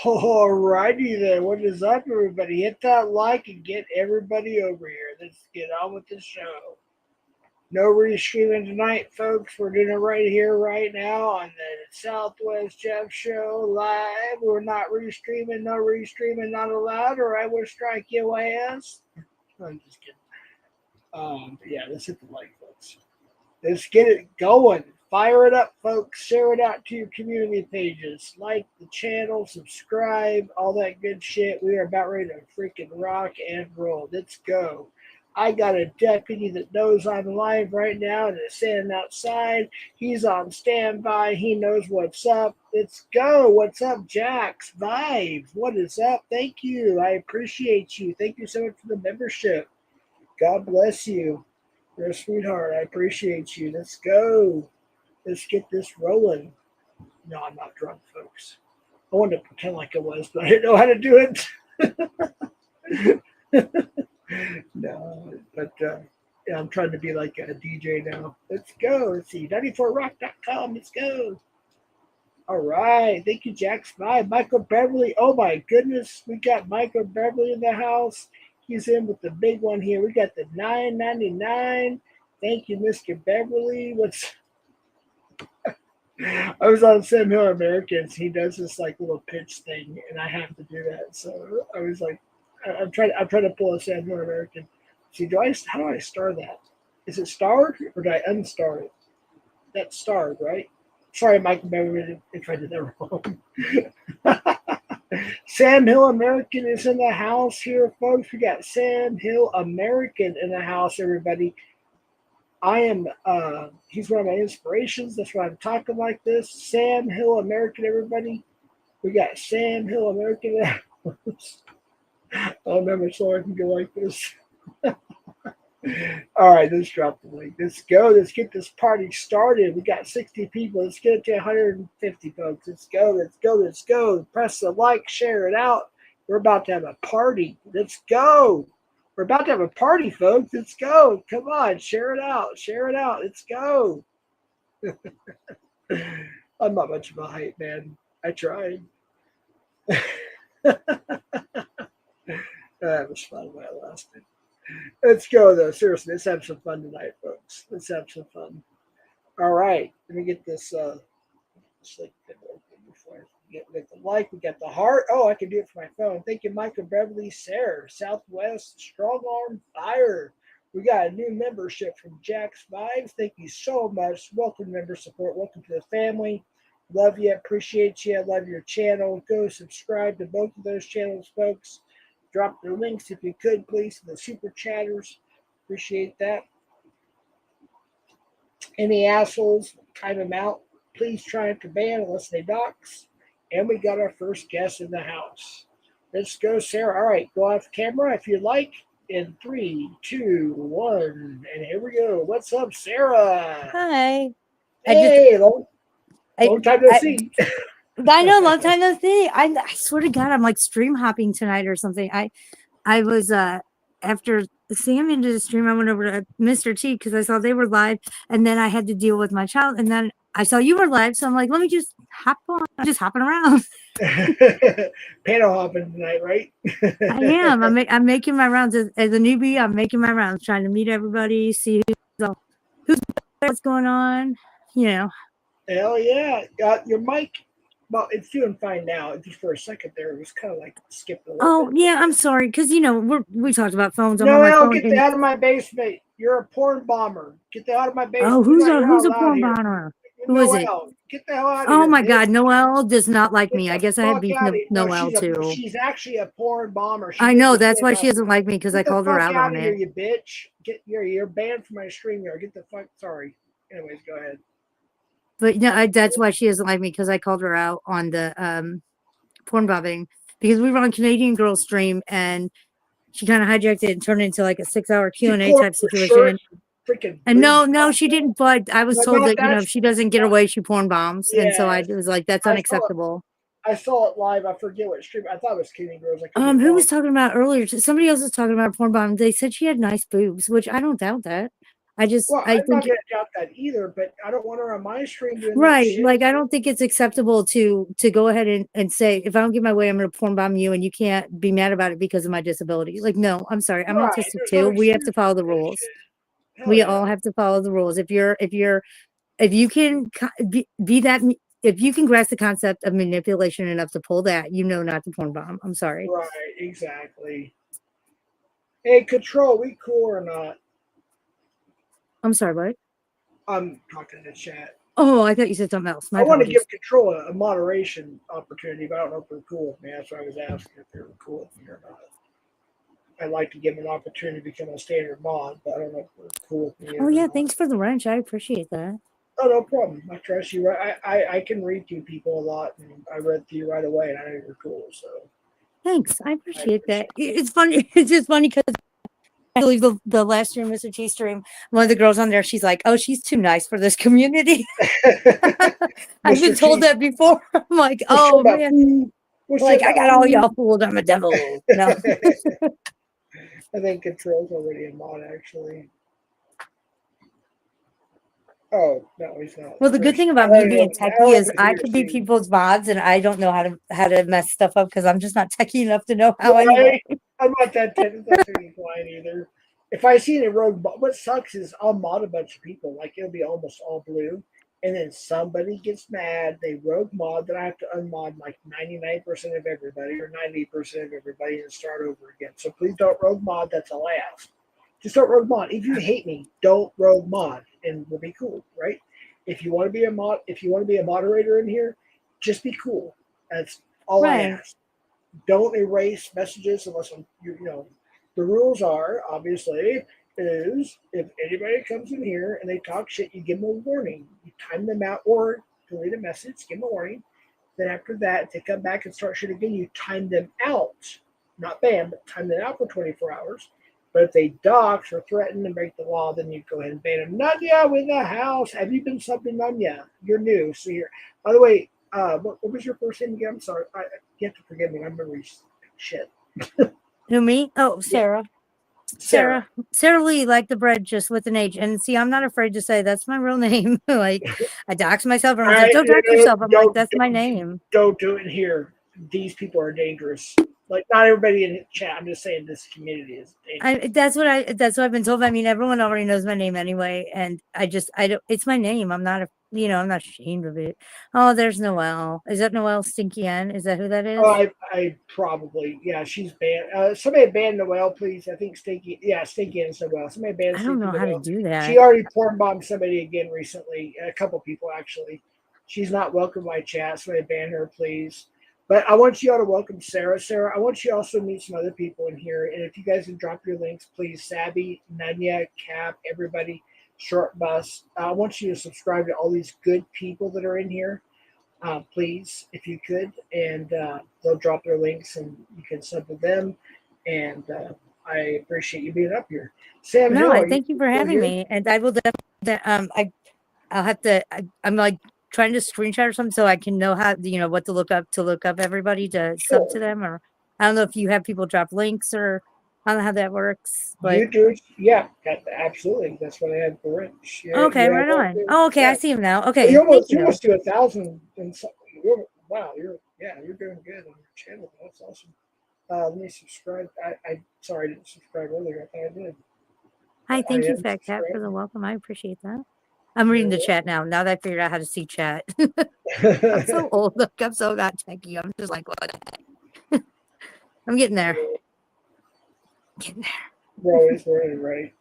Alrighty then, what is up, everybody? Hit that like and get everybody over here. Let's get on with the show. No restreaming tonight, folks. We're doing it right here, right now on the Southwest Jeff Show live. We're not restreaming, no restreaming, not allowed, or I will strike your ass. I'm just kidding. Yeah, let's hit the like, folks. Let's get it going. Fire it up, folks. Share it out to your community pages. Like the channel, subscribe, all that good shit. We are about ready to freaking rock and roll. Let's go. I got a deputy that knows I'm live right now and is standing outside. He's on standby. He knows what's up. Let's go. What's up, Jax? Vibes. What is up? Thank you. I appreciate you. Thank you so much for the membership. God bless you. You're a sweetheart. I appreciate you. Let's go. Let's get this rolling. No, I'm not drunk, folks. I wanted to pretend like I was, but I didn't know how to do it. No, but yeah, I'm trying to be like a DJ now. Let's go. Let's see. 94rock.com. Let's go. All right. Thank you, Jax. Bye. Michael Beverly. Oh, my goodness. We got Michael Beverly in the house. He's in with the big one here. We got the $9.99. Thank you, Mr. Beverly. I was on Sam Hill Americans. He does this like little pitch thing, and I have to do that. So I was like, I'm trying to pull a Sam Hill American. See, how do I start that? Is it starred or did I unstar it? That's starred, right? Sorry, Michael Beverly, if I did that wrong. Sam Hill American is in the house here, folks. We got Sam Hill American in the house, everybody. He's one of my inspirations. That's why I'm talking like this. Sam Hill American, everybody. We got Sam Hill American in the house. I'll never so I can go like this. All right, let's drop the link. Let's go. Let's get this party started. We got 60 people. Let's get it to 150, folks. Let's go. Let's go. Let's go. Press the like, share it out. We're about to have a party. Let's go. We're about to have a party, folks. Let's go. Come on. Share it out. Share it out. Let's go. I'm not much of a hype man. I tried. That was fun while it lasted. Let's go though. Seriously, let's have some fun tonight, folks. Let's have some fun. All right, let me get this. Like before I get the like. We got the heart. Oh, I can do it for my phone. Thank you, Michael Beverly, Sarah, Southwest Strong Arm Fire. We got a new membership from Jack's Vibes. Thank you so much. Welcome member support. Welcome to the family. Love you. Appreciate you. I love your channel. Go subscribe to both of those channels, folks. Drop the links if you could, please, to the super chatters. Appreciate that. Any assholes, time them out. Please try to ban unless they dox. And we got our first guest in the house. Let's go, Sarah. All right, go off camera if you like. In 3, 2, 1, and here we go. What's up, Sarah? Hi. Hey, long time no see. I know, long time no see. I swear to God, I'm like stream hopping tonight or something. I was after Sam ended the stream, I went over to Mr. T because I saw they were live, and then I had to deal with my child, and then I saw you were live, so I'm like, let me just hop on. I'm just hopping around. Panel hopping tonight, right? I am. I'm making my rounds as a newbie. I'm making my rounds, trying to meet everybody, see who's what's going on. You know. Hell yeah! Your mic. Well, it's doing fine now. Just for a second there, it was kind of like skipped a little Oh bit. yeah, I'm sorry because we talked about phones. I'm on No, my no, phone. get out of my basement. You're a porn bomber. Get the out of my Oh, basement. You're not who's a allowed porn here. bomber? Who is it? Noelle, get the hell out of Oh here, my bitch. God, Noelle does not like Get me. I the guess I had fuck beef out of here. No, Noelle too. she's actually a porn bomber. She I did know just that's say why that. she doesn't like me because I Get the called her fuck out out on of here, it. you bitch. You're banned from my stream yard. Get the fuck. Sorry. Anyways, go ahead. But no, that's why she doesn't like me because I called her out on the porn bobbing because we were on Canadian Girl stream and she kind of hijacked it and turned it into like a 6-hour She Q&A pulled up type her shirt, situation. freaking And boobs. no, she didn't. But I was No, told not that that. if she doesn't get away, she porn bombs, and so I Yes. was like, that's I saw it. unacceptable. I saw it live. I forget what stream. I thought it was Kenny Girls. I could be Who wrong. was talking about earlier? Somebody else was talking about porn bomb. They said she had nice boobs, which I don't doubt that. Well, I I'm not think, gonna doubt that either, but I don't want her on my stream doing that right. shit. Like, I don't think it's acceptable to go ahead and say, if I don't get my way, I'm going to porn bomb you and you can't be mad about it because of my disability. Like, no, I'm sorry. I'm Right. autistic There's no too. We have to excuse follow the for that rules. shit. Hell We yeah. all have to follow the rules. If you can be that, if you can grasp the concept of manipulation enough to pull that, not to porn bomb. I'm sorry. Right, exactly. Hey, Control, we cool or not? I'm sorry, what? I'm talking to chat. Oh, I thought you said something else. My I want to apologies. give Control a moderation opportunity, but I don't know if they're cool with me. That's why I was asking if they were cool with me or not. I'd like to give them an opportunity to become a standard mod, but I don't know if they're cool with me Oh or yeah, not. thanks for the wrench. I appreciate that. Oh, no problem. I trust you. I can read through people a lot, and I read through you right away, and I know you're cool. So Thanks. I I appreciate that. appreciate It's funny. It's just funny because actually the last stream, Mr. T stream, one of the girls on there, she's like, "Oh, she's too nice for this community." it. I've been Mr. told T, that before. I'm like, what's "Oh about man." food? What's Like, I about got all food? y'all fooled. I'm a devil. No. I think Control's already a mod, actually. Oh, no, he's not. Well, the good There's, thing I about me don't know. being I don't techie know if is it's I here could be soon. people's mods, and I don't know how to mess stuff up because I'm just not techie enough to know how anyway. Right? I'm not that technically inclined either. If I see a rogue, what sucks is I'll mod a bunch of people. Like it'll be almost all blue, and then somebody gets mad. They rogue mod, then I have to unmod like 99% of everybody or 90% of everybody and start over again. So please don't rogue mod. That's a laugh. Just don't rogue mod. If you hate me, don't rogue mod, and we'll be cool, right? If you want to be a mod, if you want to be a moderator in here, just be cool. That's all I Right. ask. Don't erase messages unless you know. The rules are obviously is if anybody comes in here and they talk shit, you give them a warning. You time them out or delete a message, give them a warning. Then after that, if they come back and start shit again, you time them out. Not ban, but time them out for 24 hours. But if they dox or threaten and break the law, then you go ahead and ban them. Nanya with the house. Have you been subbing Nanya? You're new, so you're. By the way, what was your first name again? I'm sorry. You have to forgive me. I remember shit. Who, me? Oh, Yeah, Sarah. Sarah. Sarah Lee, like the bread, just with an H. And see, I'm not afraid to say that's my real name. Like, I dox myself. Everyone's like, I don't dox yourself. I'm like, that's my don't name. don't do it here. These people are dangerous. Like not everybody in the chat. I'm just saying this community is dangerous. That's what I've been told. I mean, everyone already knows my name anyway. And I don't, it's my name. I'm not, I'm not ashamed of it. Oh, there's Noelle. Is that Noelle Stinky N? Is that who that Oh, is? I probably yeah. She's banned. Somebody ban Noel, please. I think Stinky. Yeah, Stinky and Noel. Somebody ban I don't Stinky know how to Noel. do She that. already porn bombed somebody again recently. A couple people actually. She's not welcome in my chat. Somebody ban her, please. But I want you all to welcome Sarah. Sarah, I want you also to meet some other people in here. And if you guys can drop your links, please. Sabby, Nanya, Cap, everybody, Short Bus. I want you to subscribe to all these good people that are in here please, if you could, and they'll drop their links and you can sub to them. And I appreciate you being up here. Sam No, Hill, I are you thank you for still having here? me. And I will definitely, I'll have to, I'm like trying to screenshot or something so I can know how, what to look up everybody to sub to Sure. them. Or I don't know if you have people drop links or I don't know how that works, but You do it. Yeah, absolutely. That's what I had for Rich. okay, You have right all on. the, Oh, okay. I yeah. see him now. Well, Okay. Thank you you. almost do 1,000 and so, wow, you're doing good on your channel. That's awesome. Let me subscribe. I sorry I didn't subscribe earlier. I thought I did, Hi. but I Thank you, am Fat Cat, for subscribed. the welcome. I appreciate that. I'm reading You're the chat now. Now that I figured out how to see chat. I'm welcome. so old. Look, I'm so not techie. I'm just like, what? I'm getting there. Getting We're always learning, right?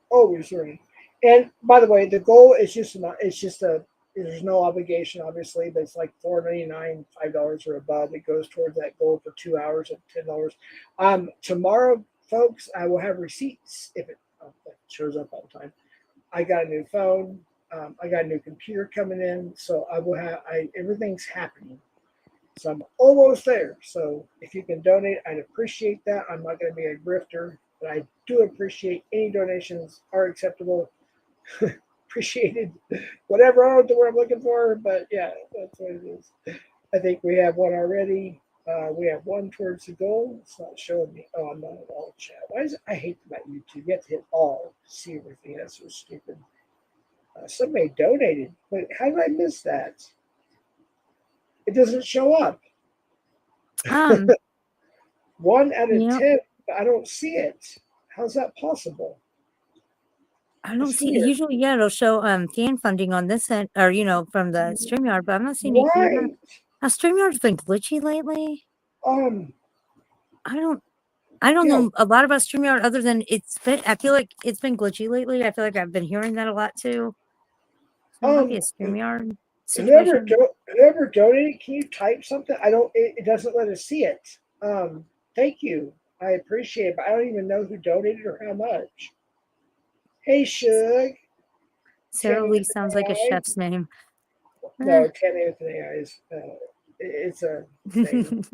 Always learning. And by the way, the goal is just not. It's just a. There's no obligation, obviously, but it's like $4.99, $5 or above. It goes towards that goal for 2 hours at $10. Tomorrow, folks, I will have receipts if it shows up on time. I got a new phone. I got a new computer coming in, so I will have. Everything's happening. So I'm almost there. So if you can donate, I'd appreciate that. I'm not going to be a grifter, but I do appreciate any donations are acceptable. Appreciated. Whatever, I don't know what I'm looking for, but yeah, that's what it is. I think we have one already. We have one towards the goal. It's not showing me. Oh, I'm not at all chat. Why is it? I hate about YouTube. You have to hit all to see everything. That's so stupid. Somebody donated, but how did I miss that? It doesn't show up. there. 1 out of Yeah. 10. I don't see it. How's that possible? I don't It's see weird. usually, yeah, it'll show fan funding on this end or from the StreamYard, but I'm not seeing it here. Right. StreamYard's been glitchy lately. Um. I don't I don't Yeah. know a lot about StreamYard other than I feel like it's been glitchy lately. I feel like I've been hearing that a lot too. So it might be a Um. StreamYard Whoever situation. whoever donated, can you type something? I don't. It doesn't let us see it. Thank you. I appreciate it, but I don't even know who donated or how much. Hey, Shug. Sarah Tammy Lee with sounds an like a AI. chef's name. Eh. No, Tammy with an AI is. It's a thing.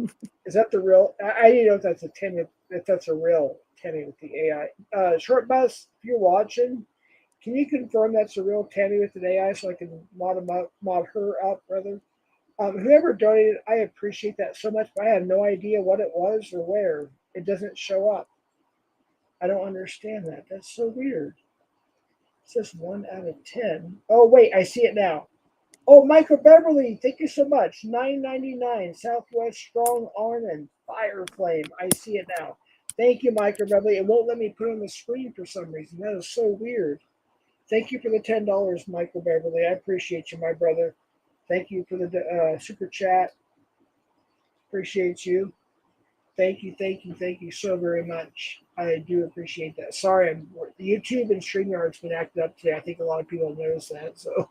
Is that the real? I need to know if that's a Tammy. If that's a real Tammy with the AI. Short bus. If you're watching, can you confirm that's a real Tammy with an AI so I can mod her up, brother? Whoever donated, I appreciate that so much, but I have no idea what it was or where. It doesn't show up. I don't understand that. That's so weird. It says 1 out of 10. Oh wait, I see it now. Oh, Michael Beverly, thank you so much. $9.99 Southwest Strong Arm and Fire Flame. I see it now. Thank you, Michael Beverly. It won't let me put it on the screen for some reason. That is so weird. Thank you for the $10, Michael Beverly. I appreciate you, my brother. Thank you for the super chat. Appreciate you. Thank you so very much. I do appreciate that. Sorry, YouTube and StreamYard's been acting up today. I think a lot of people noticed that. So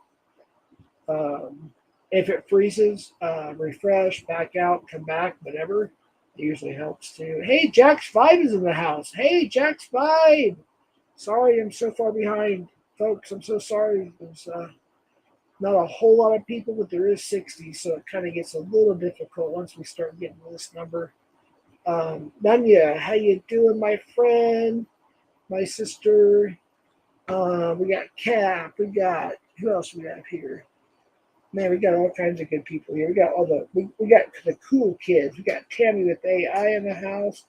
um, if it freezes, refresh, back out, come back, whatever. It usually helps too. Hey, Jax5 is in the house. Hey, Jax5. Sorry, I'm so far behind, folks. I'm so sorry. There's not a whole lot of people, but there is 60, so it kind of gets a little difficult once we start getting to this number. Nanya, how you doing, my friend? My sister. We got Cap. We got who else we have here? Man, we got all kinds of good people here. We got we got the cool kids. We got Tammy with AI in the house.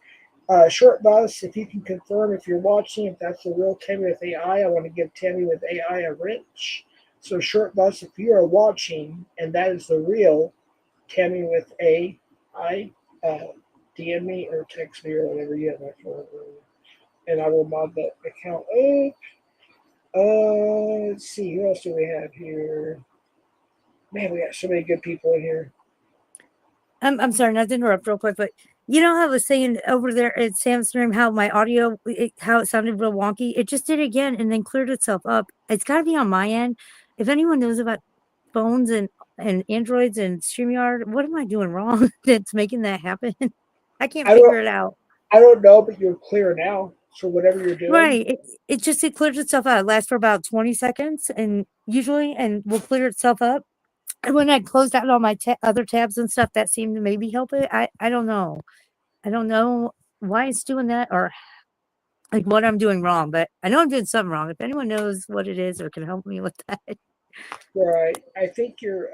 Short Bus, if you can confirm if you're watching, if that's the real Tammy with AI, I want to give Tammy with AI a wrench. So Short Bus, if you are watching and that is the real Tammy with AI, DM me or text me or whatever you have my phone, and I will mod that account up. Let's see, who else do we have here? Man, we got so many good people in here. I'm sorry, not to interrupt real quick, but you know how I was saying over there at Sam's stream how my audio, how it sounded real wonky? It just did it again and then cleared itself up. It's got to be on my end. If anyone knows about phones and Androids and StreamYard, what am I doing wrong that's making that happen? I can't I don't figure it out. I don't know, but you're clear now. So whatever you're doing, Right. It clears itself out. It lasts for about 20 seconds and usually and will clear itself up. And when I closed out all my other tabs and stuff, that seemed to maybe help it. I don't know. I don't know why it's doing that or like what I'm doing wrong, but I know I'm doing something wrong. If anyone knows what it is or can help me with that. right? I think you're.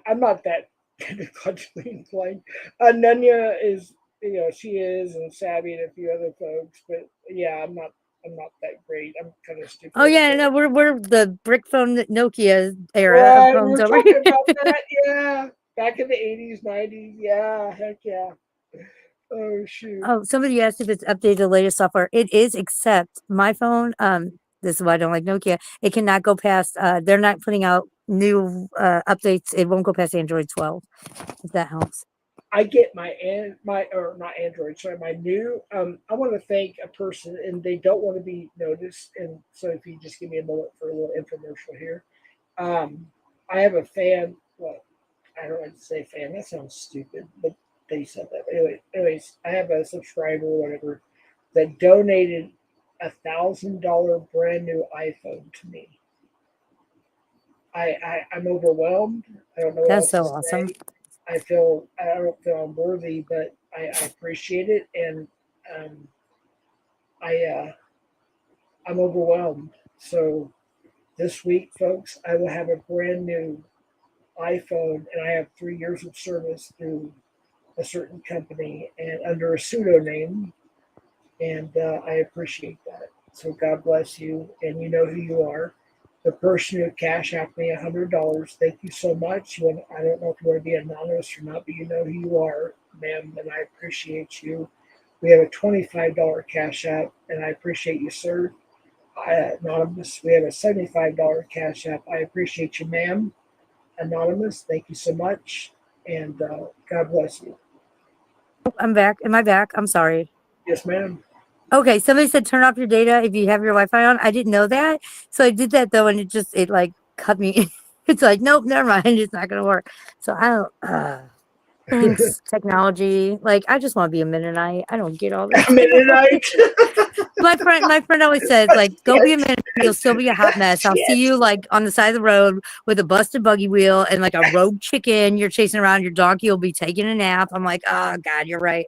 I'm not that technologically inclined. Nanya is, she is, and Savvy and a few other folks. But yeah, I'm not that great. I'm kind of stupid Oh with yeah, it. no, we're the brick phone Nokia era of Right, we phones were over here. talking about that. Yeah, back in the '80s, '90s. Yeah, heck yeah. Oh shoot. Oh, somebody asked if it's updated the latest software. It is, except my phone, this is why I don't like Nokia. It cannot go past they're not putting out new updates. It won't go past Android 12, if that helps. I get my or not Android, sorry, my new. I want to thank a person, and they don't want to be noticed. And so, if you just give me a moment for a little infomercial here, um, I have a fan. Well, I don't like to say fan. That sounds stupid, but they said that. Anyways, I have a subscriber or whatever that donated $1,000 brand new iPhone to me. I'm overwhelmed. I don't know what That's else to so awesome. say. I don't feel I'm worthy, but I appreciate it, and um, I I'm overwhelmed. So this week, folks, I will have a brand new iPhone, and I have 3 years of service through a certain company and under a pseudonym, and I appreciate that. So God bless you, and you know who you are. The person who cash out me $100, thank you so much. I don't know if you want to be anonymous or not, but you know who you are, ma'am, and I appreciate you. We have a $25 cash app, and I appreciate you, sir. Anonymous, we have a $75 cash app. I appreciate you, ma'am. Anonymous, thank you so much, and God bless you. I'm back. Am I back? I'm sorry. Yes, ma'am. Okay, somebody said turn off your data if you have your Wi-Fi on. I didn't know that. So I did that though, and it like cut me. It's like, nope, never mind. It's not gonna work. So I don't thanks, technology. Like I just want to be a Mennonite. I don't get all this technology. Mennonite. My friend always says, like, go be a Mennonite, you'll still be a hot mess. I'll see Shit. you like on the side of the road with a busted buggy wheel and like a rogue chicken. You're chasing around, your donkey will be taking a nap. I'm like, oh God, you're right.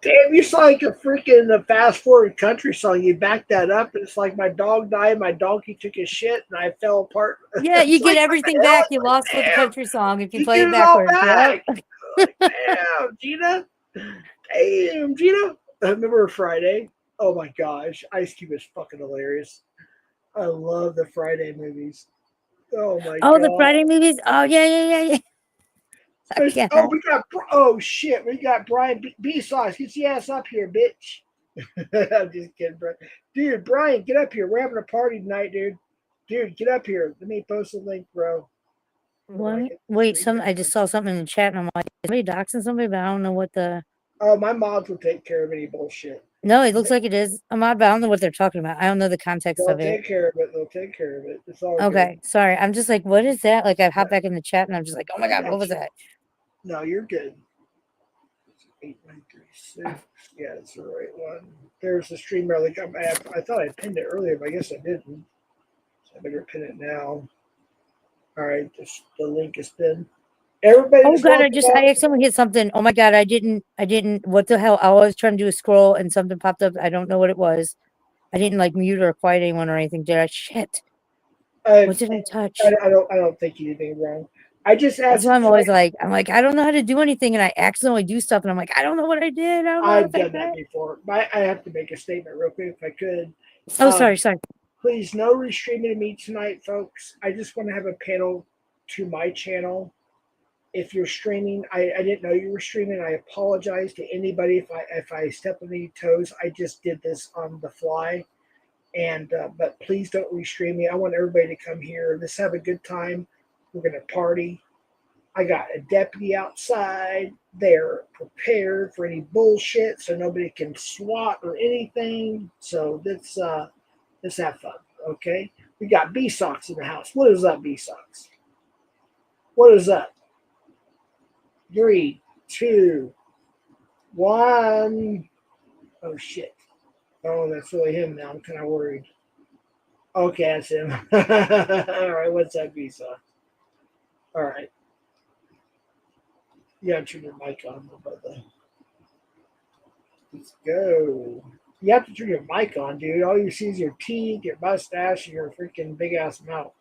Damn, you sound like a freaking fast forward country song. You back that up, and it's like my dog died, my donkey took his shit, and I fell apart. Yeah, you It's get like, what the everything hell? back It's you like, lost with the damn, country song if you you play get it it all backwards. Yep. back. Like, damn, Gina. Damn, Gina. I remember Friday. Oh my gosh, Ice Cube is fucking hilarious. I love the Friday movies. Oh my Oh, the god. Friday movies. Oh yeah, yeah, yeah, yeah. Oh, oh shit, we got Brian B Sauce. Get your ass up here, bitch. I'm just kidding, bro. Dude, Brian, get up here. We're having a party tonight, dude. Dude, get up here. Let me post a link, bro. Hold on, I What? get Wait, screen I just saw something in the chat and I'm like, is somebody doxing somebody, but I don't know what the. Oh, my mods will take care of any bullshit. No, it looks like it is a mod, but I don't know what they're talking about. I don't know the context They'll of it. take care of it. They'll take care of it. It's all good. Okay, sorry. I'm just like, what is that? Like, I Yeah, hop back in the chat and I'm just like, oh my I god, what got was you. that? No, you're good. 8936. Yeah, it's the right one. There's the stream relic. I thought I pinned it earlier, but I guess I didn't. So I better pin it now. All right, the link is pinned. Everybody Oh that's god, welcome I up. accidentally hit something. Oh my god, I didn't. What the hell? I was trying to do a scroll and something popped up. I don't know what it was. I didn't like mute or quiet anyone or anything, did I? Shit. I, What did I touch? I don't think you did anything wrong. I just That's asked why if I'm always like, I don't know how to do anything, and I accidentally do stuff, and I'm like, I don't know what I did. I don't know how to I've fix done that that. before. I have to make a statement real quick if I could. Oh, sorry, sorry. Please, no restreaming of me tonight, folks. I just want to have a panel to my channel. If you're streaming, I didn't know you were streaming. I apologize to anybody if I step on any toes. I just did this on the fly, and but please don't restream me. I want everybody to come here. Let's have a good time. We're gonna party. I got a deputy outside. They're prepared for any bullshit, so nobody can swat or anything. So let's have fun, okay? We got B socks in the house. What is up, B socks? What is up? 3, 2, 1. Oh shit! Oh, that's really him now. I'm kind of worried. Okay, that's him. All right, what's up, B socks? All right, you gotta turn your mic on, brother. Let's go. You have to turn your mic on, dude. All you see is your teeth, your mustache, and your freaking big ass mouth.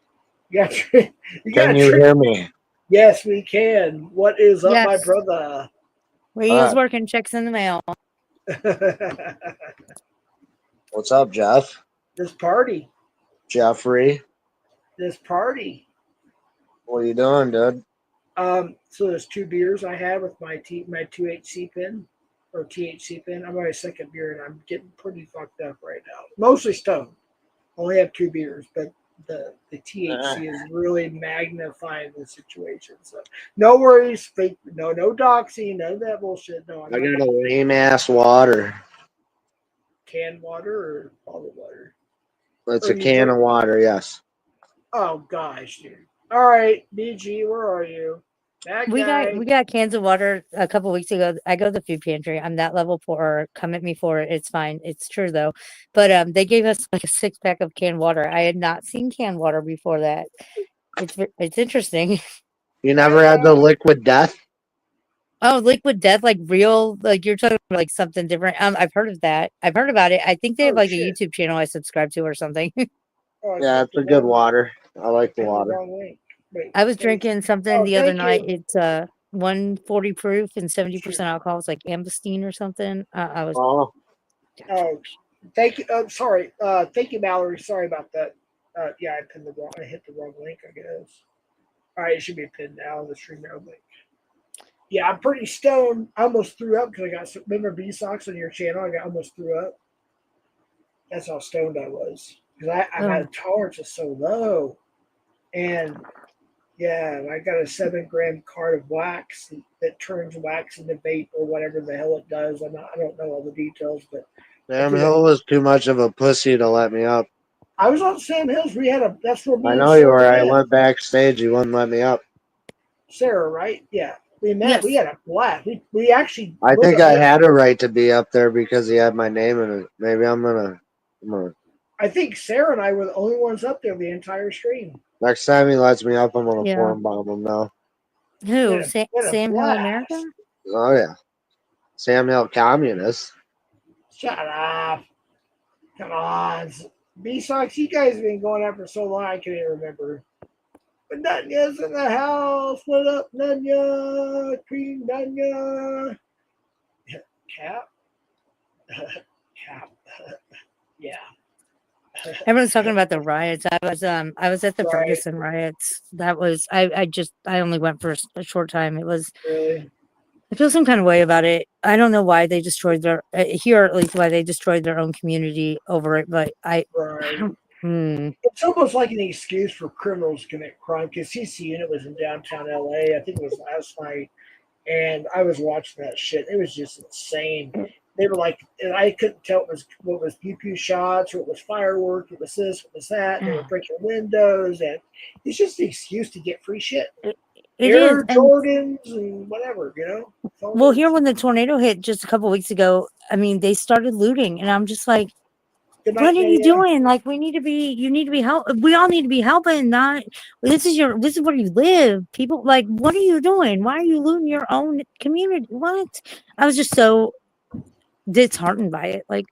You got you got Can to you turn. hear me? Yes, we can. What is up, my Yes. brother? Radio's working. Checks in the mail. What's up, Jeff? This party. Jeffrey? This party. What are you doing, dude? So there's two beers I have with my 2HC pin or THC pin. I'm on my second beer and I'm getting pretty fucked up right now. Mostly stoned. Only have two beers, but the THC is really magnifying the situation. So no worries, fake no doxing, none of that bullshit. No, I'm I not got a lame ass water. canned water or bottled water. It's Or a you can of water, yes. oh gosh, dude. All right, BG, where are you? That We guy. got cans of water a couple weeks ago. I go to the food pantry. I'm that level poor. Come at me for it. It's fine. It's true though. But they gave us like a 6 pack of canned water. I had not seen canned water before that. It's interesting. You That never had the guy. liquid death? Oh, liquid death, like real, like you're talking about like something different. I've heard of that. I've heard about it. I think they have Oh like a shit. YouTube channel I subscribe to or something. Oh, I Yeah, clicked it's the a good wrong. water. I like the Hit the water. wrong link. Wait, I was wait. drinking something Oh, the other thank night. you. It's 140 proof and Shoot. 70% alcohol. It's like Ambistine or something. I was Oh, Oh, thank you. Sorry. Thank you, Mallory. Sorry about that. Yeah, I pinned the wrong. I hit the wrong link. I guess. All right, it should be pinned now. The stream link. Yeah, I'm pretty stoned. I almost threw up because I got remember B socks on your channel. I got almost threw up. That's how stoned I was because my oh, tolerance is so low, and yeah, I got a 7 gram card of wax that turns wax into vape or whatever the hell it does. I don't know all the details, but I Sam took a. Hill was too much of a pussy to let me up. I was on Sam Hills. We had a. That's where I me and know you Sarah were. I met. went backstage. You wouldn't let me up. Sarah, right? Yeah, we met. We yes. had a blast. We actually I look think up. I had a right to be up there because he had my name in it. Maybe I'm gonna. I think Sarah and I were the only ones up there the entire stream. Next time he lets me up, I'm gonna Yeah. form bomb him now. Who? We had a Sam Hill America? blast. Oh yeah, Sam Hill communist. Shut up. Come on. B Sox, you guys have been going out for so long I can't even remember. But Nanya's in the house. What up, Nanya? Queen Nanya. Cap? Cap. Yeah. Everyone's talking about the riots. I was at the Right. Ferguson riots. That was I only went for a short time. Really? I feel some kind of way about it. I don't know why they destroyed their here at least why they destroyed their own community over it, but I Right. don't. Hmm. It's almost like an excuse for criminals to commit crime because CC unit was in downtown LA. I think it was last night. and I was watching that shit. It was just insane. They were like, and I couldn't tell what was pew pew shots, what was fireworks, what was this, what was that. They were breaking windows, and it's just an excuse to get free shit. It is. Air And Jordans and whatever, you know. It's all well, it here is. when the tornado hit just a couple weeks ago, I mean, they started looting, and I'm just like, Good what night, are you Danielle. doing? Like, you need to be help. We all need to be helping. Not this is where you live. People like, what are you doing? Why are you looting your own community? What? I was just so disheartened by it. Like,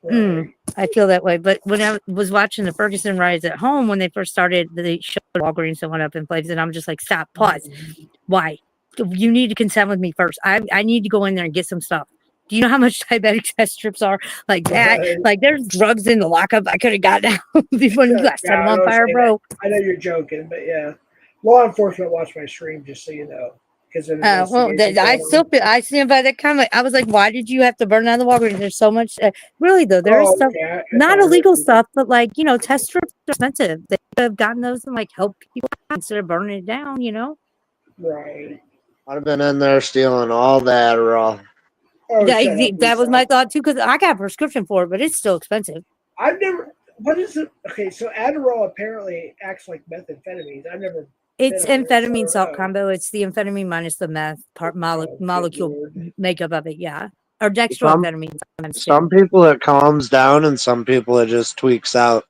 Right. I feel that way. But when I was watching the Ferguson riots at home when they first started, they showed Walgreens that went up in flames, and I'm just like, stop, pause. Mhm. Why? You need to consent with me first. I need to go in there and get some stuff. Do you know how much diabetic test strips are? Like that. Right. Like there's drugs in the lockup I could have got out before you got set Yeah, them I on don't fire, say that. bro. I know you're joking, but yeah, law enforcement watch my stream just so you know because of Well, investigations I going still on. I stand by that comment. I was like, why did you have to burn down the Walgreens? There's so much. Really though, there is Oh, stuff, okay. I not thought I heard illegal people. stuff, but like test strips are expensive. They could have gotten those and like help people out instead of burning it down. Right. I'd have been in there stealing all the Adderall. Oh, shut up, That was my Lisa. thought too, because I got a prescription for it, but it's still expensive. I've never. What is it? Okay, so Adderall apparently acts like methamphetamines. I've never been It's on it, so I amphetamine don't salt know. combo. It's the amphetamine minus the meth part Oh, good molecule lord. makeup of it. Yeah, or Some dextroamphetamine sometimes some too. people it calms down, and some people it just tweaks out.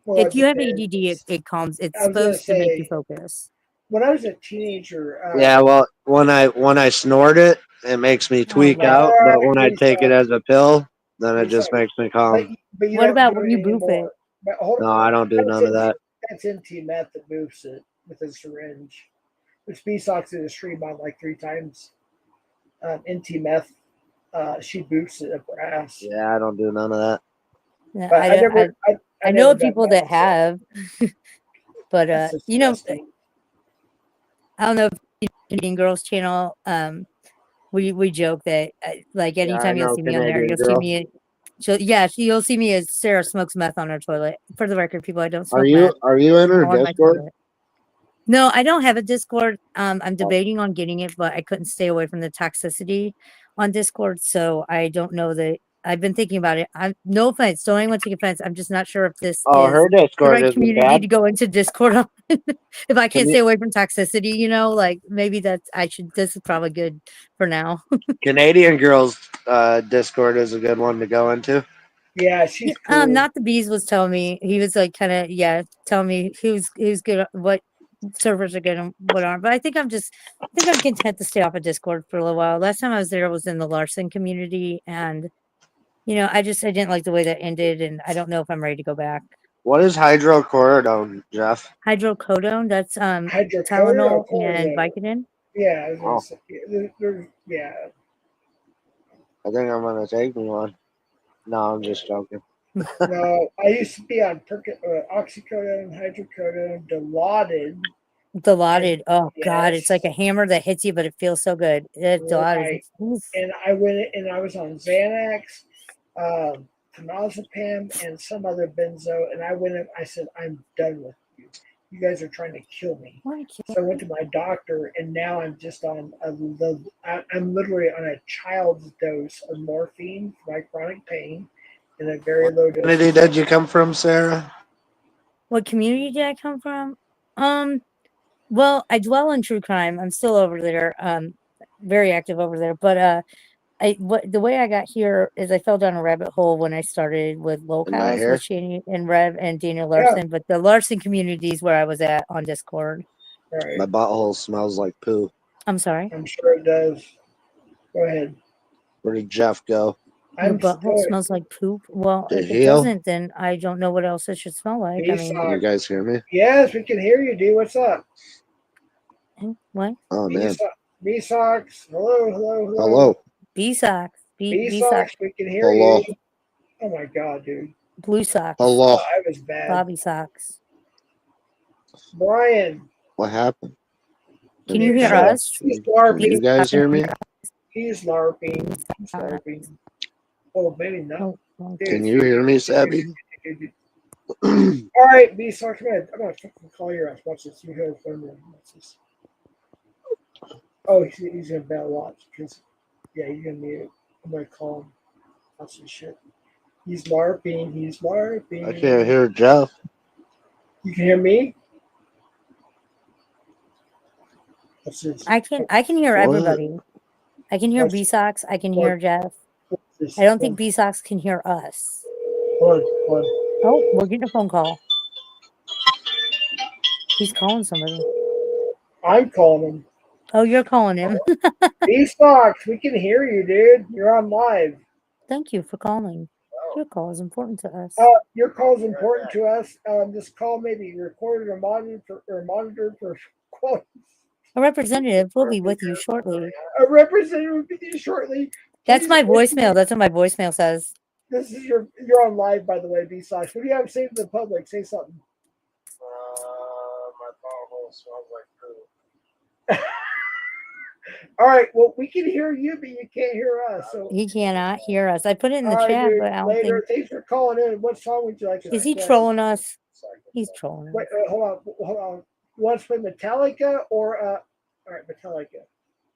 Well, it If you have ADD, depends. it calms. It's I was gonna supposed to make you say focus. when I was a teenager. Yeah, well, when I snort it, it makes me Oh tweak Lord, out. All But right, when I take it Lisa. as a pill, then it Lisa. just makes me But calm. but you what don't about do when it you boof it? anymore. But hold No, on, I don't do none of that. that's NT meth that moves it with a syringe. Which B-Sox did a stream on like 3 times. NT meth, she boosts it up her ass. Yeah, I don't do none of that. Yeah, But I never, I I know never of done people meth, that so have, but that's disgusting. I don't know if you know Canadian Girls channel. We joke that like Yeah, I anytime you'll know see me on there, Canadian you'll see girl. me. So yeah, you'll see me as Sarah smokes meth on her toilet. For the record, people, I don't Are smoke you meth are you in her on my Discord? toilet. No, I don't have a Discord. I'm Oh, debating on getting it, but I couldn't stay away from the toxicity on Discord, so I don't know that. I've been thinking about it. I'm no offense, don't anyone take offense. I'm just not sure if this oh, is her the Discord right isn't community bad. to go into Discord on. If I can't Can stay away from toxicity, like maybe that's I should. This is probably good for now. Canadian girls Discord is a good one to go into. Yeah, she's cool. Not the bees was telling me he was like kind of telling me who's good, what servers are good and what aren't. But I think I'm content to stay off of Discord for a little while. Last time I was there was in the Larson community, and I didn't like the way that ended, and I don't know if I'm ready to go back. What is hydrochloroquine, Jeff? Hydrocodone, that's Hydrocodone or Tylenol and cortisone? Vicodin. Yeah, I was gonna Oh, say, yeah. I think I'm gonna take me one. No, I'm just joking. No, I used to be on oxycodone, hydrocodone, Dilaudid, and Dilaudid. Oh God, it's like a yes, hammer that hits you, but it feels so good. Dilaudid. right. And I went and I was on Xanax, clonazepam, and some other benzo. And I went and I said, I'm done with you. You guys are trying to kill me. So I went to my doctor, and now I'm just on I'm literally on a child's dose of morphine for my chronic pain, and a very What low dose of community did you come from, Sarah? What community did I come from? Um, well, I dwell in true crime. I'm still over there. Very active over there. But the way I got here is I fell down a rabbit hole when I started with In my Locals with hair? Shani and Rev and Daniel yeah, Larson. But the Larson community is where I was at on Discord. My right. butthole smells like poo. I'm sorry. I'm sure it does. Go ahead. Where did Jeff go? Your I'm butthole still smells like poop. Well, To if it heal? doesn't, then I don't know what else it should smell like. I mean, Can you B-Sock. guys hear me? Yes, we can hear you, D. What's up? what? Oh man. B-Socks. Hello, hello, hello. Hello. B socks, B socks, B-Socks, we can hear Hello. you. Oh my god, dude. blue socks, Hello. Oh, I was bad. Bobby socks. Brian. What happened? Can Can you you hear guys us? He's can you LARPing. guys hear me? He's LARPing. He's LARPing. Oh, maybe not. Oh, Can Dude. you hear me, Sabby? All right, B-Socks, come ahead. I'm going to fucking call your ass. Watch this. You hear the phone ring. Watch this. Oh, he's in bed. Watch, because yeah, he's gonna mute. I'm gonna call him. Watch this shit. He's LARPing. He's LARPing. I can't hear Jeff. You can hear me. What's this? I can hear What? everybody. I can hear What's, B Sox. I can what, hear Jeff. what's this? I don't think B Sox can hear us. Hold on. Oh, we're getting a phone call. He's calling somebody. I'm calling him. Oh, you're calling him. B-Sox, we can hear you, dude. You're on live. Thank you for calling. Your call is important to us. Your call is important to us. This call may be recorded or monitored for quality. A representative will be with you shortly. A representative will be with you shortly. That's Please my listen. voicemail. That's what my voicemail says. This is you're on live, by the way, B-Sox. What do you have to say to the public? Say something. My pothole smells like poo. All right. Well, we can hear you, but you can't hear us. So He cannot hear us. I put it in the all right, chat, dude, but I don't later. think. Thanks for calling in. What song would you like to Is he play? trolling us? He's trolling us. Wait, hold on. You want to play Metallica or all right, Metallica.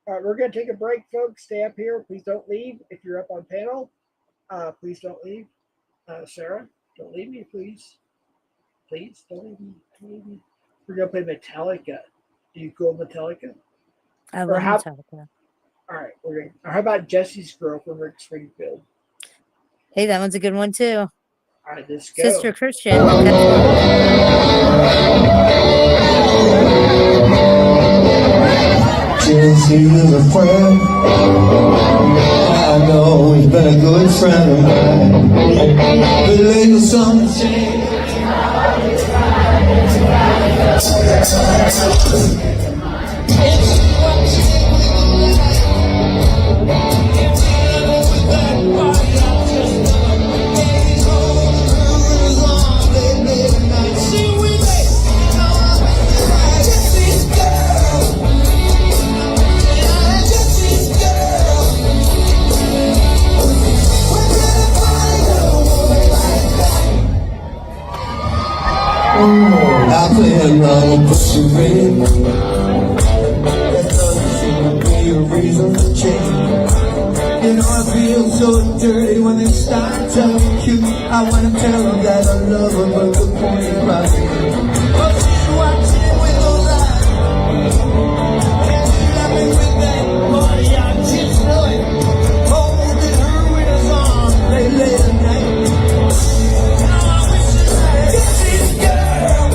All right, we're gonna take a break, folks. Stay up here. Please don't leave. If you're up on panel, please don't leave. Sarah, don't leave me, please. Please don't leave me. Don't leave me. We're gonna play Metallica. Do you go Metallica? I Or love how- Metallica. All right, we're gonna. Or how about Jesse's Girl from Rick Springfield? Hey, that one's a good one too. All right, let's go. Sister Christian. That's Jesse's a friend. I know he's been a good friend of mine. But lately something's changed. I play along, push you in. That doesn't seem to be a reason to change. You know I feel so dirty when they start telling cute. I wanna tell them that I love them, but the point is right. But she's watching with those eyes, and she's laughing with that body I'm just knowing. Holding her with his arms, they lay at night. Now I wish that I get this girl.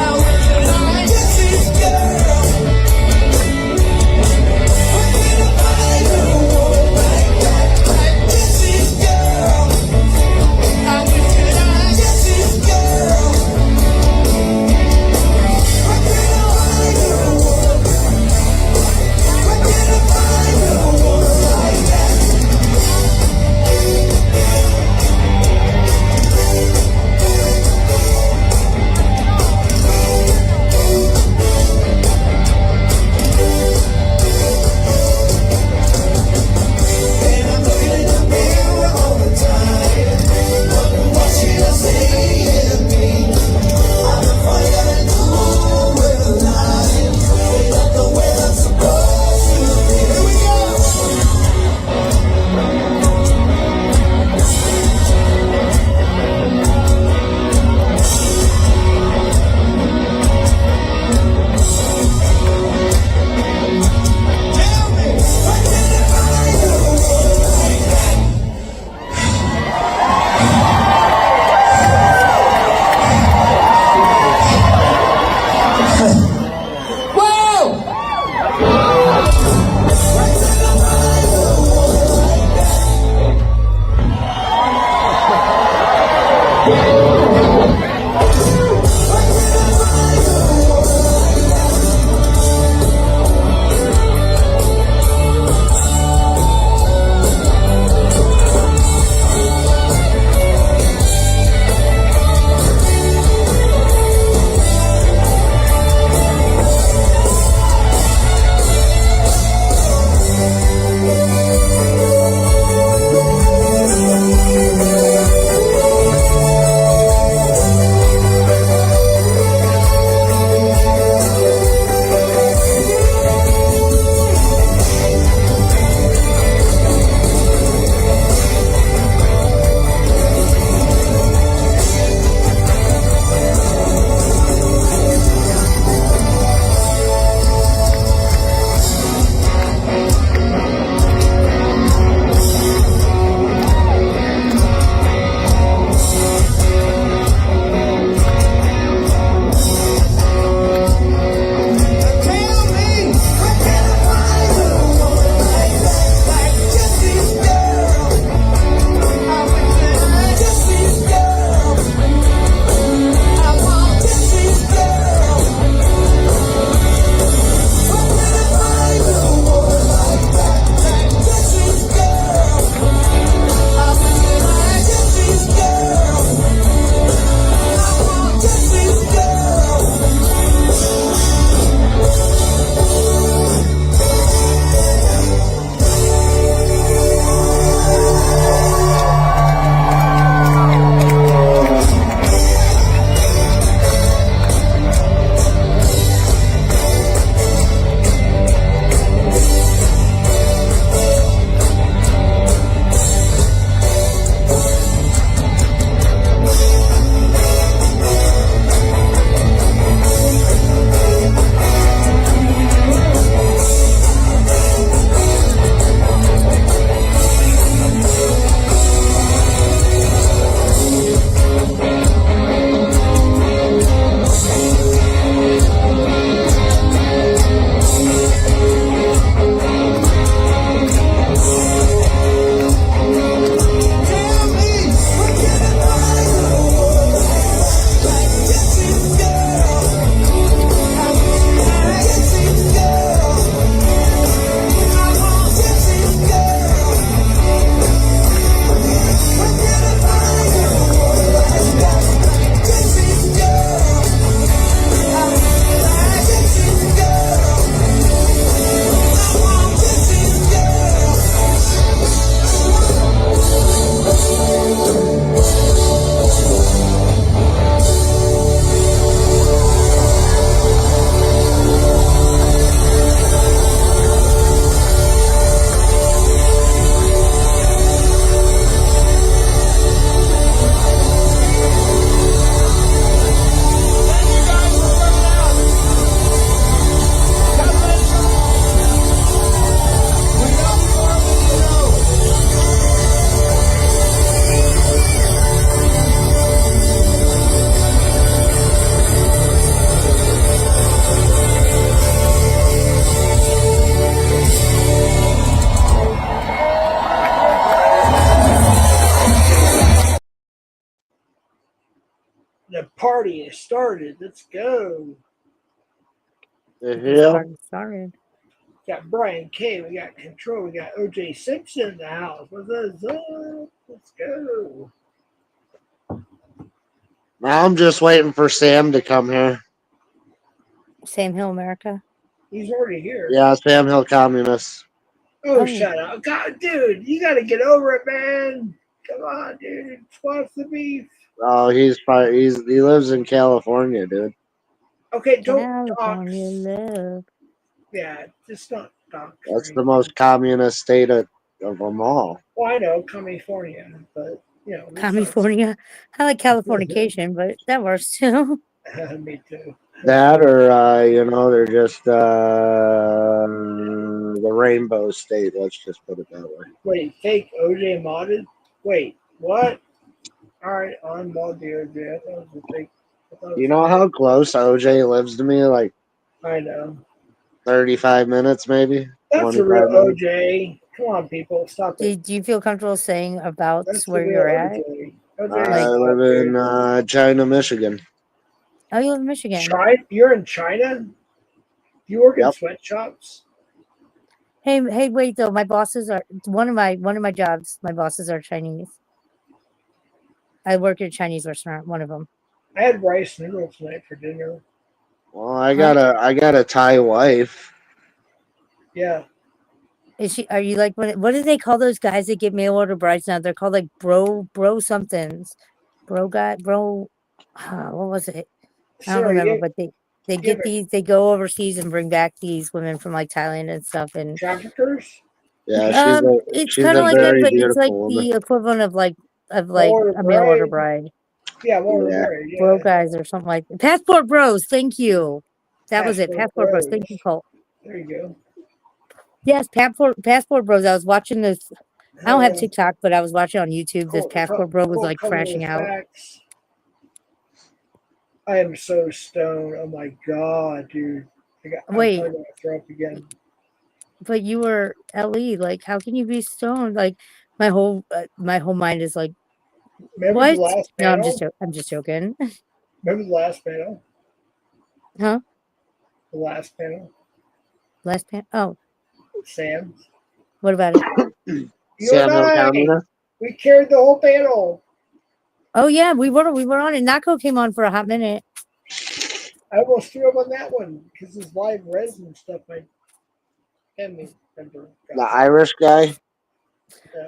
I wish that I get this girl. We're gonna find a woman like that. I get this girl. I wish that I get this girl. party has started. Let's go. Yeah. Started. Got Brian K. We got Control. We got OJ Simpson in the house. What's up? Let's go. Now I'm just waiting for Sam to come here. Sam Hill, America. He's already here. Yeah, Sam Hill Communist. Oh, Oh. shut up. God, dude, you got to get over it, man. Come on, dude. Squash the beef. Oh, he lives in California, dude. Okay, don't talk. California love. Yeah, just not talk. That's the most communist state of them all. Well, I know, California, but, you know. California. I like Californication, but that works too. Me too. That or they're just the rainbow state, let's just put it that way. Wait, fake OJ modded? Wait, what? Alright, on mod the OJ. I thought it was a fake. You know how close OJ lives to me? Like I know. 35 minutes maybe? That's the real 25 minutes? OJ. Come on, people, stop it. Do you feel comfortable saying about That's the where real you're at? OJ. I OJ live in China, Michigan. Oh, you live in Michigan. China? You're in China? You work in Yep. sweatshops? Hey, wait though. My bosses are one of my jobs. My bosses are Chinese. I work at a Chinese restaurant. One of them. I had rice noodles tonight for dinner. Well, I got a Thai wife. Yeah. Is she? Are you like what do they call those guys that get mail order brides now? They're called like bro somethings, bro guy, bro. What was it? I don't Sarah, remember, but they get it- these. They go overseas and bring back these women from like Thailand and stuff. And traffickers? Yeah, it's she's kind a of like that, very but it's like beautiful woman. the equivalent of like Mail-order a mail order bride? bride. Yeah, more Yeah. bride. Yeah. Bro guys or something like that. Passport Bros. Thank you. That was it. Passport Passport Bros. Thank Bros. you, Colt. There you go. Yes, Passport Bros. I was watching this. I don't have TikTok, but I was watching on YouTube. This Passport Bro was like crashing out. Facts. I am so stoned. Oh my god, dude. I'm Wait. probably gonna throw up again. But you were LE. Like, how can you be stoned? Like, my whole mind is like, Remember what? the last No, panel? I'm just joking. Remember the last panel? Huh? The last panel? Last pan. Oh, Sam? what about it? You Sam and Hill I, Communist? we carried the whole panel. Oh yeah, we were on it. Nako came on for a hot minute. I almost threw up on that one because his live resin stuff. My family member. The Irish guy?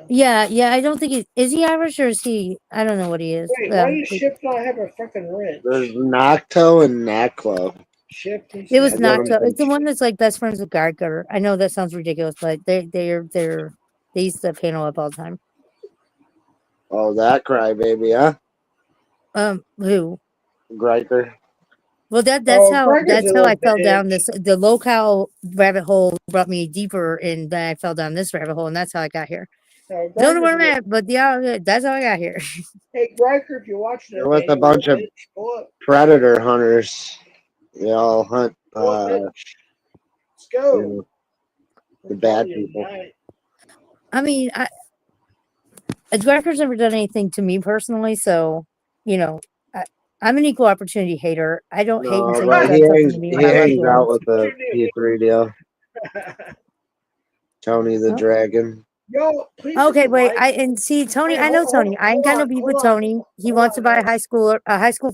Yeah. I don't think is he Irish or is he? I don't know what he is. Wait, why does Ship not have a fucking wrench? There's Nocto and Naklo. Ship. It was not Nako. It's the one that's like best friends with Geiger. I know that sounds ridiculous, but they used to panel up all the time. Oh, that crybaby, huh? Who? Greiker. Well, that's how I fell down the locale rabbit hole brought me deeper, and then I fell down this rabbit hole, and that's how I got here. Don't know where I'm at, but yeah, that's how I got here. Hey, Riker, if you're watching You're with a bunch of predator hunters. They all hunt let's go. you know, the bad people. I mean, Riker's never done anything to me personally, so you know, I'm an equal opportunity hater. I don't hate until but you done something to me. he hangs out with the P3 deal. Tony the Dragon. Yo, please. Okay, wait. Tony. I know Tony. I ain't got no beef with Tony. He wants to buy a high school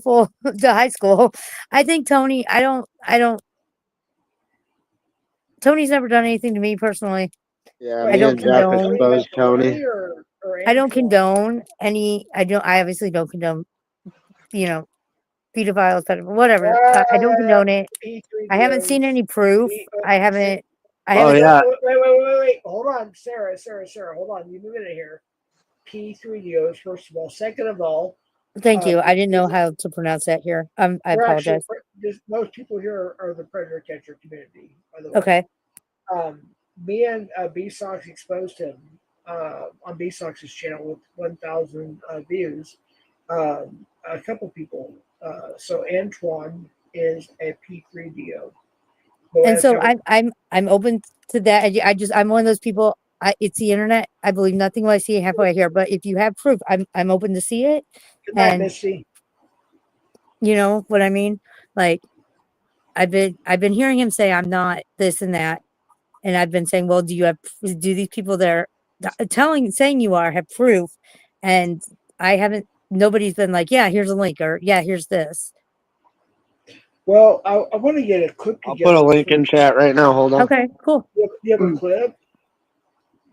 full to high school. I think Tony. I don't. Tony's never done anything to me personally. Yeah, I don't condone. Exposed Tony. I don't condone any. I obviously don't condone. Pedophiles, whatever. I don't condone it. I haven't seen any proof. I haven't. Yeah. Wait. Hold on, Sarah. Hold on. You move in here. P3DOs, first of all. Second of all. Thank you. I didn't know how to pronounce that here. I apologize. Most people here are the predator catcher community, by the way. Okay. Me and B-Sox exposed him on B-Sox's channel with 1,000 views. A couple people. So Antoine is a P3DO. And so I'm open to that. I'm one of those people. It's the internet. I believe nothing when I see it halfway here. But if you have proof, I'm open to see it. Good night, Misty. You know what I mean? Like I've been hearing him say I'm not this and that, and I've been saying, well, do these people that are saying you are have proof? And I haven't. Nobody's been like, yeah, here's a link, or yeah, here's this. Well, I want to get a clip I'll put a together. link in chat right now. Hold on. Okay, cool. You have a clip?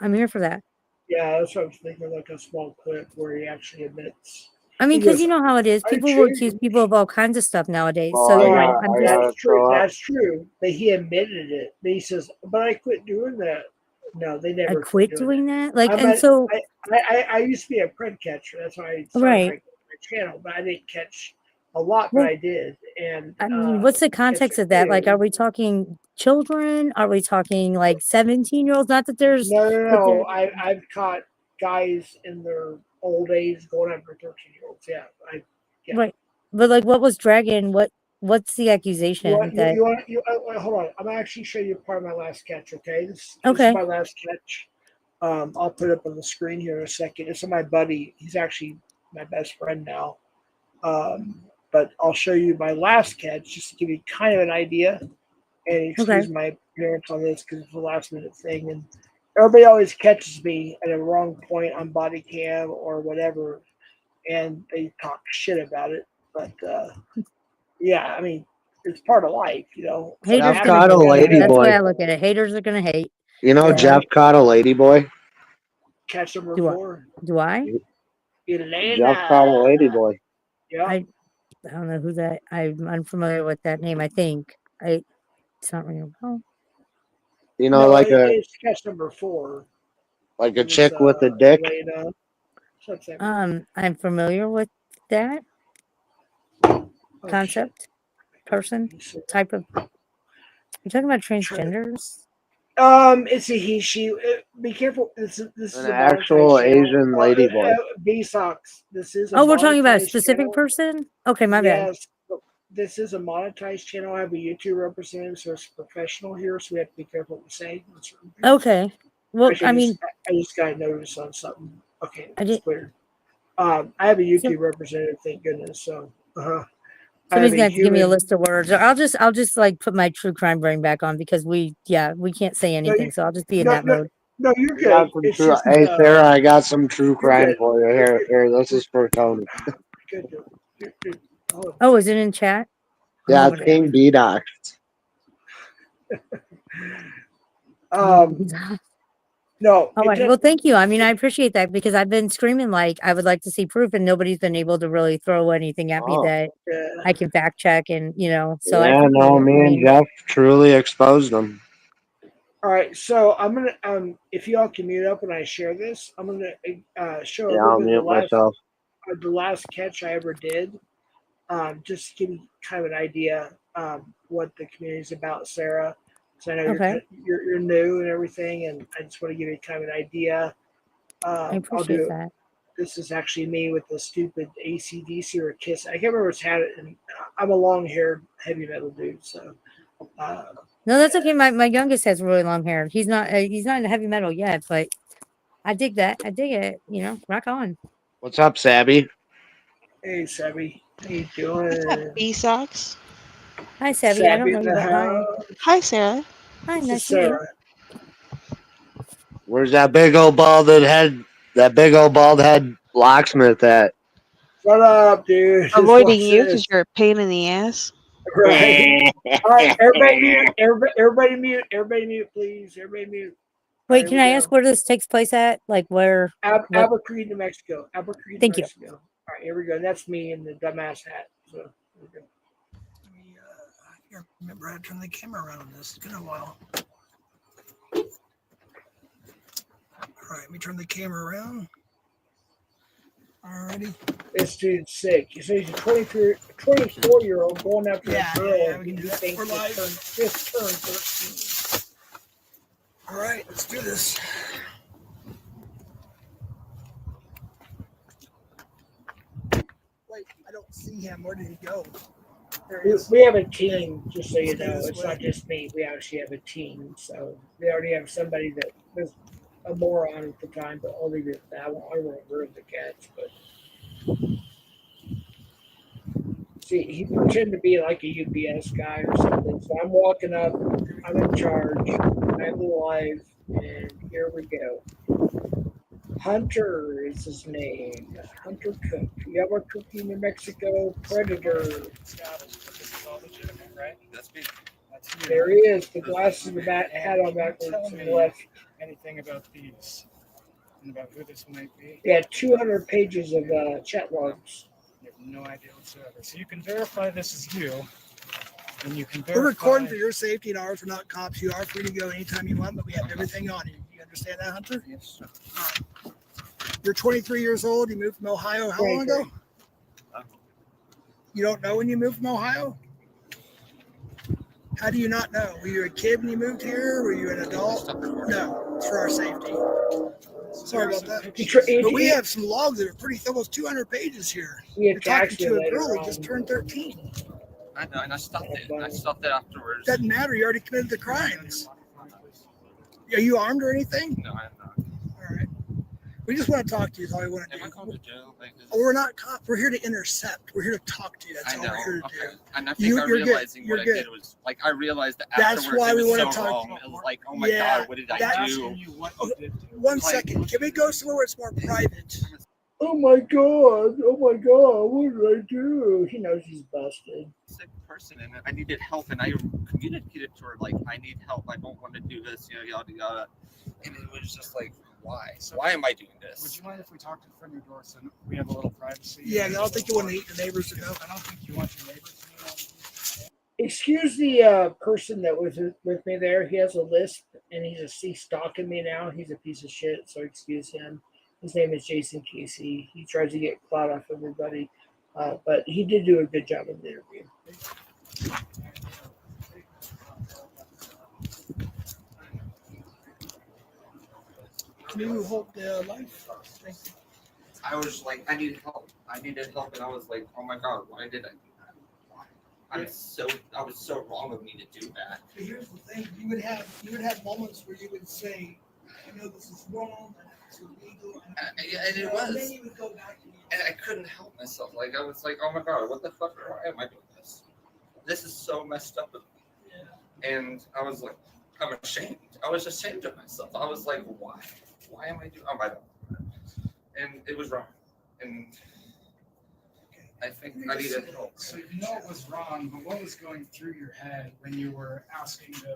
I'm here for that. Yeah, that's what I was thinking, like a small clip where he actually admits. I mean, He because goes, you know how it is. I People will changed. accuse people of all kinds of stuff nowadays. Oh, So, I you know, got I'm I just gotta That's true. throw up. That's true. But he admitted it. But he says, "But I quit doing that." No, they I never quit quit doing that. doing that. Like, I'm and a, so, I used to be a print catcher. That's why I started right. my channel. But I didn't catch a lot, but Well, I did. And I mean, what's the catch context a of that? Like, are few. we talking children? Are we talking like 17-year-olds? Not that there's, No, no, but no. there, I've caught guys in their old age going after 13-year-olds. Yeah, yeah. right. But like, what was Dragon? What's the accusation that, Hold on. I'm gonna actually show you part of my last catch. Okay, this is okay, my last catch. I'll put it up on the screen here in a second. It's my buddy. He's actually my best friend now. But I'll show you my last catch just to give you kind of an idea. And okay. excuse my appearance on this because it's a last minute thing. And everybody always catches me at a wrong point on body cam or whatever, and they talk shit about it. But yeah, I mean, it's part of life, you know. Something Haters Jeff gonna caught happens, a you hate. gotta lady have That's the way boy. I look at it. Haters are gonna hate. You know You Jeff know, caught a lady boy. catch number do I? 4. Do I? Jeff caught a Elena. lady boy. Yeah. I I don't know who that. I'm unfamiliar with that name. I think it's not ringing a bell. You know, No, it's catch number 4. like a It was chick with a dick. Elena. What's that mean? I'm familiar with that Oh shit. concept, person, type of. You're talking about transgenders? It's a he, she. Be careful. This is An a monetized actual channel. Asian lady boy. B socks. This is a Oh, we're talking about a monetized specific channel. person? Okay, my bad. Yes, but this is a monetized channel. I have a YouTube representative, so it's professional here. So we have to be careful what we say on certain things. Okay. Well, Actually, I mean, I just got a notice on something. Okay, I it's did. clear. I have a So, YouTube representative. Thank goodness. So, I have somebody's a gonna have to give me a human. list of words, or I'll just like put my true crime brain back on because we can't say No, anything, so I'll just be in no, that no, mode. no. You're We got good. some It's true. just Hey Sarah, I got some true you're crime good. for you. You're Here, good. here. This is for Tony. Good. Good. Oh. Oh, is it in chat? Yeah, Oh, it's whatever. King B Doc. Um, no, All it right. just, Well, thank you. I mean, I appreciate that because I've been screaming like I would like to see proof, and nobody's been able to really throw anything at me Oh, that I uh, can fact check, and so I yeah. appreciate No, it. me I and mean, Jeff truly exposed them. all right. So I'm gonna if y'all can mute up when I share this, I'm gonna show a Yeah, little I'll bit of mute myself. the last catch I ever did. Just to give you kind of an idea what the community's about, Sarah. So I know okay, you're new and everything, and I just want to give you kind of an idea. I I'll appreciate do. that. This is actually me with the stupid ACDC or Kiss. I can't remember what's had it. And I'm a long-haired heavy metal dude, so uh, No, that's okay. My youngest has really long hair. He's not into heavy metal yet, but I dig that. I dig it. Rock on. What's up, Sabby? hey, Sabby, how you What's up, doing? B socks? Hi, Savvy. I don't Sabby know in you, the but hi. house. Hi, Sarah. Hi, This is nice to meet you. Sarah. Where's that big old balded head? That big old bald head locksmith at? What up, dude? Just Avoiding watch you because this. you're a pain in the ass. Right. All right, everybody mute. Everybody mute. Everybody mute, please. Everybody mute. All right, Wait, here can we I ask go. where this takes place at? Like where? What? Albuquerque, New Mexico. Albuquerque, New Thank you. Mexico. All right, here we go. That's me in the dumbass hat. So here we go. Let me, I can't remember how to turn the camera around on this. It's been a while. All right, let me turn the camera around. Alrighty. This dude's sick. So he's a 24-year-old going after a girl we can who do that. thinks We're live. just turned 13. All right, let's do this. Wait, I don't see him. Where did he go? There We, he is. we have a team, just so you Let's go know. this It's way. not just me. We actually have a team. So we already have somebody that was a moron at the time, but I'll leave it at that. I won't ruin the catch, but See, he pretended to be like a UPS guy or something. So I'm walking up. I'm in charge. I'm alive, and here we go. Hunter is his name. Hunter Cook. Albuquerque, New Mexico. Predator. Established that this is all legitimate, right? That's me. That's you. There he is. The glasses, the hat on backwards to the left. Anything about these and about who this might be? Yeah, 200 pages of chat logs. You have no idea whatsoever. So you can verify this is you, and you can We're verify. recording for your safety and ours. We're not cops. You are free to go anytime you want, but we have everything on you. You understand that, Hunter? Yes, sir. You're 23 years old. You moved from Ohio how long ago? You don't know when you moved from Ohio? How do you not know? Were you a kid when you moved here? Were you an adult? No, it's for our safety. Sorry about that. But we have some logs that are pretty, almost 200 pages here. We You're talking attacked to you a later girl that on. just turned 13. I know, and I stopped it. I stopped it afterwards. Doesn't matter. You already committed the crimes. Are you armed or anything? No, I'm not. All right. We just want to talk to you. Is all we want to Am I do. going to jail? Like, Oh, we're not cops. We're here to intercept. We're here to talk to you. That's I all know. we're here to Okay. do. And I think You're good. realizing You're what good. I did was like I realized that That's afterwards why it we was wanna so talk- wrong. It was like, oh my Yeah, god, what did that- I Asking do? you what you did to One Like- second. Can we go somewhere where it's more private? Oh my god! Oh my god! What did I do? He knows he's busted. Sick person, and I needed help, and I communicated to her like I need help. I don't want to do this, yada yada. And it was just like, why? Why am I doing Would this? you mind if we talked in front of your door so we have a little privacy? Yeah, I don't think you want to eat your neighbors to know. I don't think you want your neighbors to know. Excuse the person that was with me there. He has a lisp, and he's stalking me now. He's a piece of shit, so excuse him. His name is Jason Casey. He tries to get clout off everybody, but he did do a good job in the interview. Can you hold the life? Thank you. I was like, I needed help. I needed help, and I was like, oh my god, why did I do that? Why? I was so wrong of me to do that. But here's the thing: you would have moments where you would say, "I know this is wrong. I know it's illegal." And it And then was, you would go back to and I couldn't help myself. Like I was like, oh my god, what the fuck? Why am I doing this? This is so messed up. And I was like, I'm ashamed. I was ashamed of myself. I was like, why? Why am I doing? Oh, I don't. And it was wrong. And I think I needed help. So you know it was wrong, but what was going through your head when you were asking to?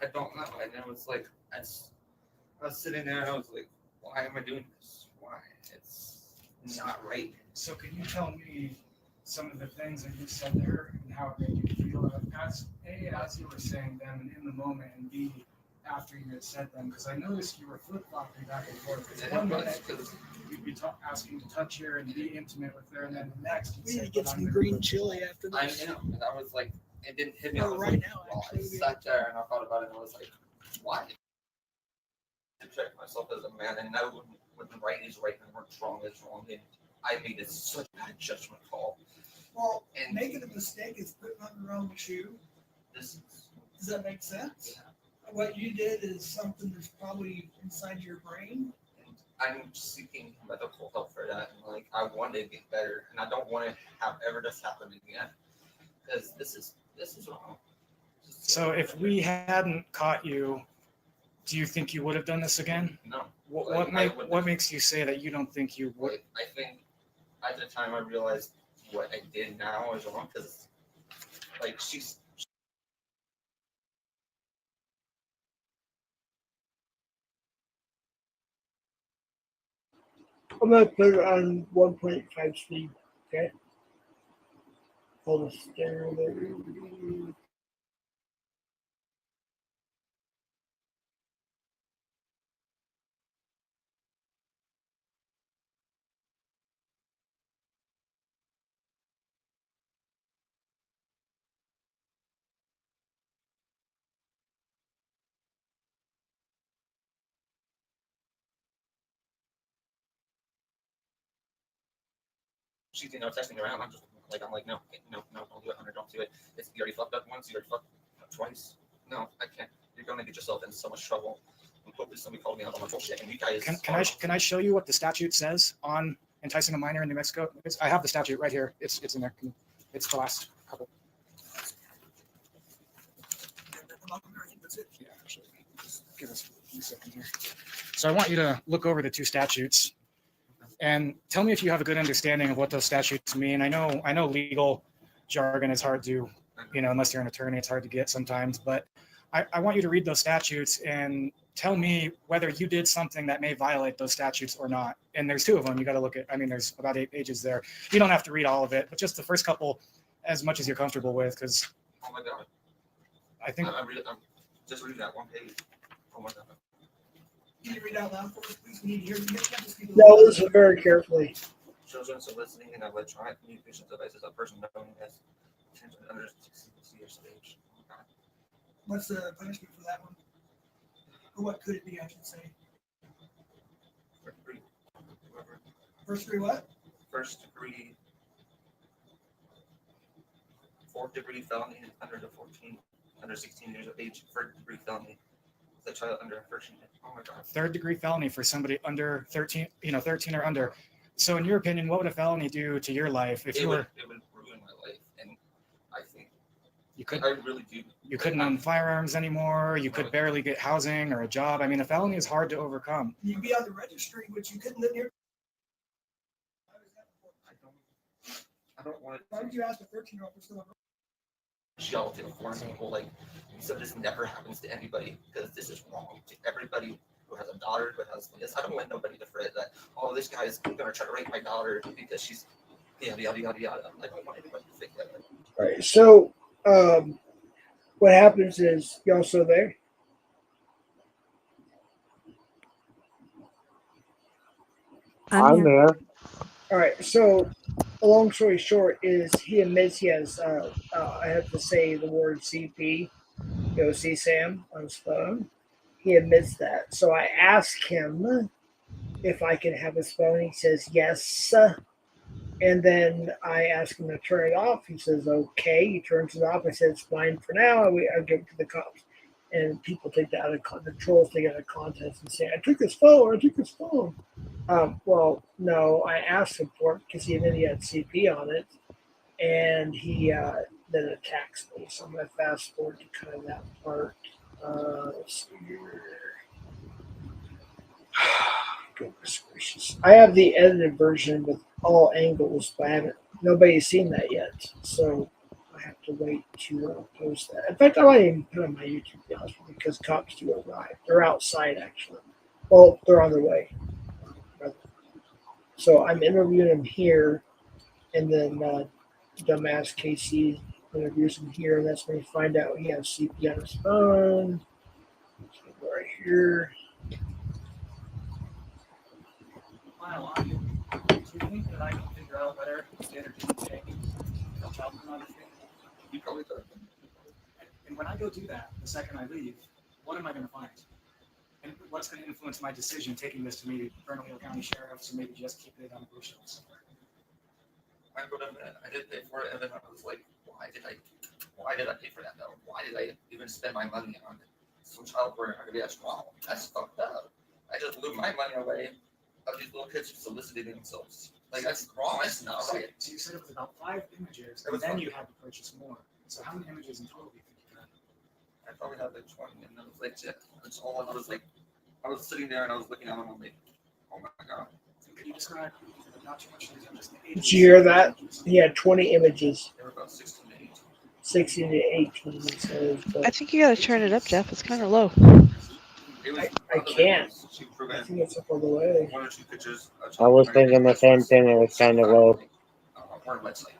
I don't know. And it was like, I was sitting there and I was like, why am I doing this? Why? It's not right. So can you tell me some of the things that you said there and how it made you feel as you were saying them and in the moment, and B, after you had said them? Because I noticed you were flip-flopping back and forth. Because And one it was minute because you'd be asking to touch her and be intimate with her, and then the next you'd We need say, to get "But some I'm gonna green put-" chili after I this. knew. And I was like, it didn't hit me. I Oh, was right like, now, well, I actually. sat there and I thought about it and I was like, why? To check myself as a man and know when right is right and what's wrong is wrong. And I made it such a bad judgment call. Well, And making a mistake is putting on your own shoe. this is, Does that make sense? What you did is something that's probably inside your brain. and I'm seeking medical help for that. And like, I want to get better and I don't want to have ever this happen again. Because this is wrong. So if we hadn't caught you, do you think you would have done this again? No. What makes you say that you don't think you would? Like, I think at the time I realized what I did now is wrong because, like, she's. I'm gonna put it on 1.5 speed. Okay. Hold the stereo there. She's texting me around. I'm like, no, don't do it, Hunter, don't do it. It's you already fucked up once, you already fucked up twice. No, I can't. You're gonna get yourself in so much trouble. And hopefully somebody called me out on my bullshit. And you guys Can I show you what the statute says on enticing a minor in New Mexico. I have the statute right here. It's in there. It's the last couple. Yeah, actually, just give us a second here. So I want you to look over the two statutes and tell me if you have a good understanding of what those statutes mean. I know legal jargon is hard to, unless you're an attorney, it's hard to get sometimes, but I want you to read those statutes and tell me whether you did something that may violate those statutes or not. And there's two of them. You got to look at, there's about 8 pages there. You don't have to read all of it, but just the first couple as much as you're comfortable with, because Oh my God. I think I'm just reading that one page. Oh my God. Can you read out loud for us, please? We need to hear you. Can't just be No, listen very carefully. Children soliciting and electronic communication devices a person known as under 16 years of age. Oh my God. What's the punishment for that one? Or what could it be, I should say? First degree. Whoever. First degree what? First degree. Fourth degree felony under 16 years of age. First degree felony. The child under 13. Oh my God. third degree felony for somebody under 13, 13 or under. So in your opinion, what would a felony do to your life if It you would were? It would ruin my life, and I think You could. I really do. You couldn't own firearms anymore. You could barely get housing or a job. A felony is hard to overcome. You'd be on the registry, which you couldn't live near. I don't want Why would you ask a 13-year-old for still to yell to inform people like, so this never happens to anybody because this is wrong to everybody who has a daughter who has this. I don't want nobody to fret that, oh, this guy is going to try to rape my daughter because she's yada yada yada yada. I don't want anybody to think that. Right. So, what happens is, y'all still there? I'm there. All right. So, a long story short is he admits he has. I have to say the word CP. Go see Sam on his phone. He admits that. So I ask him if I can have his phone. He says yes. And then I ask him to turn it off. He says okay. He turns it off. I said it's fine for now. I give it to the cops. And people take that out of the trolls take it out of context and say, I took his phone. Well, no, I asked him for it because he admitted he had CP on it. And he then attacks me. So I'm going to fast forward to kind of that part. Let's see here. Goodness gracious. I have the edited version with all angles, but nobody's seen that yet. So I have to wait to post that. In fact, I might even put it on my YouTube, to be honest with you, because cops do arrive. They're outside, actually. Well, they're on their way. So I'm interviewing him here, and then dumbass Casey interviews him here, and that's when you find out he has CP on his phone. Let's go right here. Do you think that I can figure out whether standard didn't take child pornography? You probably could. And when I go do that, the second I leave, what am I going to find? And what's going to influence my decision taking this to maybe Bernalillo County Sheriff's, or maybe just keep it on the bookshelf somewhere? I would admit I did pay for it, and then I was like, why did I pay for that though? Why did I even spend my money on some child pornography? That's wrong. That's fucked up. I just blew my money away of these little kids soliciting themselves. Like, that's wrong. That's not right. So you said it was about 5 images, It was and then fun. you had to purchase more. So how many images in total do you think you had? I probably had like 20, and I was like, shit. That's all. I was like, I was sitting there and I was looking at them. I'm like, oh my God. So could you describe, not too much, just the Did you hear that? He had 20 images, They were about 16 to 18. 16 to 18. It says, I but think you gotta turn it up, Jeff. It's kind of low. It was I can't. She I prevented think it's up all the way. 1 or 2 pictures. I was thinking the same thing. It was kind of low. Or website.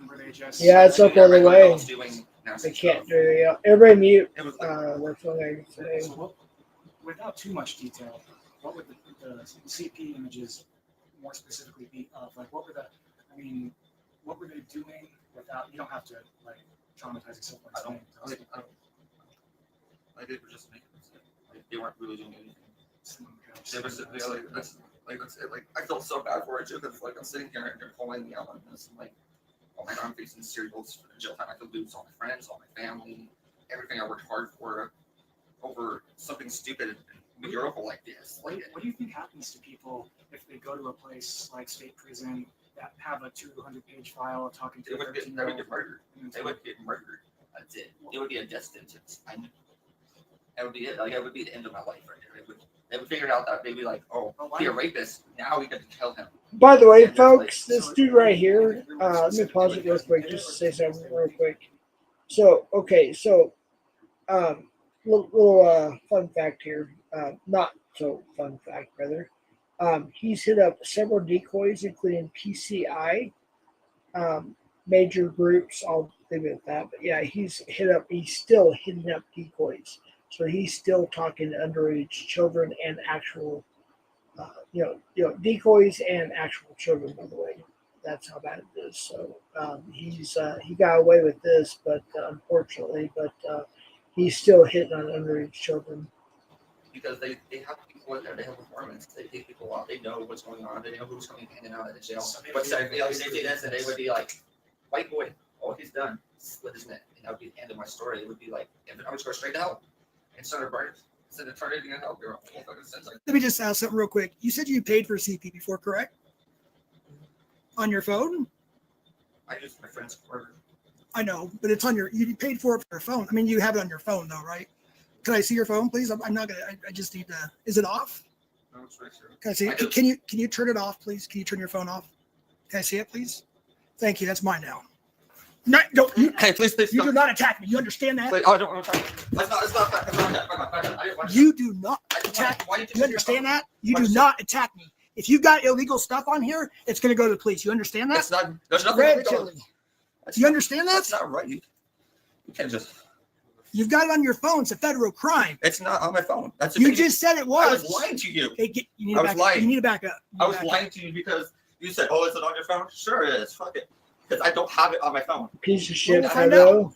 Were they just, Yeah, it's up all the way. I can't do it. Yeah. Everybody mute. It was like, That's what I can say. So what, without too much detail, what would the CP images more specifically be of? Like, what were what were they doing without, you don't have to, like, traumatize yourself by saying it. I did just make it. Like, they weren't really doing anything. They were sitting there like I felt so bad for it too, because like I'm sitting here and they're pulling me out on this. I'm like, oh my God, I'm facing serials for jail time. I could lose all my friends, all my family, everything I worked hard for over something stupid mural like this. What do you think happens to people if they go to a place like state prison that have a 200-page file talking to They would get murdered. They would get murdered. That's it. It would be a death sentence. That would be it. Like, that would be the end of my life right there. They would figure out that they'd be like, oh, he's a rapist. Now we got to kill him. By the way, folks, this dude right here, let me pause it real quick just to say something real quick. So, okay, so, little fun fact here. Not so fun fact, rather. He's hit up several decoys, including PCI, major groups. I'll leave it at that. But yeah, he's still hitting up decoys. So he's still talking to underage children and actual, decoys and actual children. By the way, that's how bad it is. So he got away with this, but unfortunately, he's still hitting on underage children. Because they have people in there, they have informants, they take people out, they know what's going on, they know who's coming in and out of the jail. But they do this, and they would be like, white boy, oh, he's done, split his neck. And that would be the end of my story. It would be like, I would just go straight to hell. Instead of burn, instead of turning it out, Let me just ask something real quick. You said you paid for CP before, correct? On your phone? I used my friend's card. I know, but it's on you paid for it for your phone. I mean, you have it on your phone though, right? Can I see your phone, please? I'm not gonna. I just need to. Is it off? No, it's right here. Can I see it? Can you turn it off, please? Can you turn your phone off? Can I see it, please? Thank you. That's mine now. Hey, please. You do not attack me. You understand that? Please, I don't want to attack. It's not. You do not attack me. You understand that? You do not attack me. If you've got illegal stuff on here, it's going to go to the police. You understand that? It's not. There's nothing. Red chili. You understand that? That's not right. You can't just. You've got it on your phone. It's a federal crime. It's not on my phone. You just said it was. I was lying to you. Hey, you need to back up. I was lying to you because you said, "Oh, is it on your phone?" Sure it is. Fuck it. Because I don't have it on my phone. Piece of shit. I know.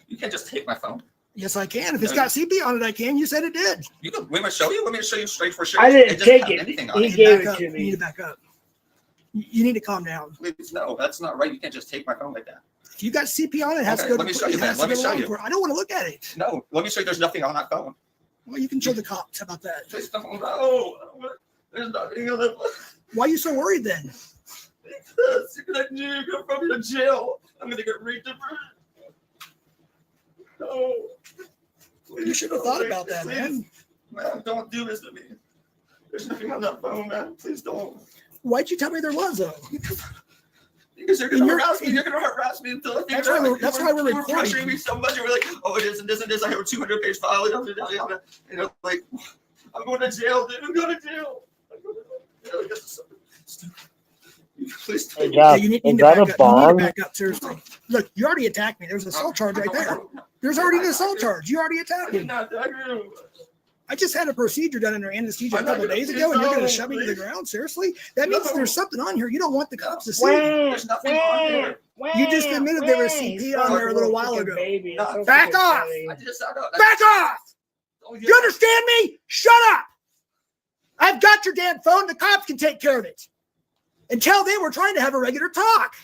You can't just take my phone. Yes, I can. If it's got CP on it, I can. You said it did. You can. Want me to show you? Want me to show you straight for sure? I didn't take it. He gave it to me. You need to back up. You need to calm down. Please, no, that's not right. You can't just take my phone like that. If you got CP on it, it has to go to the police. Let me show you. I don't want to look at it. No, let me show you. There's nothing on that phone. Well, you can show the cops. How about that? Please don't. No, there's nothing on it. Why are you so worried then? Because you're gonna throw me to jail. I'm gonna get raped. No. You should have thought about that, man. Man, don't do this to me. There's nothing on that phone, man. Please don't. Why'd you tell me there was, though? Because you're gonna harass me. You're gonna harass me until I figure it out. That's why we're recording. Pressuring me so much. You're like, oh, it is and this and this. I have a 200-page file. You know, like, I'm going to jail, dude. I'm going to jail. Please tell me. Yeah, you need is to that back a up. bomb? You need to back up, seriously. Look, you already attacked me. There's an assault charge right there. There's already an assault charge. You already attacked me. I just had a procedure done under anesthesia a couple days ago, and you're going to shove me to the ground? Seriously? That means there's something on here you don't want the cops to see. There's nothing on here. You just admitted there was CP on there a little while ago. No, Back off! Back off! You understand me? Shut up! I've got your damn phone. The cops can take care of it. Until then, we're trying to have a regular talk.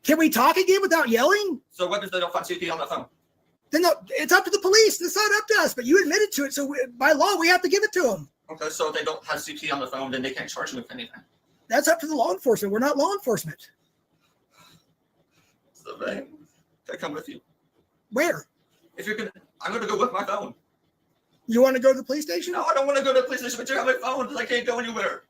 Can we talk again without yelling? So what if they don't find CP on the phone? Then it's up to the police. It's not up to us, but you admitted to it. So by law, we have to give it to them. Okay, so if they don't have CP on the phone, then they can't charge you with anything. That's up to the law enforcement. We're not law enforcement. So then, can I come with you? Where? If you're gonna, I'm gonna go with my phone. You want to go to the police station? No, I don't want to go to the police station, but you have my phone because I can't go anywhere.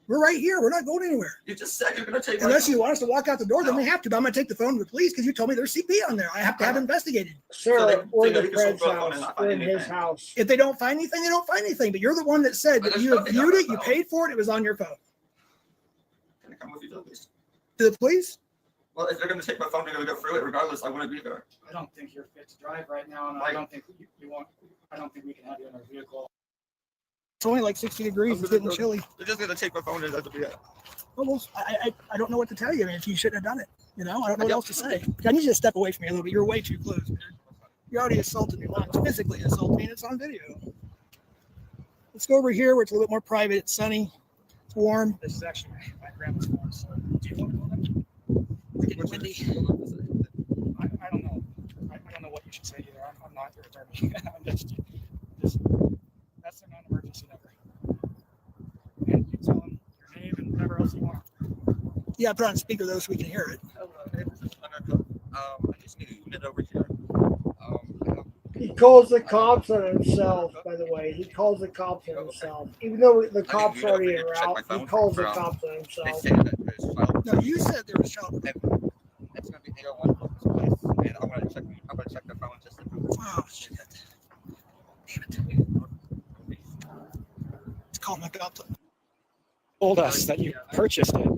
We're right here. We're not going anywhere. You just said you're gonna take. Unless you want us to walk out the door, then we have to. But I'm gonna take the phone to the police because you told me there's CP on there. I have to have it investigated. Sir, we're in Fred's house. We're in his house. If they don't find anything, they don't find anything. But you're the one that said that you viewed it, you paid for it, it was on your phone. Can I come with you to the police? To the police? Well, if they're gonna take my phone, they're gonna go through it regardless. I want to be there. I don't think you're fit to drive right now, and I don't think you want. I don't think we can have you in our vehicle. It's only like 60 degrees. It's getting chilly. They're just gonna take my phone and that's be it. Almost. I don't know what to tell you. I mean, if you shouldn't have done it, you know, I don't know what else to say. I need you to step away from me a little bit. You're way too close, man. You already assaulted me once, physically assaulted me, and it's on video. Let's go over here where it's a little bit more private. It's sunny. It's warm. This is actually my grandma's house. Do you want to go there? It's getting windy. I don't know. I don't know what you should say either. I'm not your attorney. I'm just Yeah, put on speaker though so we can hear it. I just need a unit over here. He calls the cops on himself, by the way. He calls the cops on himself. Even though the cops are already en route, he calls the cops on They himself. say that there's child. No, you said there was child. It's gonna be 801 Focus Place, and I'm gonna check the phone just to prove. Oh shit! Damn it! It's calling my cop. Told us that you purchased it.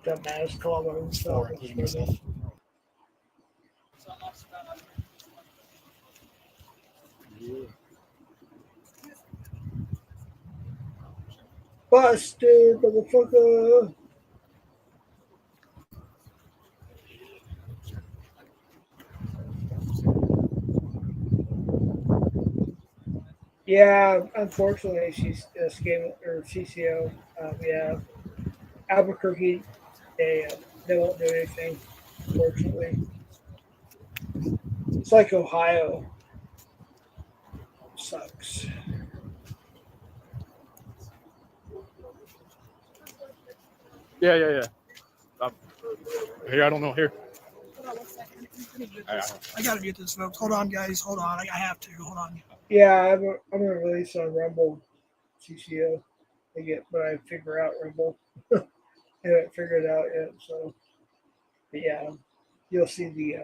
Dumbass called on himself. Or including yourself. Busted, motherfucker. Yeah, unfortunately, she's escaped or CCO. Yeah, Albuquerque, they won't do anything. Unfortunately, it's like Ohio. Sucks. Yeah. Here, I don't know. Here. I gotta get this, folks. Hold on, guys. Hold on. I have to. Hold on. Yeah, I'm gonna release on Rumble CCO. But I figure out Rumble. I haven't figured it out yet, so but yeah, you'll see the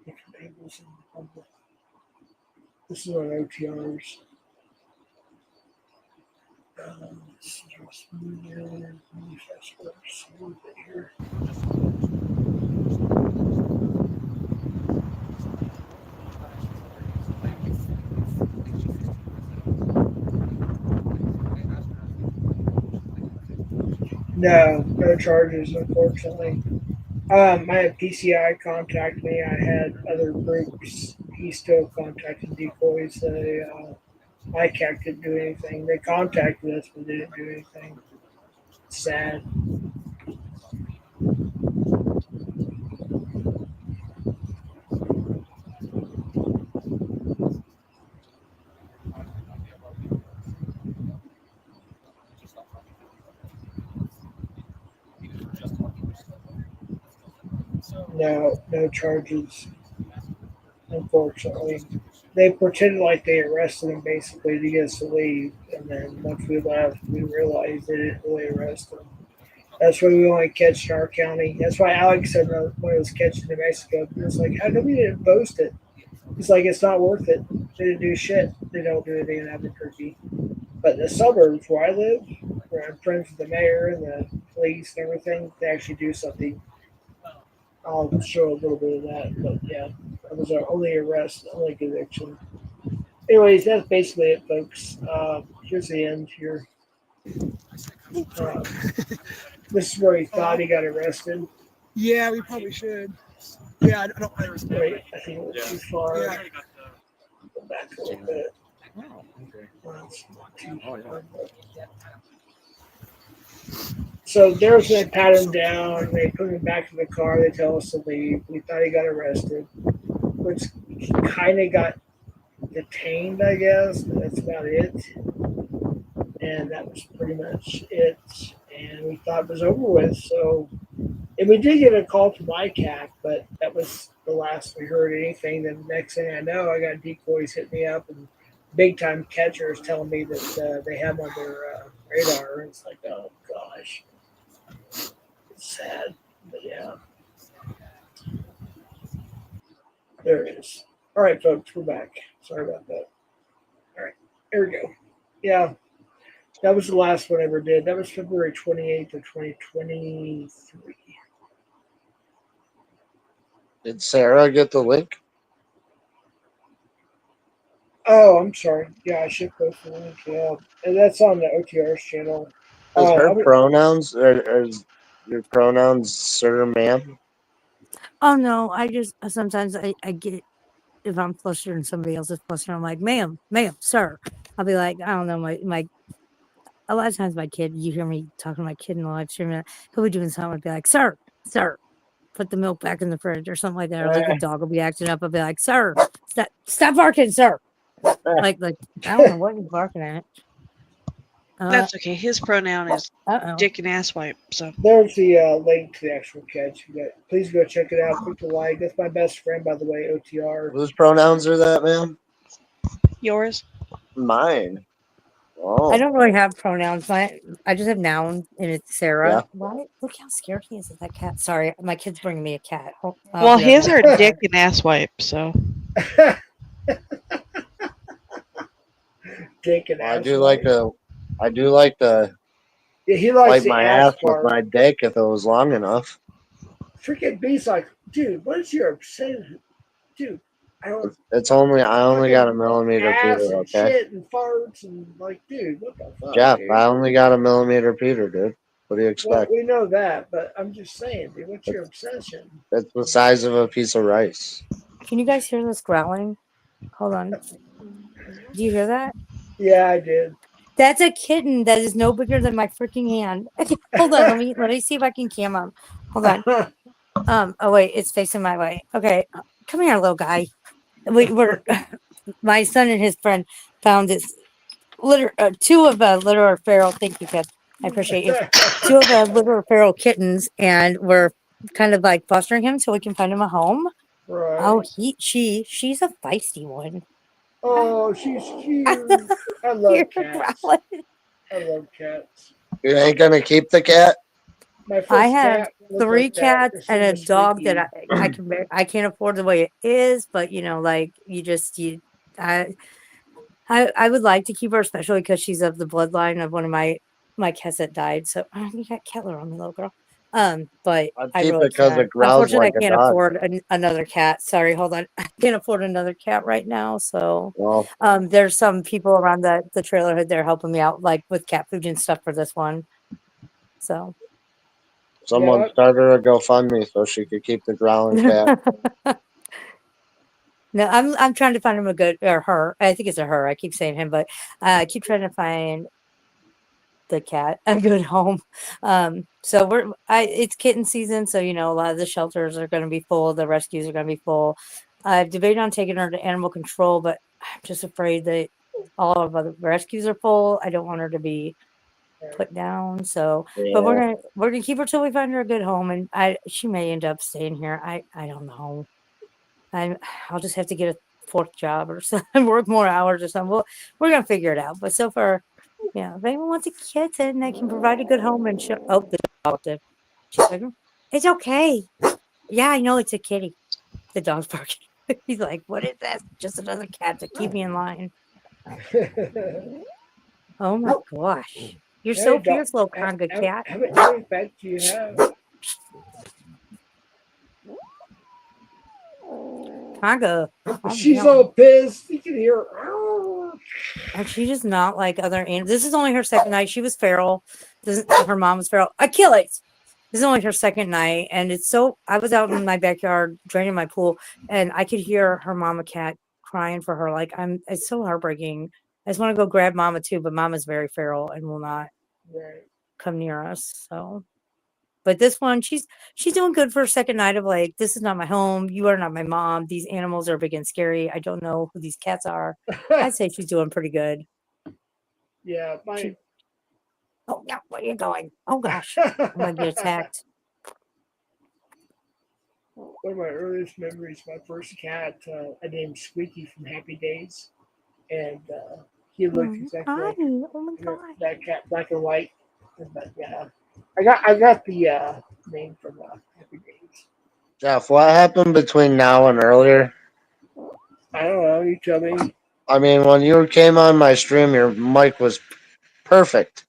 different tables in Rumble. This is on OTRs. Let's see what's here. Fast forward a little bit here. No charges, unfortunately. I had PCI contact me. I had other groups. He still contacted decoys. ICAC didn't do anything. They contacted us, but they didn't do anything. Sad. No charges, unfortunately. They pretended like they arrested him basically to get us to leave, and then once we left, we realized they didn't really arrest him. That's why we only catch in our county. That's why Alex said when it was catching in Mexico, he was like, "How come you didn't post it?" He's like, "It's not worth it. They didn't do shit. They don't do anything in Albuquerque." But the suburbs where I live, where I'm friends with the mayor and the police and everything, they actually do something. I'll show a little bit of that, but yeah, that was our only arrest, only conviction. Anyways, that's basically it, folks. Here's the end here. This is where he thought he got arrested. Yeah, we probably should. Yeah, I don't. Wait, I think it was too far. Yeah. Go back a little bit. Oh, okay. So there's they pat him down, they put him back in the car, they tell us to leave. We thought he got arrested, which he kind of got detained, I guess. But that's about it. And that was pretty much it. And we thought it was over with. So, and we did get a call from ICAC, but that was the last we heard anything. Then the next thing I know, I got decoys hit me up and big time catchers telling me that they have on their radar. And it's like, oh gosh. It's sad, but yeah. There it is. All right, folks, we're back. Sorry about that. All right, here we go. Yeah, that was the last one I ever did. That was February 28th of 2023. Did Sarah get the link? Oh, I'm sorry. Yeah, I should post the link. Yeah, and that's on the OTR's channel. Because her I would- pronouns are Your pronouns, sir, ma'am. Oh no, I just sometimes I get if I'm flustered and somebody else is flustered, I'm like, ma'am, sir. I'll be like, I don't know, my a lot of times my kid, you hear me talking to my kid in the live stream, and he'll be doing something, I'll be like, sir, put the milk back in the fridge or something like that. Or like the dog will be acting up, I'll be like, sir, stop barking, sir. Like I don't know what he's barking at. That's okay. His pronoun is Uh-oh. dick and ass wipe. So There's the link to the actual catch. Please go check it out. Click the like. That's my best friend, by the way, OTR. Whose pronouns are that, ma'am? yours. Mine. I Oh, don't really have pronouns. I just have noun, and it's Sarah. yeah. Why? Look how scared he is of that cat. Sorry, my kid's bringing me a cat. Well, Be right his back. are dick and ass wipe. So Dick and I ass. do like to. I do like to Yeah, he likes wipe the my ass ass with part. my dick if it was long enough. Freaking B's like, dude, what is your obsession? Dude, I don't It's only I only got a fucking millimeter, ass Peter. and Okay, shit and farts and like, dude, what the fuck, Jeff. dude? I only got a millimeter, Peter, dude. What do you Well, expect? we know that, but I'm just saying, dude, what's your obsession? It's the size of a piece of rice. Can you guys hear this growling? Hold on. Do you hear that? Yeah, I did. That's a kitten that is no bigger than my freaking hand. Hold on, let me see if I can cam him. Hold on. Oh wait, it's facing my way. Okay, come here, little guy. We're my son and his friend found this two of litter feral. Thank you, kid. I appreciate you. Two of litter feral kittens, and we're kind of like fostering him so we can find him a home. Right. Oh, she's a feisty one. Oh, she's cute. I love You're cats. growling. I love cats. You ain't gonna keep the cat? My first I have cat looked 3 like that. cats His and name a was dog Squeaky. that I can't afford the way it is, but like I I would like to keep her, especially because she's of the bloodline of one of my cats that died. So you got Kettler on me, little girl. But I'd I keep it really because can't. it growls Unfortunately, like I a can't dog. afford another cat. Sorry, hold on. I can't afford another cat right now. So Well, there's some people around the trailer hood there helping me out, like with cat food and stuff for this one. So. someone Yeah. started a GoFundMe so she could keep the growling cat. No, I'm trying to find him a good or her. I think it's a her. I keep saying him, but I keep trying to find the cat a good home. So it's kitten season, so a lot of the shelters are going to be full. The rescues are going to be full. I've debated on taking her to animal control, but I'm just afraid that all of the rescues are full. I don't want her to be put down. So, but Yeah. we're gonna keep her till we find her a good home, and she may end up staying here. I don't know. I'll just have to get a 4th job or something, work more hours or something. We're gonna figure it out. But so far, yeah, if anyone wants a kitten, they can provide a good home and the dog did. She's like, it's okay. Yeah, I know it's a kitty. The dog's barking. He's like, what is that? Just another cat to keep me in line. Oh my gosh. You're so fierce, little conga cat. How many pets do you have? Conga. She's all pissed. You can hear her. And she does not like other animals. This is only her second night. She was feral. Her mom was feral. Achilles. This is only her second night. And I was out in my backyard draining my pool, and I could hear her mama cat crying for her. It's so heartbreaking. I just want to go grab mama too, but mama's very feral and will not come near us. So, but this one, she's doing good for her second night of this is not my home. You are not my mom. These animals are big and scary. I don't know who these cats are. I'd say she's doing pretty good. Yeah, Oh, yeah, where are you going? Oh, gosh. I'm going to get attacked. One of my earliest memories, my first cat, I named Squeaky from Happy Days. And he looked exactly like Oh, my God. that cat, black and white. But yeah, I got the name from Happy Days. Jeff, what happened between now and earlier? I don't know. You tell me. I mean, when you came on my stream, your mic was perfect.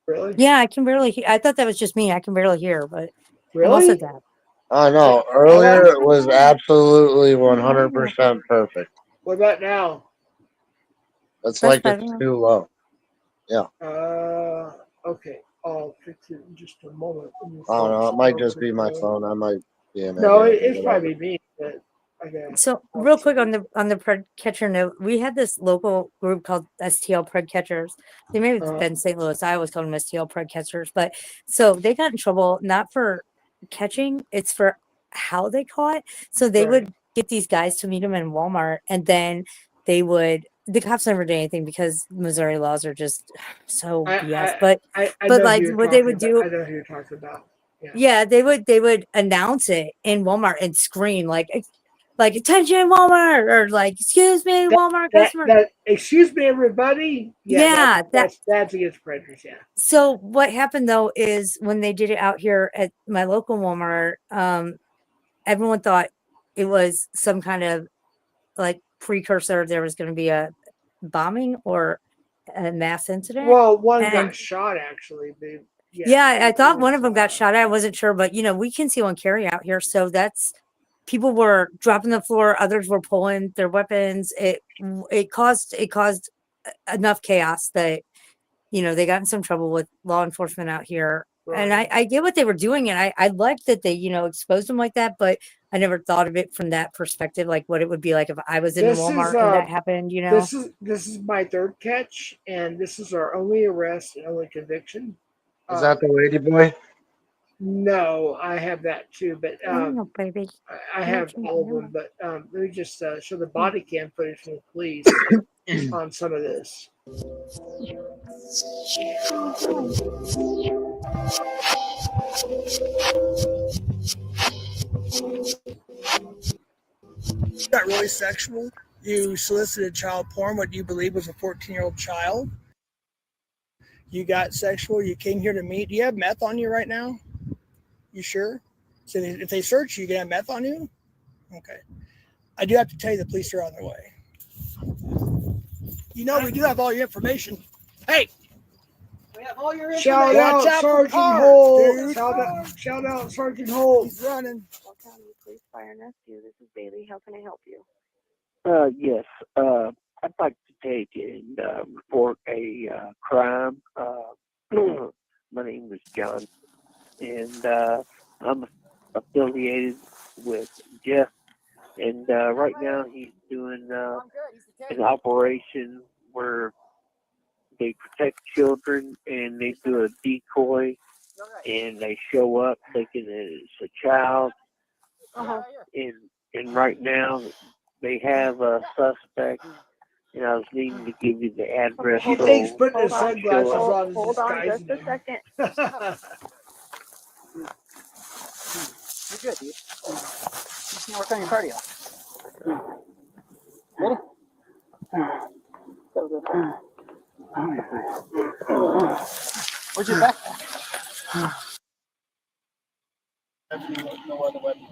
Really? Yeah, I can barely hear. I thought that was just me. I can barely hear, but Really? almost said that. Oh, no. Earlier, it was absolutely 100% perfect. What about now? It's That's like it's better. too low. Yeah. Okay. I'll fix it in just a moment. I don't know. It might just be my phone. I might be an No, idiot. it's probably me, but I got. So real quick on the pred catcher note, we had this local group called STL Pred Catchers. They may have been St. Louis. I always call them STL Pred Catchers, but so they got in trouble not for catching, it's for how they caught. So they would get these guys to meet them in Walmart, and then the cops never did anything because Missouri laws are just so BS. But like what they would do, I know who you're talking about. yeah, they would announce it in Walmart and scream like attention Walmart, or like excuse me Walmart customer. Excuse me everybody. Yeah, that's against predators. Yeah. So what happened though is when they did it out here at my local Walmart, everyone thought it was some kind of like precursor. There was going to be a bombing or a mass incident. Well, one got shot actually. Yeah, I thought one of them got shot. I wasn't sure, but we conceal and carry out here, so that's people were dropping the floor, others were pulling their weapons. It caused enough chaos that they got in some trouble with law enforcement out here. Right. And I get what they were doing, and I liked that they exposed them like that, but I never thought of it from that perspective, like what it would be like if I was in Walmart and that happened. This is my third catch, and this is our only arrest and only conviction. Is that the lady boy? No, I have that too, but baby. I have all of them. But let me just show the body cam footage from the police on some of this. Got really sexual. You solicited child porn, what you believe was a 14-year-old child. You got sexual. You came here to meet. Do you have meth on you right now? You sure? So if they search you, can have meth on you? Okay. I do have to tell you the police are on their way. We do have all your information. Hey! We have all your information. Shout out Sergeant Holt. Shout out Sergeant Holt. He's running. County Police Fire and Rescue. This is Bailey. How can I help you? Yes. I'd like to take and report a crime. My name is John, and I'm affiliated with Jeff. And right now he's doing an operation where they protect children, and they do a decoy, and they show up thinking that it's a child. And right now they have a suspect, and I was needing to give you the address. He thinks putting his sunglasses on. Hold on just a second. You're good, dude. You can work on your cardio. Ready? Where's your backpack? No other weapons.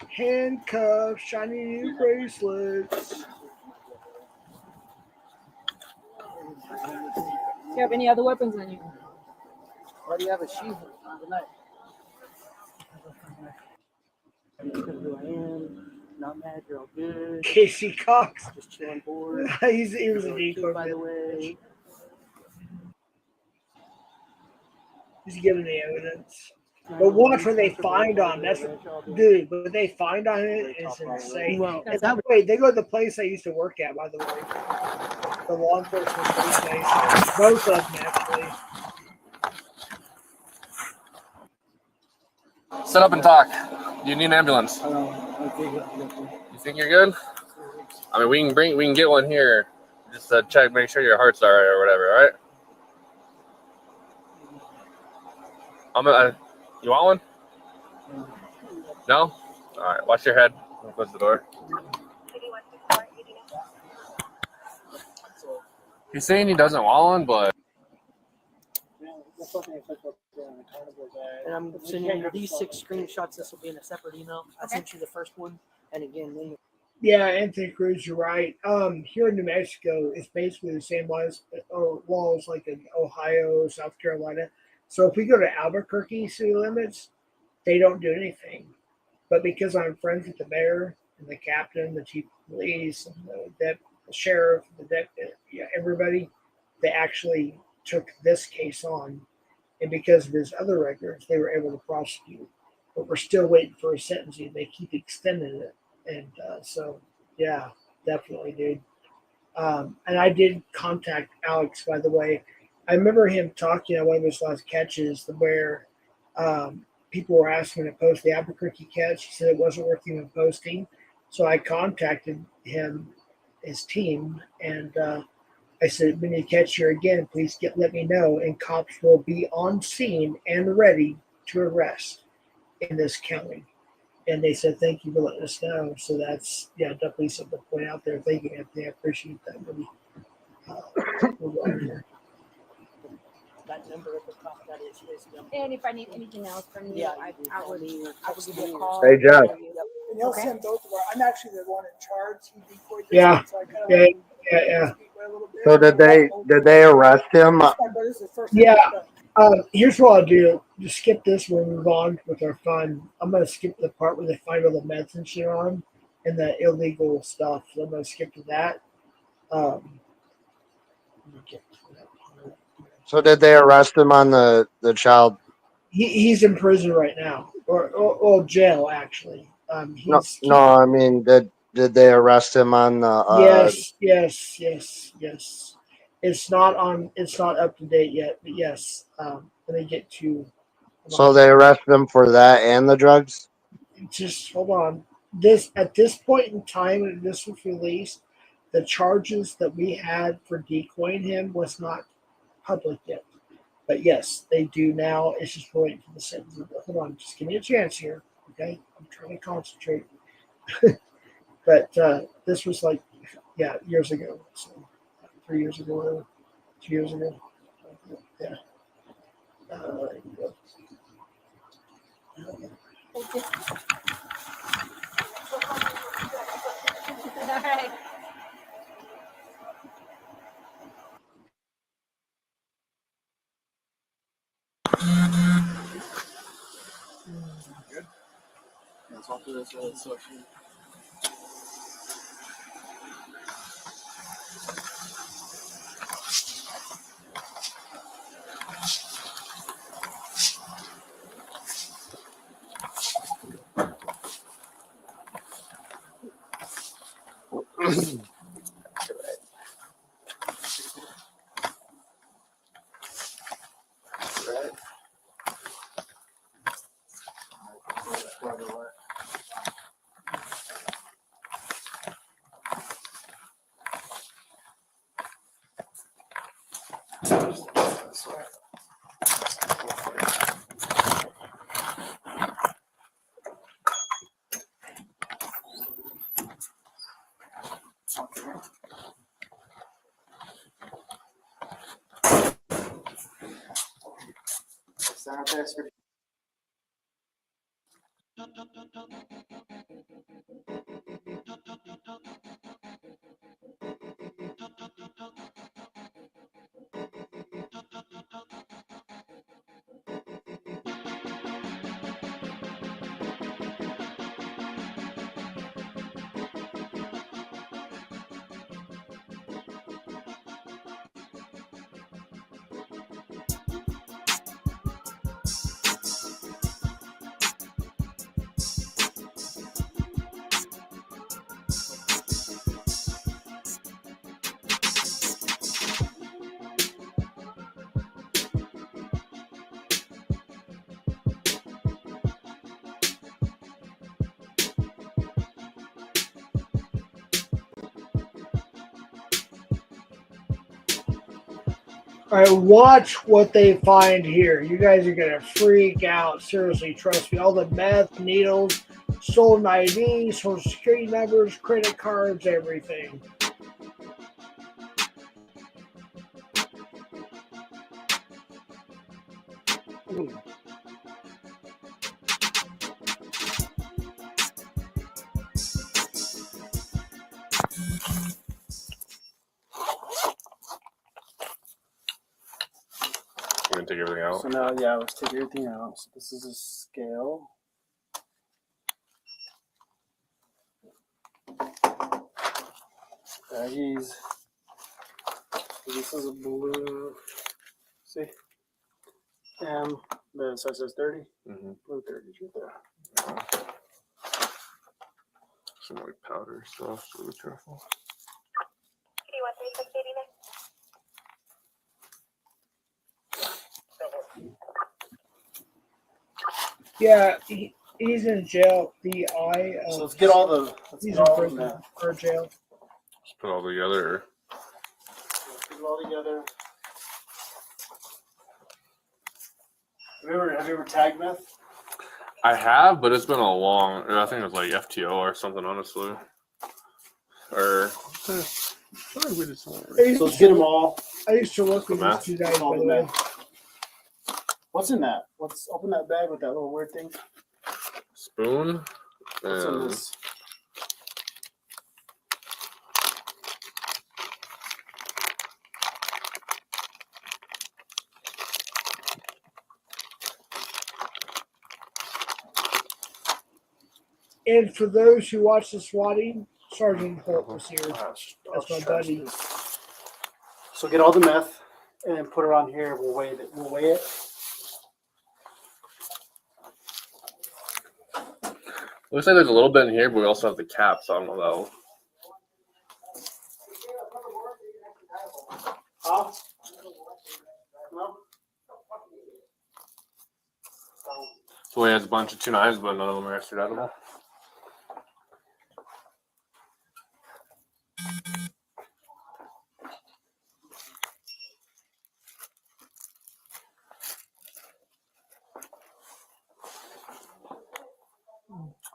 Handcuffs, shiny new bracelets. Do you have any other weapons on you? Or do you have a sheath on the knife? Who I am, not mad, you're all good. Casey Cox. Just chilling bored. He was a decoy, by the way. He's giving the evidence. But watch when they find on. That's dude. What they find on it is insane. Well, and by the way, they go to the place I used to work at. By the way, the law enforcement place. Both of them actually. Sit up and talk. Do you need an ambulance? You think you're good? I mean, we can get one here. Just check, make sure your heart's all right or whatever. All right. You want one? No? All right. Watch your head. I'll close the door. He's saying he doesn't want one, but. And I'm sending you these 6 screenshots. This will be in a separate email. I sent you the first one, and again, then. Yeah, Anthony Cruz, you're right. Here in New Mexico, it's basically the same laws like in Ohio, South Carolina. So if we go to Albuquerque city limits, they don't do anything. But because I'm friends with the mayor and the captain, the chief of police, and the sheriff, yeah, everybody, they actually took this case on, and because of his other records, they were able to prosecute. But we're still waiting for a sentencing. They keep extending it, and so yeah, definitely, dude. And I did contact Alex, by the way. I remember him talking on one of his last catches where people were asking him to post the Albuquerque catch. He said it wasn't worth even posting. So I contacted him, his team, and I said, when you catch her again, please let me know, and cops will be on scene and ready to arrest in this county. And they said, thank you for letting us know. So that's, yeah, definitely something to point out there. Thank you, Anthony. I appreciate that. Really. That number at the top, that is And if I need anything else from you, Yeah, I would give you a call. call. Hey, Jeff. And he'll send both of our. I'm actually the one in charge. He decoyed this Yeah. one, so I kind of Yeah, like yeah. speak by a little bit. So did they arrest him? This is the first Yeah. time. Here's what I'll do. Just skip this when we move on with our fun. I'm going to skip the part where they find all the meds and shit on and the illegal stuff. So I'm going to skip to that. Let me get to that part. So did they arrest him on the child? He's in prison right now, or jail actually. No, He's no. I mean, did they arrest him on the? Yes. It's not on. It's not up to date yet, but yes. Let me get to. So they arrested him for that and the drugs. Just hold on. This at this point in time, when this was released, the charges that we had for decoying him was not public yet. But yes, they do now. It's just waiting for the sentence. Hold on, just give me a chance here. Okay, I'm trying to concentrate. But this was like, yeah, years ago. So 3 years ago, 2 years ago. Yeah. There you go. All right. Good. Let's walk through this little section. All right, watch what they find here. You guys are gonna freak out. Seriously, trust me. All the meth, needles, stolen IDs, social security numbers, credit cards, everything. You gonna take everything out? So now, yeah, let's take everything out. So this is a scale. Baggies. This is a blue. See? The size says 30. Mm-hmm. Blue 30 is right there. Some like powder stuff, so be careful. Yeah, he's in jail. So let's get all the. He's in prison or jail. Just put it all together. Put it all together. Have you ever tagged meth? I have, but it's been a long. I think it was like FTO or something, honestly. Or we just. So let's get them all. I used to work with these two guys, by the way. What's in that? Open that bag with that little weird thing. Spoon. What's in this? And for those who watch the swatting, Sergeant Holt was here. That's my buddy. So get all the meth and then put it on here. We'll weigh it. Looks like there's a little bit in here, but we also have the cap, so I don't know though. So he has a bunch of 2 knives, but none of them are extraditable.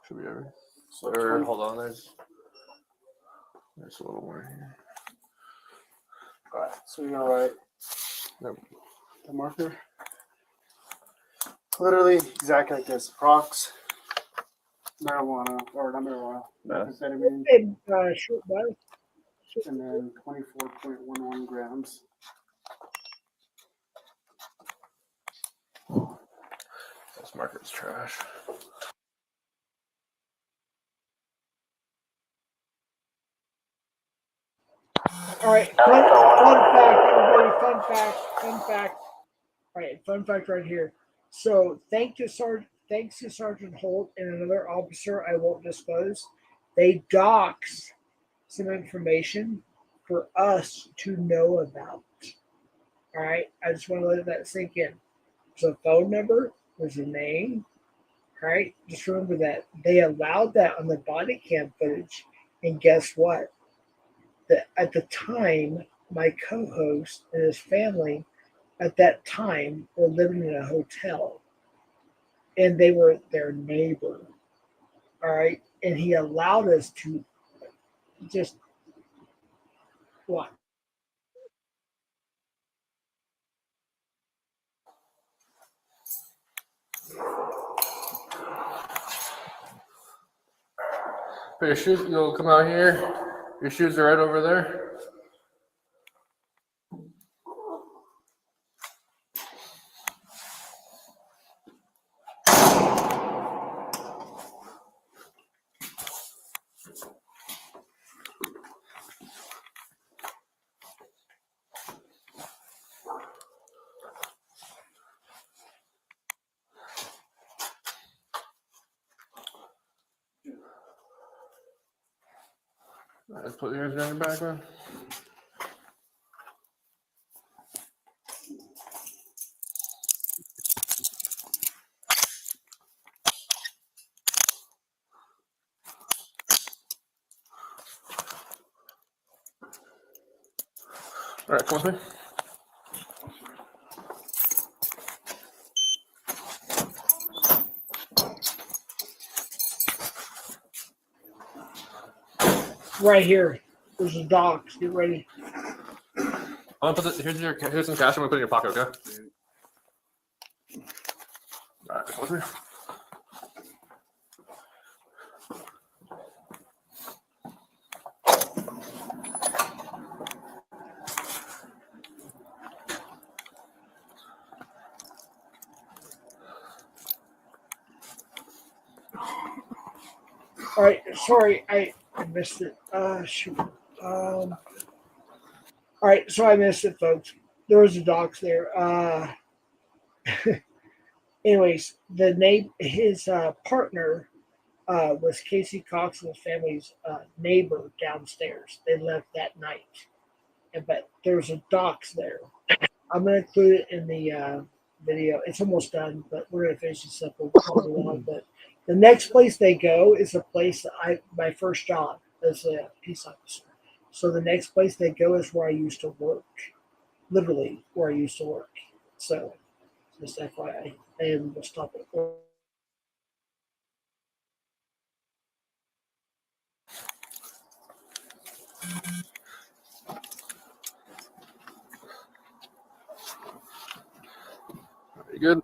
Should be everything. So hold on, there's a little more here. All right, so you're gonna write the marker. Literally exactly like this. Prox, marijuana, or not marijuana, methamphetamine, and then 24.11 grams. This marker's trash. All right, fun fact, everybody. Fun fact. All right, fun fact right here. So thanks to Sergeant Holt and another officer I won't disclose, they doxed some information for us to know about. All right, I just want to let that sink in. There's a phone number, there's a name. All right, just remember that they allowed that on the body cam footage, and guess what? At the time, my co-host and his family at that time were living in a hotel, and they were their neighbor. All right, and he allowed us to just what? Put your shoes, you'll come out here. Your shoes are right over there. Let's put yours in your bag, man. All right, come with me. Right here. There's a docs. Get ready. I'm gonna put here's some cash. I'm gonna put it in your pocket, okay? All right, come with me. All right, sorry, I missed it. Shoot. All right, so I missed it, folks. There was a docs there. Anyways, his partner was Casey Coxwell's family's neighbor downstairs. They left that night, but there's a docs there. I'm gonna include it in the video. It's almost done, but we're gonna finish this up. We'll probably long, but the next place they go is a place that my first job as a peace officer. So the next place they go is where I used to work, literally where I used to work. So just FYI, and we'll stop it. You good?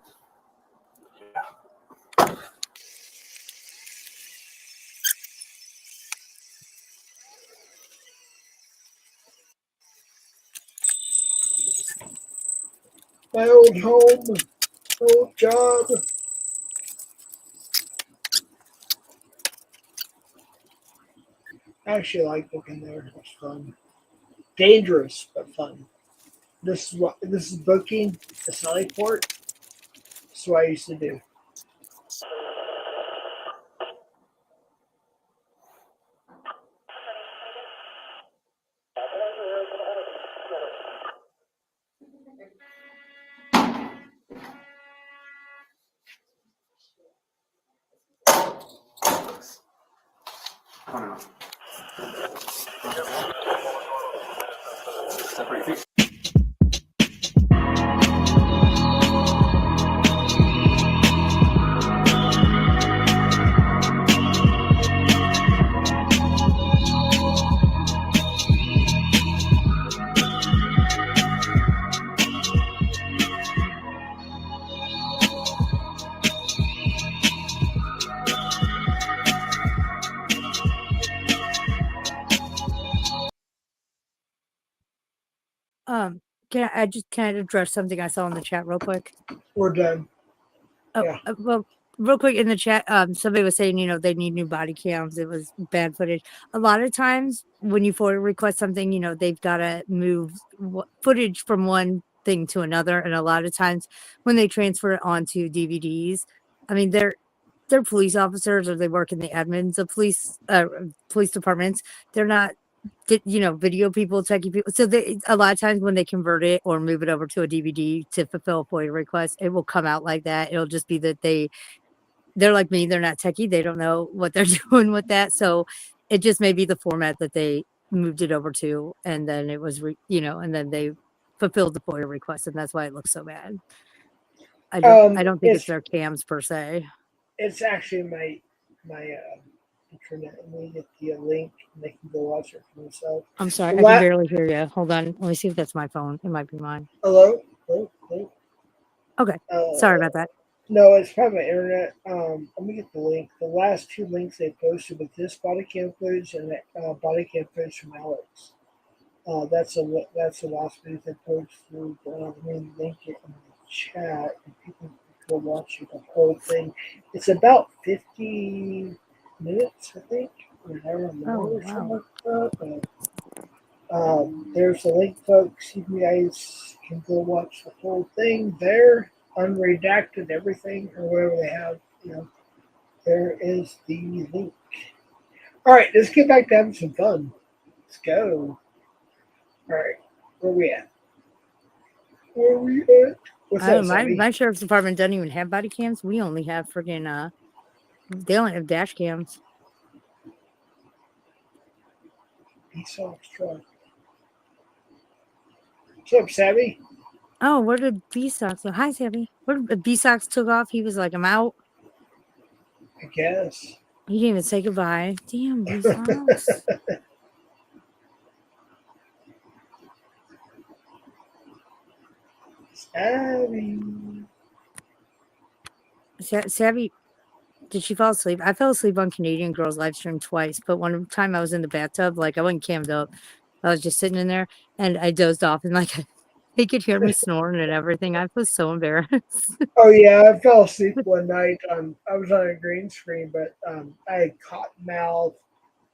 My old home, old job. I actually like booking there. It's fun, dangerous but fun. This is booking a Sally Port. That's what I used to do. Can I address something I saw in the chat real quick? We're done. Oh, Yeah. well, real quick in the chat, somebody was saying, they need new body cams. It was bad footage. A lot of times when you FOIA request something, they've got to move footage from one thing to another. And a lot of times when they transfer it onto DVDs, I mean, they're police officers or they work in the admins of police departments. They're not, video people, techie people. So a lot of times when they convert it or move it over to a DVD to fulfill a FOIA request, it will come out like that. It'll just be that they're like me. They're not techie. They don't know what they're doing with that. So it just may be the format that they moved it over to, and then it was, and then they fulfilled the FOIA request, and that's why it looks so bad. I don't think it's their cams per se. It's actually my internet. Let me get the link, and they can go watch it for themselves. I'm sorry, I can barely hear you. Hold on, let me see if that's my phone. It might be mine. Hello. Okay, sorry about that. No, it's probably my internet. Let me get the link. The last two links they posted with this body cam footage and that body cam footage from Alex. That's the last video they posted. Let me link it in the chat, and people can go watch the whole thing. It's about 50 minutes, I think, or an hour more, or something like that. There's a link, folks. You guys can go watch the whole thing there, unredacted everything, or whatever they have. There is the link. All right, let's get back to having some fun. Let's go. All right, where we at? What's that, my sheriff's department doesn't even have body cams. We only have friggin' they only have dash cams. B-Sox truck. What's up, Savvy? Oh, where did B-Sox go? Hi, Savvy. Where did B-Sox took off? He was like, I'm out. I guess. He didn't even say goodbye. Damn, B-Sox. Savvy, did she fall asleep? I fell asleep on Canadian Girls live stream twice, but one time I was in the bathtub, like I wasn't cammed up. I was just sitting in there and I dozed off and like they could hear me snoring and everything. I was so embarrassed. Oh yeah, I fell asleep one night. I was on a green screen, but I had cotton mouth,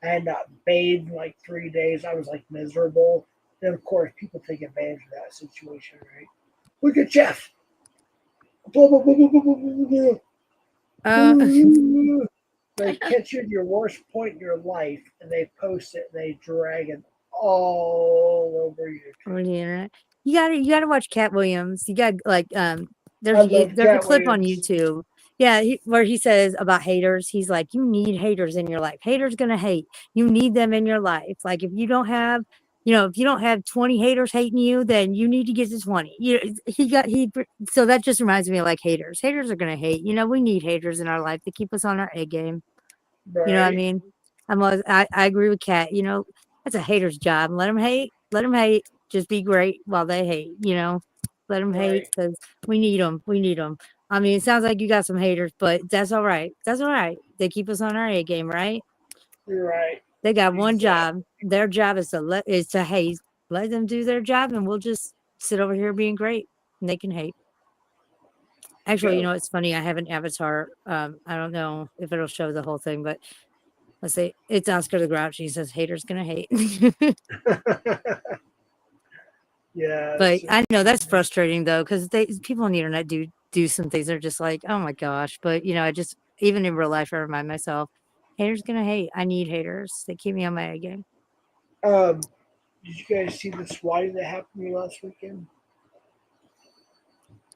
I had not bathed in like 3 days. I was like miserable. Then of course people take advantage of that situation, right? Look at Jeff. Blah, blah, blah, blah, blah, blah, blah, Uh, blah. They catch you at your worst point in your life and they post it and they drag it all over you. on the internet. You gotta watch Cat Williams. You got like I love there's a Cat clip on Williams. YouTube. Yeah, where he says about haters. He's like, you need haters in your life. Haters gonna hate. You need them in your life. Like if you don't have, if you don't have 20 haters hating you, then you need to get to 20. So that just reminds me of like haters. Haters are gonna hate. We need haters in our life to keep us on our A game. You know what I Right, mean? I agree with Kat. That's a hater's job. Let them hate. Let them hate. Just be great while they hate. Let them hate right. because we need them. We need them. I mean, it sounds like you got some haters, but that's all right. That's all right. They keep us on our A game, right? You're right. They got one Exactly. job. Their job is to hate. Let them do their job, and we'll just sit over here being great, and they can hate. Actually, Go. it's funny. I have an avatar. I don't know if it'll show the whole thing, but let's say it's Oscar the Grouch. He says, "Haters gonna hate." Yeah. But I know that's frustrating though, because people on the internet do some things. They're just like, "Oh my gosh!" But I just even in real life, I remind myself, "Haters gonna hate." I need haters. They keep me on my A game. Did you guys see the swatting that happened to me last weekend?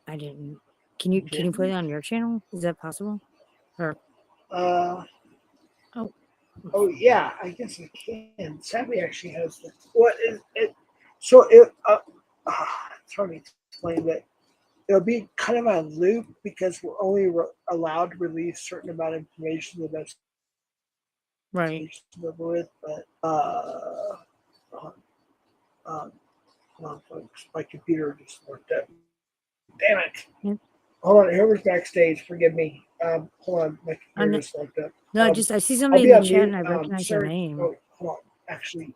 I didn't. Can you play it on your channel? Is that possible? Or Uh, oh, oh yeah, I guess I can. Savvy actually has the what is it? So it's hard to explain, but it'll be kind of a loop because we're only allowed to release certain amount of information the best right. over with. But hold on, folks, my computer just worked up. Damn it! Yep. Hold on, whoever's backstage, forgive me. Hold on, my computer just worked up. No, I see I'll somebody be in the on chat mute. and I recognize their Sorry. name. Oh, hold on. Actually,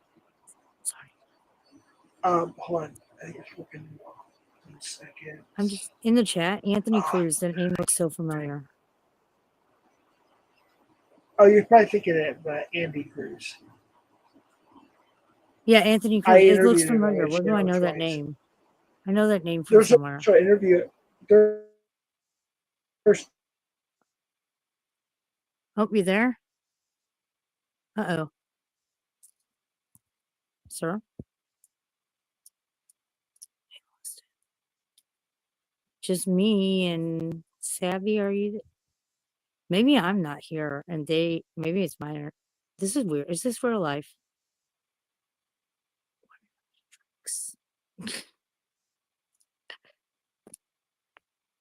Sorry. hold on. I think it's working. 1 second. I'm just in the chat. Anthony Cruz. That name looks so familiar. Oh, you're probably thinking of Andy Cruz. Yeah, Anthony Cruz. It looks familiar. Where do I know that name? I know that name from somewhere. There's an interview. There's Oh, you there? Uh-oh. Sir? Just me and Savvy, are you? Maybe I'm not here and maybe it's minor. This is weird. Is this real life?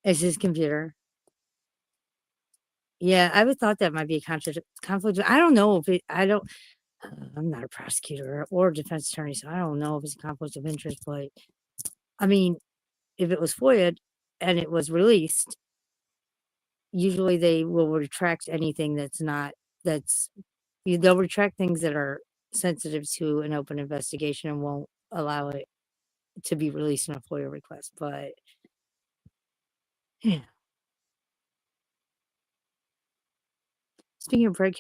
It's his computer. Yeah, I would thought that might be a conflict. I don't know if I'm not a prosecutor or a defense attorney, so I don't know if it's a conflict of interest, but I mean, if it was FOIA'd and it was released, usually they will retract anything they'll retract things that are sensitive to an open investigation and won't allow it to be released in a FOIA request. But yeah. Speaking of prey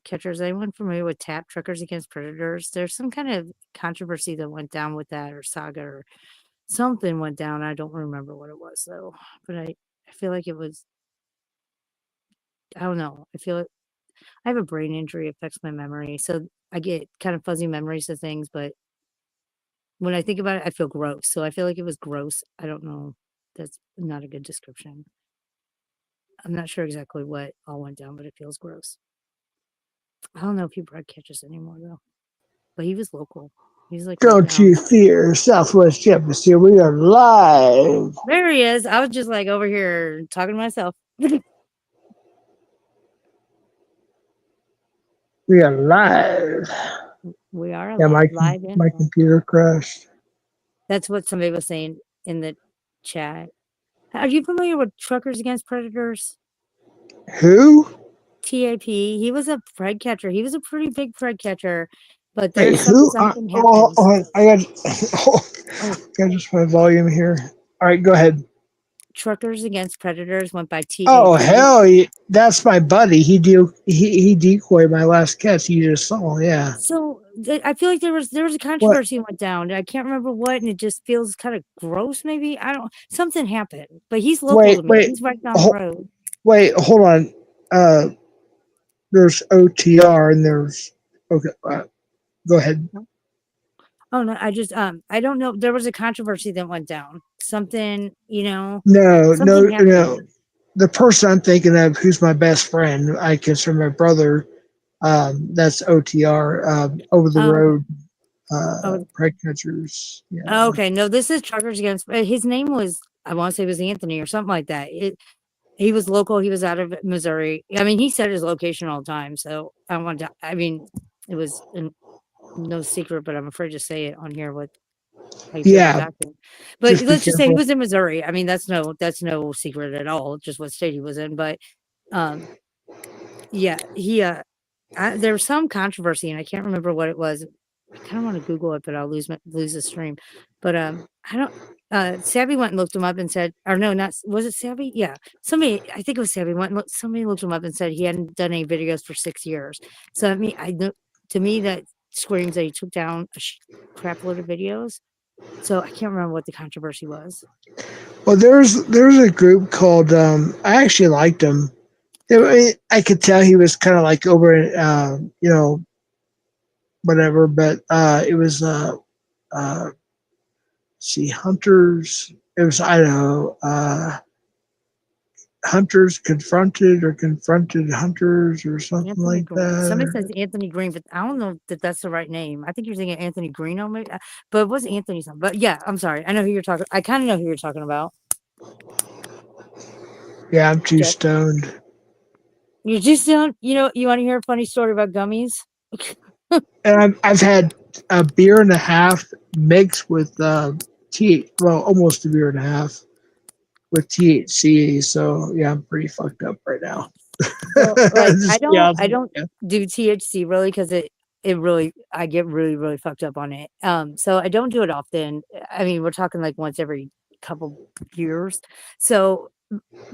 catchers, anyone familiar with TAP, Truckers Against Predators? There's some kind of controversy that went down with that, or saga, or something went down. I don't remember what it was though, but I feel like it was. I don't know. I have a brain injury, it affects my memory, so I get kind of fuzzy memories of things. But when I think about it, I feel gross. So I feel like it was gross. I don't know. That's not a good description. I'm not sure exactly what all went down, but it feels gross. I don't know if he broadcasts anymore though, but he was local. He's like, don't you fear, Southwest Campus here. We are live. There he is. I was just like over here talking to myself. We are live. We are Yeah, live. My computer crashed. That's what somebody was saying in the chat. Are you familiar with Truckers Against Predators? Who? TAP. He was a preg catcher. He was a pretty big preg catcher. But Wait, there's who? something happened. I got just my volume here. All right, go ahead. Truckers Against Predators went by TAP. Oh hell, that's my buddy. He decoyed my last catch. You just saw, yeah. So I feel like there was a controversy went down. I can't remember what, and it just feels kind of gross. Maybe I don't. Something happened, but he's local to me. He's right down the road. Wait, hold on. There's OTR and there's okay. Go ahead. Oh no, I don't know. There was a controversy that went down. Something, No. something happened. The person I'm thinking of, who's my best friend, I consider my brother. That's OTR, over the road, preg catchers. Yeah. Okay, no, this is Truckers Against. His name was, I want to say it was Anthony or something like that. He was local. He was out of Missouri. I mean, he said his location all the time. So I mean, it was no secret, but I'm afraid to say it on here with how you feel about acting. But let's just say he was in Missouri. I mean, that's no secret at all. Just what state he was in. But yeah, there was some controversy, and I can't remember what it was. I kind of want to Google it, but I'll lose the stream. But I don't. Savvy went and looked him up and said, or no, not was it Savvy? Yeah, somebody. I think it was Savvy. Somebody looked him up and said he hadn't done any videos for 6 years. So to me that screams that he took down a crap load of videos. So I can't remember what the controversy was. Well, there's a group called. I actually liked him. I could tell he was kind of like over, whatever. But it was Hunters. It was Idaho. Hunters confronted hunters or something Anthony like Green. that. Somebody says Anthony Green, but I don't know that that's the right name. I think you're thinking Anthony Greeno, maybe, but it was Anthony something. But yeah, I'm sorry. I know who you're talking. I kind of know who you're talking about. Yeah, I'm too stoned. You're too stoned. You want to hear a funny story about gummies? And I've had a beer and a half mixed with almost a beer and a half with THC. So yeah, I'm pretty fucked up right now. Well, like I don't do THC really because it really I get really really fucked up on it. So I don't do it often. I mean, we're talking like once every couple years. So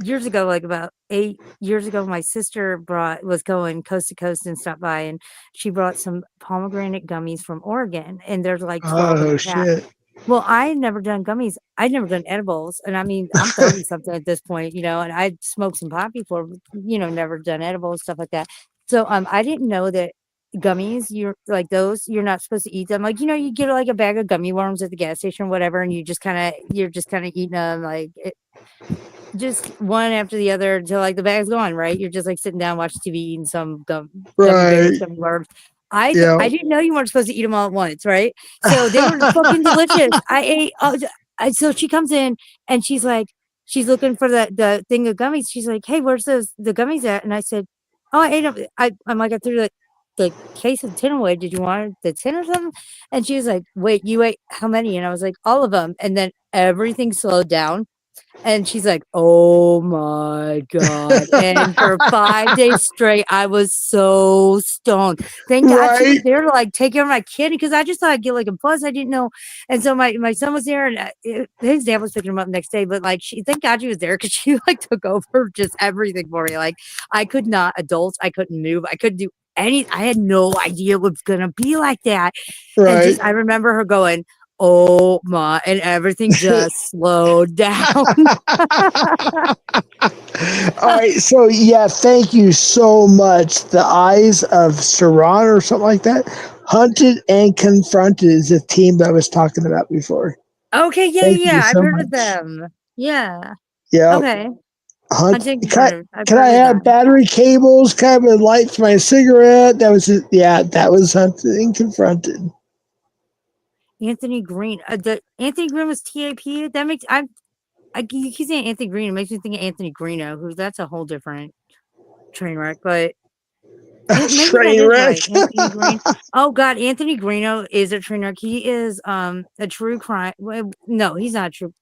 years ago, like about 8 years ago, my sister was going coast to coast and stopped by, and she brought some pomegranate gummies from Oregon, and there's like 12 in a pack. Shit. Well, I had never done gummies. I'd never done edibles. And I mean, I'm 30 something at this point, and I'd smoked some pot before, never done edibles, stuff like that. So I didn't know that gummies, you're like those, you're not supposed to eat them. Like, you get like a bag of gummy worms at the gas station or whatever, and you're just kind of eating them like just one after the other until like the bag's gone, right? You're just like sitting down watching TV eating some gummy bears, gummy worms. I didn't know you weren't supposed to eat them all at once, right? So they were fucking delicious. I ate. So she comes in and she's like, she's looking for the thing of gummies. She's like, hey, where's the gummies at? And I said, oh, I ate them. I'm like, I threw the case of tin away. Did you want the tin or something? And she was like, wait, you ate how many? And I was like, all of them. And then everything slowed down. And she's like, oh my God. And for 5 days straight, I was so stoned. Thank God she was there to like take care of my kid because I just thought I'd get like a buzz. I didn't know. And so my son was there and his dad was picking him up next day. But like, thank God she was there because she like took over just everything for me. Like, I could not adults. I couldn't move. I couldn't do I had no idea it was going to be like that. Right. And I remember her going, oh my, and everything just slowed down. All right, so yeah, thank you so much. The Eyes of Saran or something like that. Hunted and Confronted is a team that I was talking about before. Okay, yeah, I've heard of them. Yeah. Yeah. Okay. Can I have battery cables? Can I have a light for my cigarette? That was it. Yeah, that was Hunted and Confronted. Anthony Green. Anthony Green was TAP. That makes you keep saying Anthony Green. It makes me think of Anthony Greeno, who that's a whole different train wreck. But maybe train wreck. Right. Anthony Green. Oh God, Anthony Greeno is a train wreck. He is a true crime. Well, no, he's not true.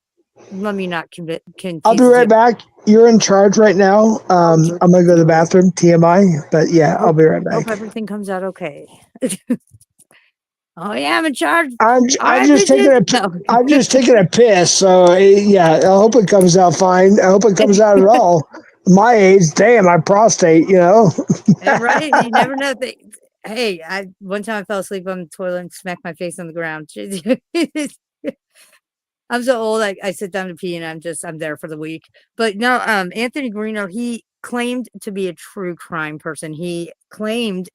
Let me not confuse. I'll be right back. You're in charge right now. I'm gonna go to the bathroom. TMI. But yeah, I'll be right back. Hope everything comes out okay. Oh yeah, I'm in charge. I'm just taking a No. I'm just taking a piss. So yeah, I hope it comes out fine. I hope it comes out at all. My age, damn, my prostate. Yeah, right. You never know. Hey, one time I fell asleep on the toilet and smacked my face on the ground. I'm so old. I sit down to pee and I'm there for the week. But no, Anthony Guarino, he claimed to be a true crime person. He claimed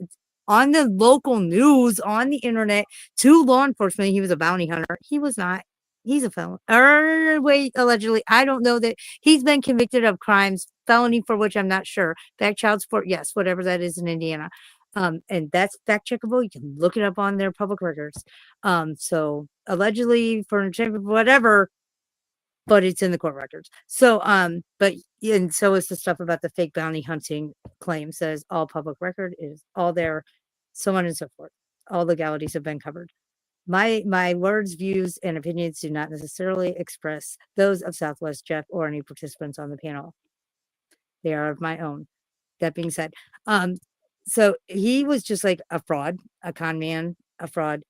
on the local news, on the internet, to law enforcement, he was a bounty hunter. He was not. He's a felon. Or wait, allegedly. I don't know that he's been convicted of crimes, felony for which I'm not sure. Back child support, yes, whatever that is in Indiana. And that's fact checkable. You can look it up on their public records. So allegedly for whatever, but it's in the court records. So, and so is the stuff about the fake bounty hunting claim says all public record is all there, so on and so forth. All legalities have been covered. My words, views, and opinions do not necessarily express those of Southwest Jeff or any participants on the panel. They are of my own. That being said, so he was just like a fraud, a con man, a fraud,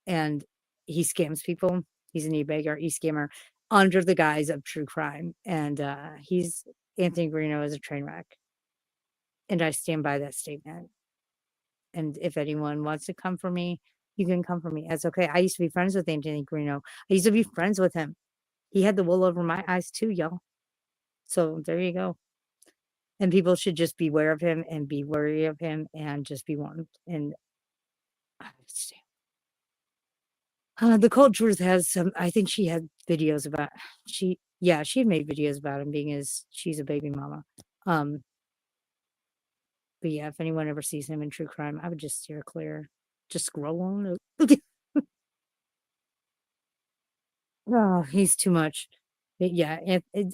and he scams people. He's an e-bagger, e-scammer under the guise of true crime. And Anthony Guarino is a train wreck. And I stand by that statement. And if anyone wants to come for me, you can come for me. That's okay. I used to be friends with Anthony Guarino. I used to be friends with him. He had the wool over my eyes too, y'all. So there you go. And people should just beware of him and be wary of him and just be warned. And the Cold Truth has some, I think she had videos about, she had made videos about him being she's a baby mama. But yeah, if anyone ever sees him in true crime, I would just steer clear. Just scroll on. Oh, he's too much. But yeah,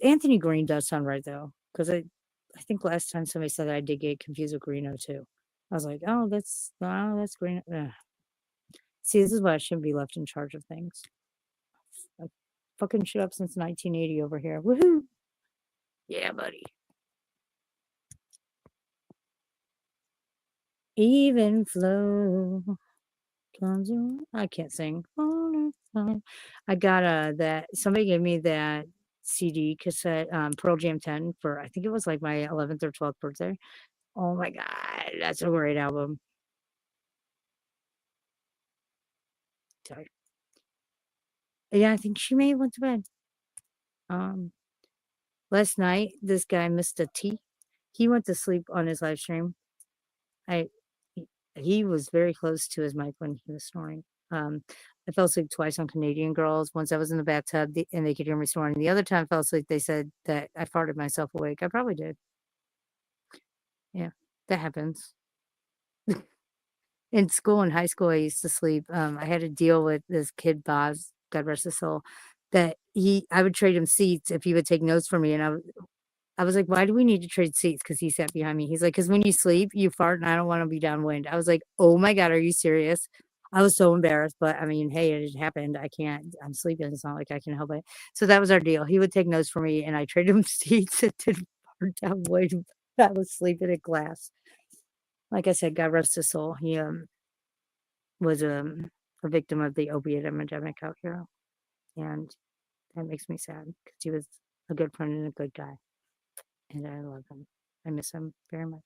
Anthony Green does sound right though. Because I think last time somebody said that I did get confused with Greeno too. I was like, oh, that's Greeno. Ugh. See, this is why I shouldn't be left in charge of things. I fucking shit up since 1980 over here. Woohoo! Yeah, buddy. Even flow comes in. I can't sing. I got that somebody gave me that CD cassette, Pearl Jam 10 for I think it was like my 11th or 12th birthday. Oh my god, that's a great album. Sorry. Yeah, I think she may have went to bed. Last night, this guy, Mr. T, he went to sleep on his live stream. He was very close to his mic when he was snoring. I fell asleep twice on Canadian Girls. Once I was in the bathtub and they could hear me snoring. The other time I fell asleep, they said that I farted myself awake. I probably did. Yeah, that happens. In school, in high school, I used to sleep. I had to deal with this kid, Boz, God rest his soul, that I would trade him seats if he would take notes for me. And I was like, why do we need to trade seats? Because he sat behind me. He's like, because when you sleep, you fart, and I don't want to be downwind. I was like, oh my God, are you serious? I was so embarrassed, but I mean, hey, it happened. I'm sleeping. It's not like I can help it. So that was our deal. He would take notes for me, and I traded him seats and didn't fart downwind. I was sleeping at glass. Like I said, God rest his soul. He was a victim of the opiate epidemic out here. And that makes me sad because he was a good friend and a good guy. And I love him. I miss him very much.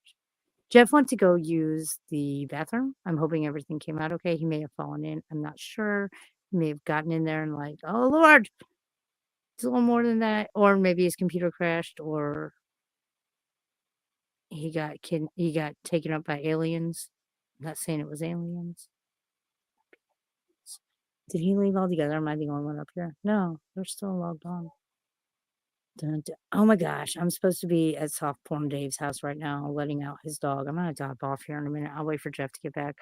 Jeff went to go use the bathroom. I'm hoping everything came out okay. He may have fallen in. I'm not sure. He may have gotten in there and like, oh Lord, it's a little more than that. Or maybe his computer crashed, or he got taken up by aliens. I'm not saying it was aliens. Did he leave altogether? Am I the only one up here? No, they're still logged on. Oh my gosh, I'm supposed to be at Soft Porn Dave's house right now, letting out his dog. I'm gonna drop off here in a minute. I'll wait for Jeff to get back.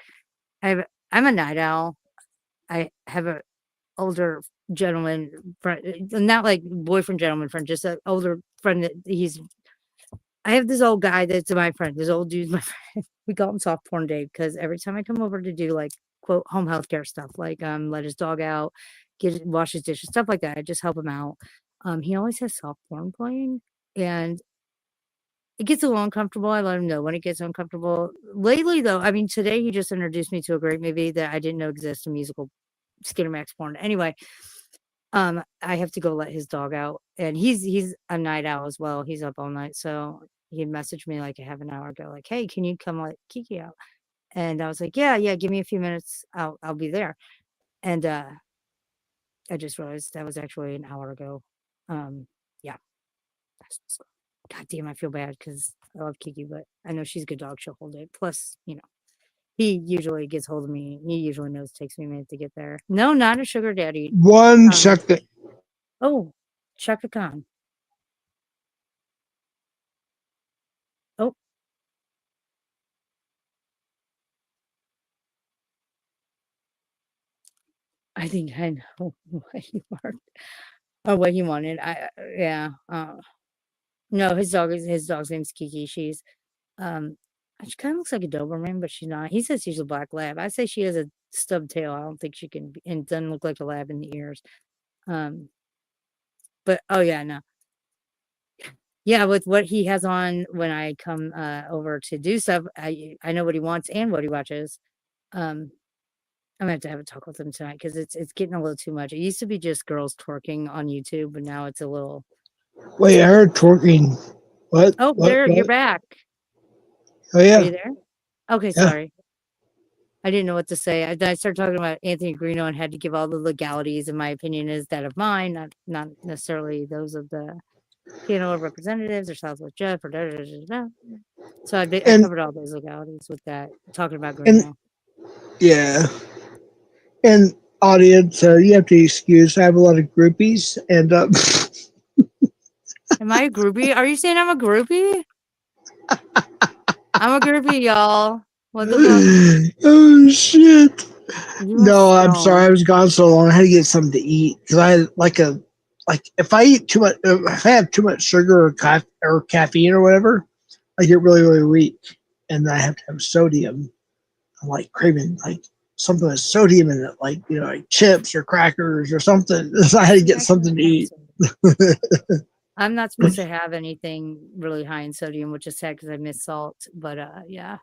I'm a night owl. I have a older gentleman friend, not like boyfriend gentleman friend, just an older friend that I have this old guy that's my friend. This old dude's my friend. We call him Soft Porn Dave because every time I come over to do like quote home health care stuff, like let his dog out, wash his dishes, stuff like that, I just help him out. He always has soft porn playing, and it gets a little uncomfortable. I let him know when it gets uncomfortable. Lately, though, I mean, today he just introduced me to a great movie that I didn't know existed, a musical, Skinamax porn. Anyway, I have to go let his dog out, and he's a night owl as well. He's up all night, so he messaged me like a half an hour ago, like, "Hey, can you come let Kiki out?" And I was like, "Yeah, yeah, give me a few minutes. I'll be there." And I just realized that was actually an hour ago. Yeah. God damn, I feel bad because I love Kiki, but I know she's a good dog. She'll hold it. Plus, he usually gets hold of me. He usually knows it takes me a minute to get there. No, not a sugar daddy. One second. Oh, Chaka Khan. Oh. I think I know what you are. Oh, what he wanted. Yeah. No, his dog's name's Kiki. Um she kind of looks like a Doberman, but she's not. He says she's a black lab. I say she has a stub tail. I don't think she can be, and doesn't look like a lab in the ears. Um, but oh yeah, no. Yeah, with what he has on when I come over to do stuff, I know what he wants and what he watches. Um, I'm gonna have a talk with him tonight because it's getting a little too much. It used to be just girls twerking on YouTube, but now it's a little. Wait, I heard twerking. What? Oh, What? you're What? back. Oh Are yeah. you there? Okay, Yeah. sorry. I didn't know what to say. I started talking about Anthony Greeno and had to give all the legalities, and my opinion is that of mine, not necessarily those of the panel of representatives or Southwest Jeff or da da da da. Da. So I And covered all those legalities with that, talking about and Greeno. yeah. And audience, you have to excuse. I have a lot of groupies, and Am I a groupie? Are you saying I'm a groupie? I'm a groupie, y'all. What the fuck? oh shit. You are No, I'm sorry. I stoned. was gone so long. I had to get something to eat because I had like if I eat too much, if I have too much sugar or caffeine or whatever, I get really really weak, and I have to have sodium. I'm like craving like something with sodium in it, like like chips or crackers or something. So I had to See, get I can't something to have eat. sodium. I'm not supposed to have anything really high in sodium, which is sad because I miss salt. But yeah,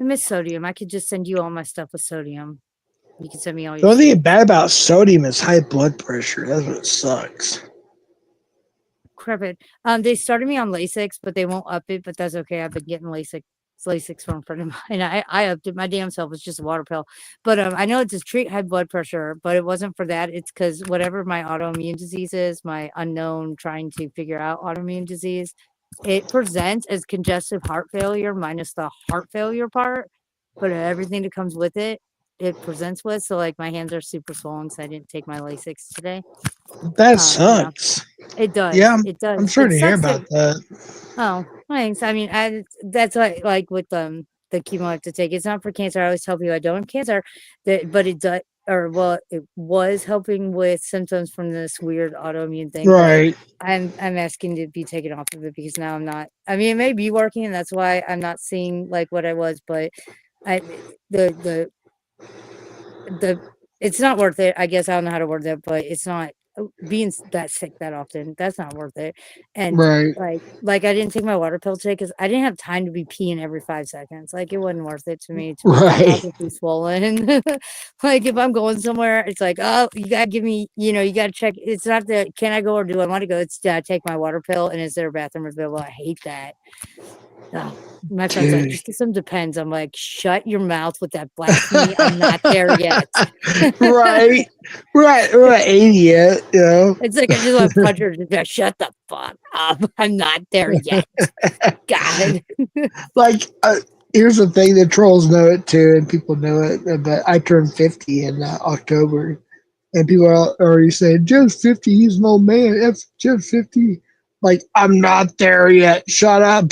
I miss sodium. I could just send you all my stuff with sodium. You can send me all The your only thing sweets. bad about sodium is high blood pressure. That's what sucks. Crap it. They started me on Lasix, but they won't up it. But that's okay. I've been getting Lasix from a friend of mine. I upped it. My damn self was just a water pill. But I know it's to treat high blood pressure, but it wasn't for that. It's because whatever my autoimmune disease is, my unknown trying to figure out autoimmune disease, it presents as congestive heart failure minus the heart failure part, but everything that comes with it, it presents with. So like my hands are super swollen because I didn't take my Lasix today. That Yeah. sucks. It Yeah, does. It I'm does. sorry It to hear sucks about that. that. Oh, thanks. I mean, that's like with the chemo I have to take. It's not for cancer. I always tell people I don't have cancer, but it does. Or well, it was helping with symptoms from this weird autoimmune thing. But Right. I'm asking to be taken off of it because now I'm not. I mean, it may be working, and that's why I'm not seeing like what I was. But I the the it's not worth it. I guess I don't know how to word that, but it's not being that sick that often. That's not worth it. And Right. like I didn't take my water pill today because I didn't have time to be peeing every 5 seconds. Like it wasn't worth it to me to make my mouth Right. be swollen. Like if I'm going somewhere, it's like, oh, you gotta give me, you gotta check. It's not that can I go or do I want to go? It's take my water pill and is there a bathroom available? I hate that. Oh, my friend's like, Dude. just get some Depends. I'm like, shut your mouth with that blasphemy. I'm not there yet. right. Right. Right. Idiot. It's like I just want to punch her. Just like, shut the fuck up. I'm not there yet. God. like, here's the thing: the trolls know it too, and people know it. But I turned 50 in October, and people are already saying, "Jim's 50. He's an old man. Jim's 50." Like, I'm not there yet. Shut up.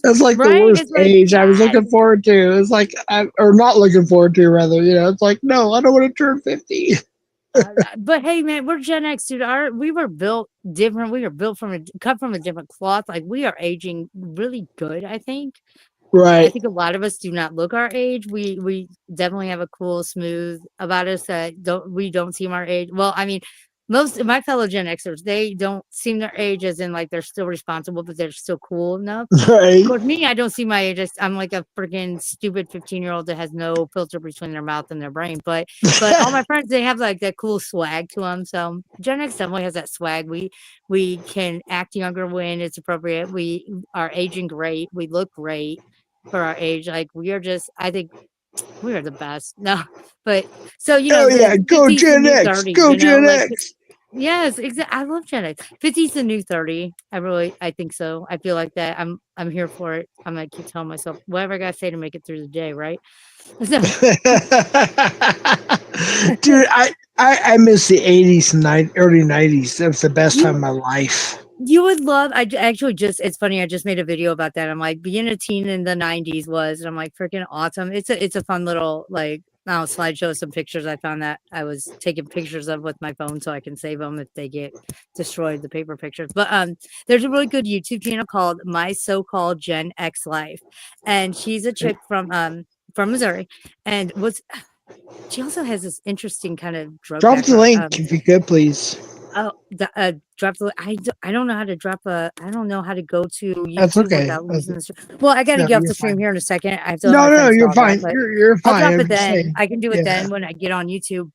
That's like the Right? worst It's like, age I was God. looking forward to. It's like, or not looking forward to, rather. It's like, no, I don't want to turn 50. But hey, man, we're Gen X, dude. We were built different. We were built cut from a different cloth. Like we are aging really good, I think. I Right. think a lot of us do not look our age. We definitely have a cool, smooth about us that we don't seem our age. Well, I mean, most of my fellow Gen Xers, they don't seem their age as in like they're still responsible, but they're still cool enough. Right. Of course, me, I don't see my age. I'm like a freaking stupid 15-year-old that has no filter between their mouth and their brain. But all my friends, they have like that cool swag to them. So Gen X definitely has that swag. We can act younger when it's appropriate. We are aging great. We look great for our age. Like we are just, I think we are the best. No, but so Oh yeah, go 50's the Gen new X, 30, go Gen like X. yes, exactly. I love Gen X. 50's the new 30. I think so. I feel like that. I'm here for it. I'm gonna keep telling myself whatever I gotta say to make it through the day, right? So Dude, I miss the 80s and early 90s. That was the best time of my life. you would love. Actually just. It's funny. I just made a video about that. I'm like, being a teen in the 90s was, and I'm like, freaking awesome. It's a fun little like now slideshow. Some pictures I found that I was taking pictures of with my phone, so I can save them if they get destroyed, the paper pictures. But there's a really good YouTube channel called My So-Called Gen X Life, and she's a chick from Missouri, and she also has this interesting kind of drug Drop the background. link if you could, please. Oh, drop the. I don't know how to drop a. I don't know how to go to That's YouTube okay. without losing the. Well, I got to No, get off you're the stream fine. here in a second. I have to let No, my no, friends you're log out, fine. but You're I'll fine. drop I'm it just then. saying. I can do it Yeah. then when I get on YouTube.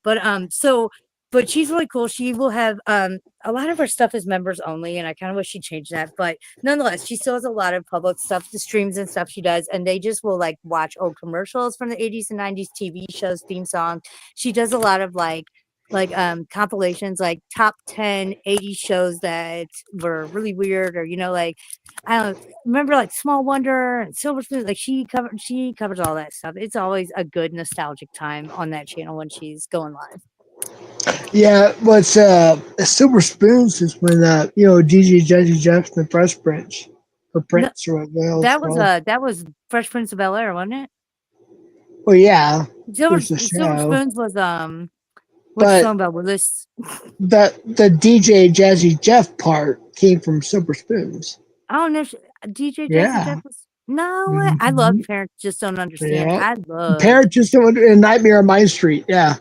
But she's really cool. She will have a lot of her stuff is members only, and I kind of wish she changed that. But nonetheless, she still has a lot of public stuff, the streams and stuff she does, and they just will like watch old commercials from the 80s and 90s, TV shows, theme songs. She does a lot of like compilations, like top 10 80s shows that were really weird, or like I don't remember, like Small Wonder and Silver Spoon. Like she covers all that stuff. It's always a good nostalgic time on that channel when she's going live. Yeah, what's Silver Spoons is when DJ Jazzy Jeff and the Fresh Prince or Prince or what the hell it's called. That was Fresh Prince of Bel-Air, wasn't it? Well, yeah, Silver there's the Silver show, Spoons was what you but talking about with this? the DJ Jazzy Jeff part came from Silver Spoons. I don't know. DJ Jazzy Yeah. Jeff was no way. I love Mhm. Parents Just Don't Understand. Yeah. I love. Parents Just Don't in Nightmare on Main Street. Yeah.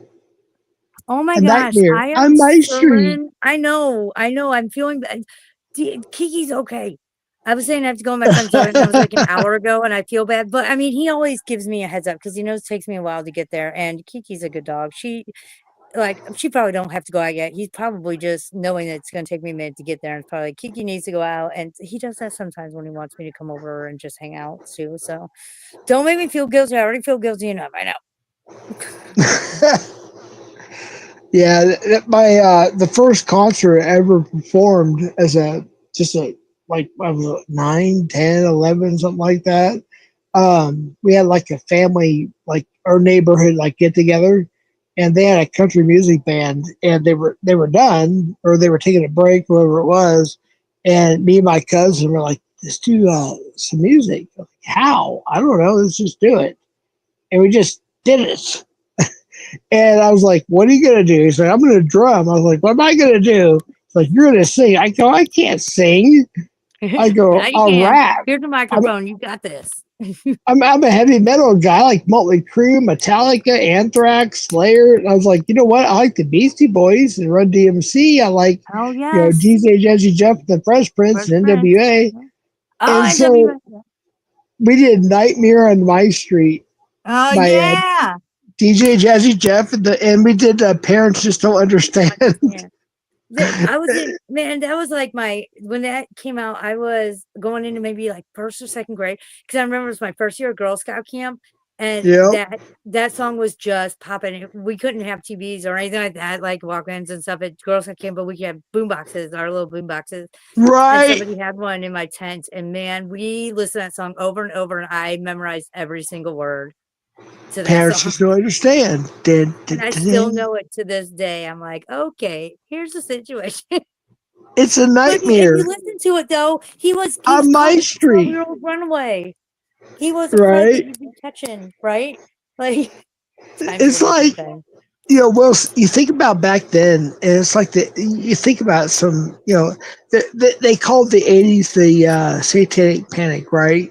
Oh my A gosh, Nightmare I am on Main Street. I know. I'm feeling bad. Kiki's okay. I was saying I have to go with my friend Zoe, and that was like an hour ago, and I feel bad. But I mean, he always gives me a heads up because he knows it takes me a while to get there. And Kiki's a good dog. She probably don't have to go out yet. He's probably just knowing that it's going to take me a minute to get there. And it's probably like, Kiki needs to go out. And he does that sometimes when he wants me to come over and just hang out too. So don't make me feel guilty. I already feel guilty enough. I know. Yeah, the first concert I ever performed as like I was 9, 10, 11, something like that. We had like a family, like our neighborhood, like get together, and they had a country music band, and they were done, or they were taking a break, whatever it was, and me and my cousin were like, let's do some music. Like, how? I don't know. Let's just do it, and we just did it. And I was like, what are you going to do? He's like, I'm going to drum. I was like, what am I going to do? He's like, you're going to sing. I go, I can't sing. I go, I'll rap. Here's the microphone. You got this. I'm a heavy metal guy. I like Motley Crue, Metallica, Anthrax, Slayer. And I was like, you know what? I like the Beastie Boys and Run DMC. I like, DJ Jazzy Jeff, the Fresh Prince, and NWA. And so we did Nightmare on My Street. Oh, yeah. DJ Jazzy Jeff, and we did Parents Just Don't Understand. That was like when that came out, I was going into maybe like first or second grade, because I remember it was my first year of Girl Scout camp, and that song was just popping. We couldn't have TVs or anything like that, like Walkmans and stuff at Girl Scout camp, but we could have boom boxes, our little boom boxes. Right. And somebody had one in my tent, and man, we listened to that song over and over, and I memorized every single word. Parents Just Don't Understand. And I still know it to this day. I'm like, okay, here's the situation. It's a nightmare. If you listen to it though, he was on My Street. 12-year-old runaway. He was afraid that you'd be catching, right? Like it's like well, you think about back then, and it's like you think about some, they called the 80s the Satanic Panic, right?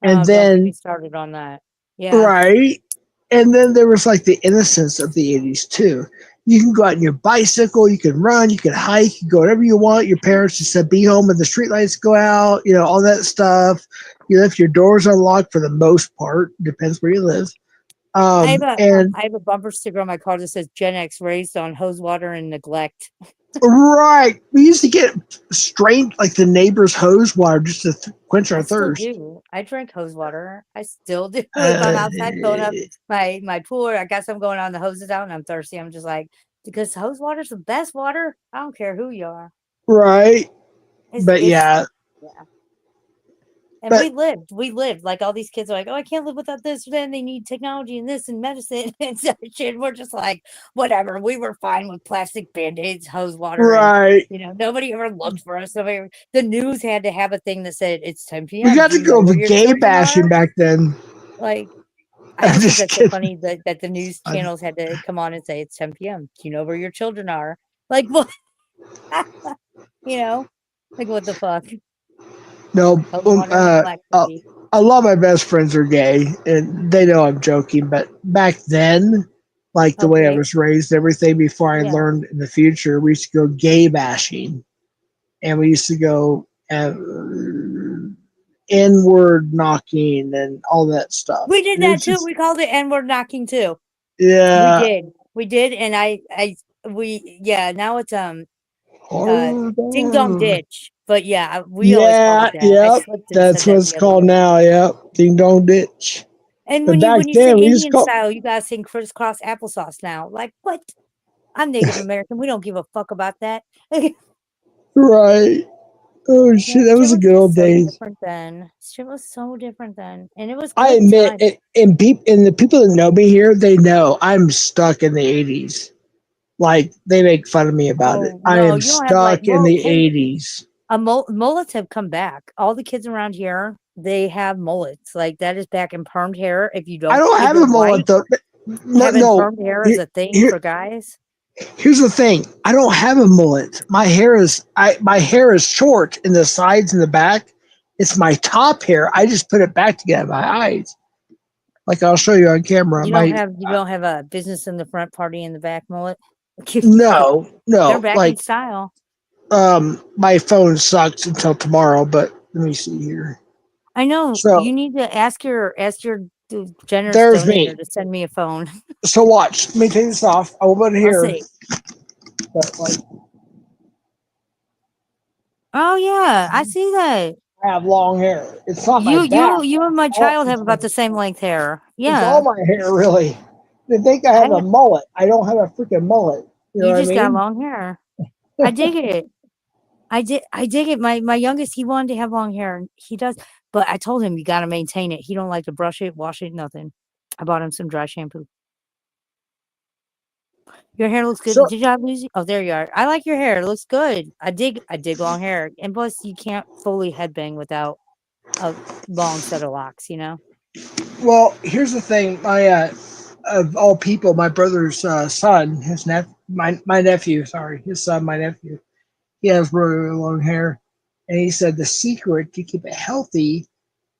And then don't get me started on that. Yeah. Right. And then there was like the innocence of the 80s too. You can go out on your bicycle, you can run, you can hike, you can go whatever you want. Your parents just said be home when the streetlights go out, all that stuff. You left your doors unlocked for the most part. Depends where you live. And I have a bumper sticker on my car that says Gen X raised on hose water and neglect. right, we used to get strained like the neighbor's hose water just to quench our I still thirst. do. I drink hose water. I still do. If I'm outside filling up my pool, or I got some going on, the hoses out, and I'm thirsty. I'm just like, because hose water's the best water. I don't care who you are. Right. But It's yeah. Yeah. And But we lived like all these kids are like, oh, I can't live without this. Then they need technology and this and medicine and such shit. We're just like, whatever. We were fine with plastic band-aids, hose water, and right. nobody ever looked for us. The news had to have a thing that said it's 10 We p.m. got Do to you know go where your gay children bashing are? back then. Like, I I'm just think just that's so kidding. funny that the news channels had to come on and say it's 10 p.m. Do you know where your children are? Like, what? Like, what the fuck? No, Hose water and neglect, baby. a lot of my best friends are gay, and they know I'm joking. But back then, like the way I Okay. was raised, everything before I Yeah. learned in the future, we used to go gay bashing, and we used to go N-word knocking and all that stuff. We did And that it's too. just, We called it N-word knocking too. yeah. We did, and now it's ding dong ditch. But yeah, we always called Yeah, it that. I yep. slipped and said That's what that it's the other called day. now. Yep. Ding dong ditch. And But back when you say then, we used to Indian call style, you guys sing crisscross applesauce now. Like, what? I'm Native American. We don't give a fuck about that. right. Oh Yeah, shit, that shit was the was good old so days. different then. Shit was so different then, and it was I good admit, times. and the people that know me here, they know I'm stuck in the '80s. Like they make fun of me about it. Oh I no, am you don't have stuck in the hey, '80s. mullets have come back. All the kids around here, they have mullets. Like that is back in permed hair. If you I don't, don't if have you're a mullet white, though. No, having no. permed hair is Here, a thing here, for guys. here's the thing. I don't have a mullet. My hair is short in the sides and the back. It's my top hair. I just put it back to get my eyes. Like I'll show you on camera. You don't have a business in the front, party in the back mullet. No, They're no. back in Like style. my phone sucks until tomorrow. But let me see here. I know So you need to ask your generous there's me. donator to send me a phone. So watch. Let me take this off. I will put it I'll here. see. But like Oh yeah, I see that. I have long hair. It's not my back. You and my child have about the same length hair. It's Yeah, all my hair, really. They think I have a mullet. I don't have a freaking mullet. You know you what I just got mean? long hair. I dig it. I dig it. My youngest, he wanted to have long hair, and he does. But I told him you got to maintain it. He don't like to brush it, wash it, nothing. I bought him some dry shampoo. Your hair looks good. So Did you have music? Oh, there you are. I like your hair. It looks good. I dig long hair. And plus, you can't fully headbang without a long set of locks. well, here's the thing. My of all people, my brother's son, my nephew. Sorry, his son, my nephew. He has really, really long hair, and he said the secret to keep it healthy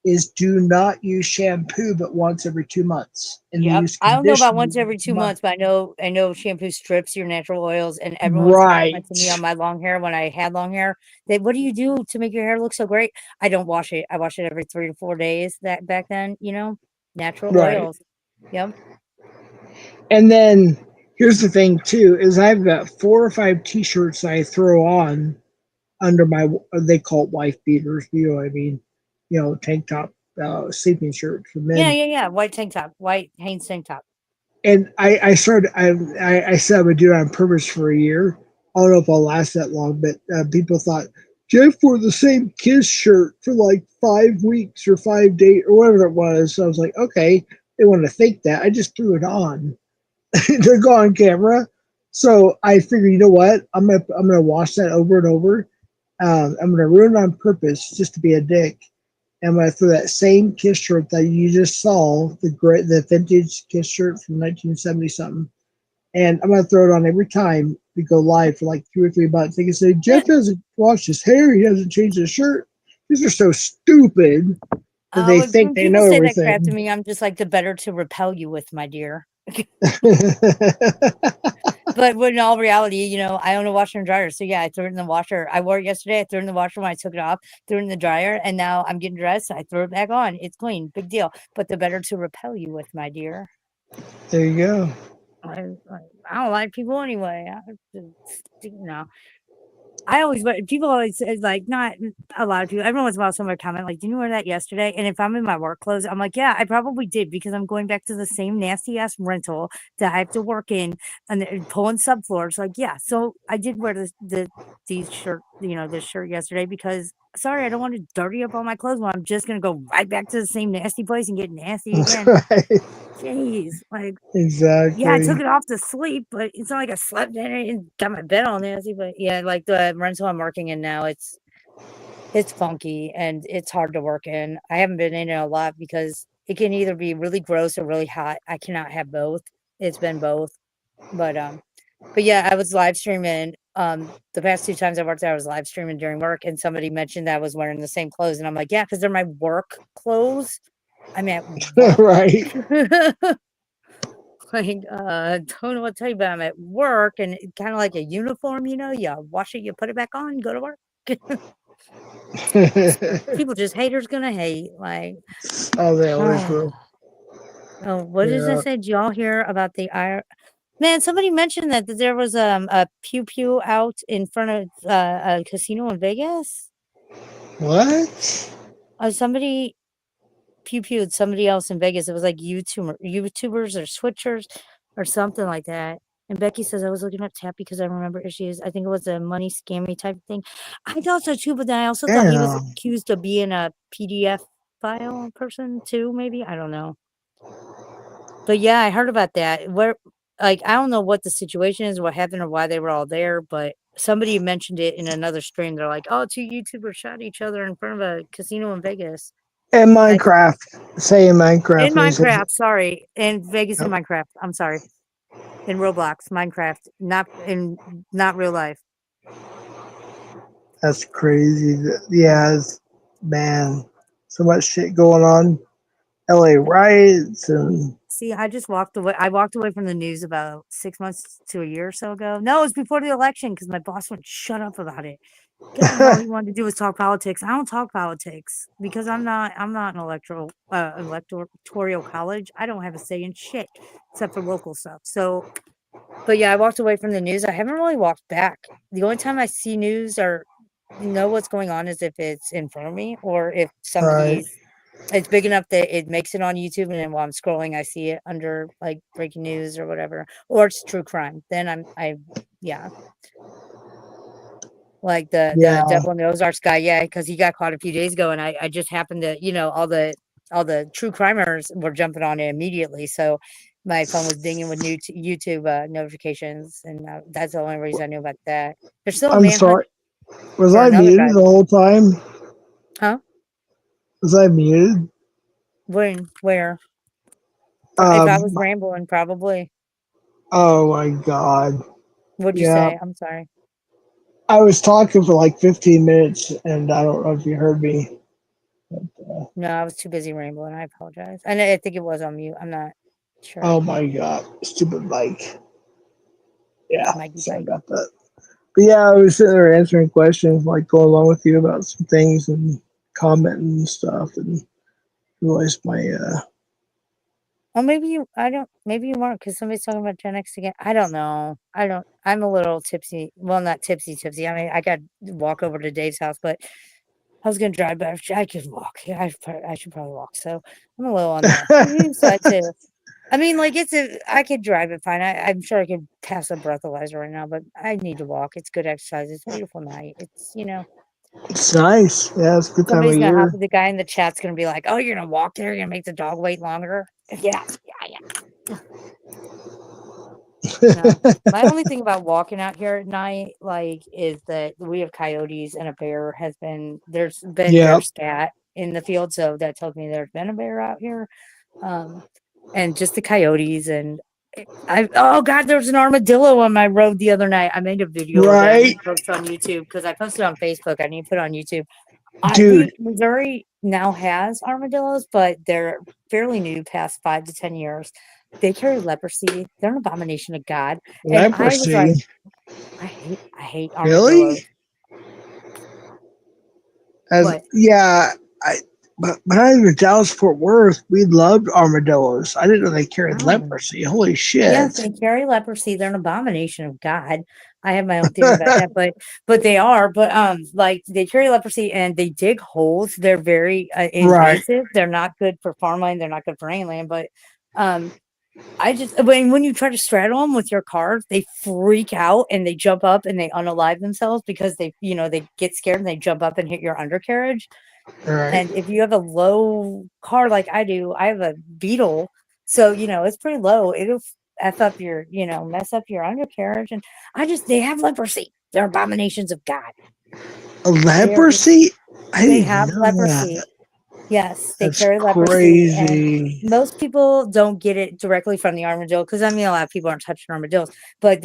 is do not use shampoo but once every 2 months, and Yep. use I don't know about conditioner once every once a 2 month. months, but I know shampoo strips your natural oils, and everyone was Right. complimenting me on my long hair when I had long hair. What do you do to make your hair look so great? I don't wash it. I wash it every 3 to 4 days. That back then, natural Right. oils. Yep. And then here's the thing too: is I've got 4 or 5 T-shirts I throw on under my they call it wife beaters. You know what I mean? Tank top, sleeping shirts for Yeah, men. yeah, yeah. White tank top, white Hanes tank top. And I started. I said I would do it on purpose for a year. I don't know if I'll last that long, but people thought Jeff wore the same Kiss shirt for like 5 weeks or 5 days or whatever it was. So I was like, okay, they want to think that. I just threw it on to go on camera. So I figured, you know what? I'm gonna watch that over and over. I'm gonna ruin it on purpose just to be a dick. And I'm gonna throw that same Kiss shirt that you just saw, the vintage Kiss shirt from 1970 something, and I'm gonna throw it on every time we go live for like 2 or 3 months. They can say Jeff hasn't washed his hair, he hasn't changed his shirt. These are so stupid that they think When they people know say that crap to everything. me, I'm just like, the better to repel you with, my dear. But But in all reality, you know, I own a washer and dryer. So yeah, I threw it in the washer. I wore it yesterday. I threw it in the washer when I took it off, threw it in the dryer, and now I'm getting dressed. I throw it back on. It's clean. Big deal. But the better to repel you with, my dear. There you go. I don't like people anyway. You know. I always wear people always say, like, not a lot of people. Every once in a while, someone would comment like, "Did you wear that yesterday?" And if I'm in my work clothes, I'm like, "Yeah, I probably did," because I'm going back to the same nasty ass rental that I have to work in and pulling subfloors. Like, yeah, so I did wear these shirt, you know, this shirt yesterday because sorry, I don't want to dirty up all my clothes when I'm just gonna go right back to the same nasty place and get nasty again. Right. Jeez, like. Yeah, I took Exactly. it off to sleep, but it's not like I slept in it and got my bed all nasty. But yeah, like the rental I'm working in now, it's funky and it's hard to work in. I haven't been in it a lot because it can either be really gross or really hot. I cannot have both. It's been both. But yeah, I was live streaming. The past 2 times I worked there, I was live streaming during work, and somebody mentioned that I was wearing the same clothes, and I'm like, yeah, because they're my work clothes. I'm at work. Right. Like, don't know what to tell you, but I'm at work and kind of like a uniform, you know, you wash it, you put it back on, go to work. People just haters gonna hate. Like, Oh, they always will. oh, what did I Yeah. say? Did y'all hear about the man? Somebody mentioned that there was a pew pew out in front of a casino in Vegas. What? Somebody pew pewed somebody else in Vegas. It was like YouTubers or switchers or something like that. And Becky says I was looking up Tap because I remember issues. I think it was a money scammy type thing. I thought so too, but then I also thought he was Damn. accused of being a PDF file person too. Maybe I don't know. But yeah, I heard about that. Where, like, I don't know what the situation is, what happened, or why they were all there, but somebody mentioned it in another stream. They're like, "Oh, 2 YouTubers shot each other in front of a casino in Vegas." In Minecraft. Say in Minecraft. In Minecraft, sorry. In Vegas in Yep. Minecraft. I'm sorry. In Roblox, Minecraft, not real life. That's crazy. Yeah, man, so much shit going on. LA riots and See, I just walked away. I walked away from the news about 6 months to a year or so ago. No, it was before the election because my boss wouldn't shut up about it. God, all he wanted to do was talk politics. I don't talk politics because I'm not an electoral college. I don't have a say in shit except for local stuff. So, but yeah, I walked away from the news. I haven't really walked back. The only time I see news or know what's going on is if it's in front of me or if right. it's big enough that it makes it on YouTube, and then while I'm scrolling, I see it under like breaking news or whatever, or it's true crime. Then yeah. Like the Yeah. Devil in the Ozarks guy, yeah, because he got caught a few days ago, and I just happened to, you know, all the true crimers were jumping on it immediately, so my phone was dinging with new YouTube notifications, and that's the only reason I knew about that. There's still a I'm manhunt sorry. Was for I another guy. muted the whole time? Huh? Was I muted? When? Where? If I was Um. rambling, probably. Oh my god. What'd you Yeah. say? I'm sorry. I was talking for like 15 minutes, and I don't know if you heard me. But, No, I was too busy rambling. I apologize. And I think it was on mute. I'm not sure. oh my god, stupid Mike. Yeah, Mikey sorry Mike. about that. But yeah, I was sitting there answering questions, like going along with you about some things and commenting and stuff, and realized my Well, maybe you weren't because somebody's talking about Gen X again. I don't know. I'm a little tipsy. Well, not tipsy. I mean, I got to walk over to Dave's house, but I was going to drive, but I could walk. Yeah, I should probably walk. So I'm a little on the side too. I mean, like I could drive it fine. I'm sure I could pass a breathalyzer right now, but I need to walk. It's good exercise. It's a beautiful night. It's, you know. it's nice. Yeah, it's a good time of Somebody's gonna year. have the guy in the chat's gonna be like, "Oh, you're gonna walk there? You're gonna make the dog wait longer?" Yeah. No, my only thing about walking out here at night, like, is that we have coyotes and a bear there's been bear Yep. scat in the field, so that tells me there's been a bear out here. And just the coyotes and oh god, there was an armadillo on my road the other night. I made a video of it. I need Right, to post on YouTube because I posted on Facebook. I need to put it on YouTube. dude. Missouri now has armadillos, but they're fairly new, past 5 to 10 years. they carry leprosy. They're an abomination of God. And I was Leprosy. like, I hate Really? armadillos. As What? yeah, but when I was in Dallas Fort Worth, we loved armadillos. I didn't know they carried Oh. leprosy. Holy Yes, shit! they carry leprosy. They're an abomination of God. I have my own theory about that, but they are. But like they carry leprosy and they dig holes. They're very Right. invasive. They're not good for farmland. They're not good for any land. But um, I just when you try to straddle them with your car, they freak out and they jump up and they unalive themselves because they get scared and they jump up and hit your undercarriage. Right. And if you have a low car like I do, I have a Beetle, so it's pretty low. It'll f up your, mess up your undercarriage. And they have leprosy. They're abominations of God. They're Leprosy? I they didn't have know that. leprosy. Yes, they That's carry leprosy, and crazy. most people don't get it directly from the armadillo because I mean a lot of people aren't touching armadillos, but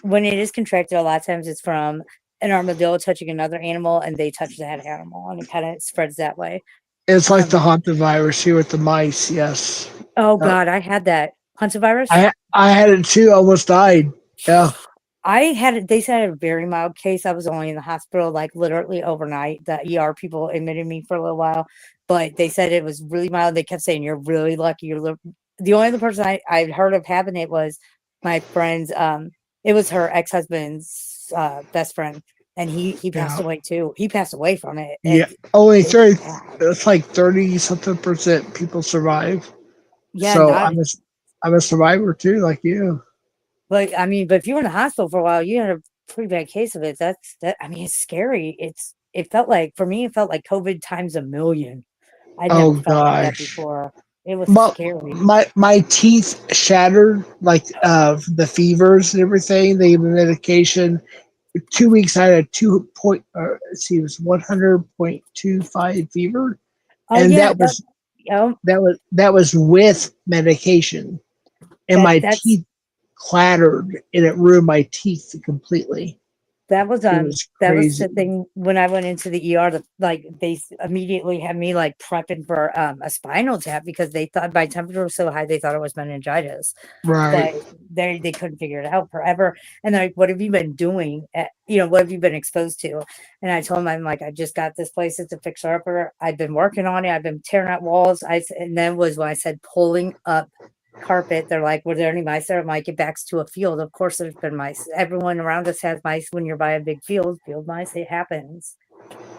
when it is contracted, a lot of times it's from an armadillo touching another animal, and they touch that animal, and it kind of spreads that way. It's like the Um, hantavirus here with the mice. Yes. oh Yep. God, I had that hantavirus. I had it too. Almost died. Yeah. I had it. They said I had a very mild case. I was only in the hospital like literally overnight. The ER people admitted me for a little while, but they said it was really mild. They kept saying, "You're really lucky." The only other person I heard of having it was my friend's. It was her ex husband's best friend, and he passed Yeah. away too. He passed away from it, Yeah. and Only it's 30. bad. It's like 30 something percent people survive. Yeah, So not. I'm a survivor too, like you. But I mean, but if you were in the hospital for a while, you had a pretty bad case of it. That. I mean, it's scary. It felt like for me, it felt like COVID times a million. I'd never Oh felt like that gosh. before. It was But scary. my teeth shattered like the fevers and everything. They gave me medication. 2 weeks I had a 100.25 fever, Oh and yeah, that. that was with medication, and my That's teeth clattered, and it ruined my teeth completely. that was It was that was the crazy. thing when I went into the ER. Like they immediately had me like prepping for a spinal tap because they thought my temperature was so high they thought it was meningitis, Right. but they couldn't figure it out forever. And they're like, "What have you been doing? What have you been exposed to?" And I told them, "I'm like, I just got this place. It's a fixer upper. I've been working on it. I've been tearing out walls." And then was when I said pulling up carpet. They're like, "Were there any mice there?" I'm like, "It backs to a field. Of course, there's been mice. Everyone around us has mice. When you're by a big field mice. It happens."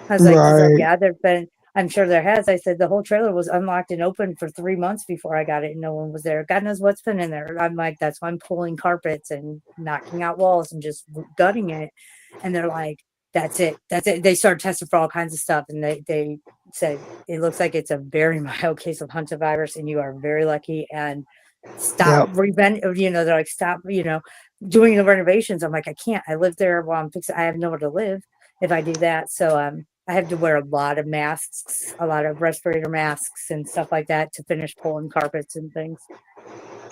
I was like, "So Right. yeah, there've been. I'm sure there has." I said the whole trailer was unlocked and open for 3 months before I got it, and no one was there. God knows what's been in there. I'm like, that's why I'm pulling carpets and knocking out walls and just gutting it. And they're like, "That's it. That's it." They started testing for all kinds of stuff, and they said it looks like it's a very mild case of hantavirus, and you are very lucky. And stop Yep. they're like, "Stop, doing the renovations." I'm like, "I can't. I live there while I'm fixing. I have nowhere to live if I do that." So I have to wear a lot of masks, a lot of respirator masks and stuff like that to finish pulling carpets and things.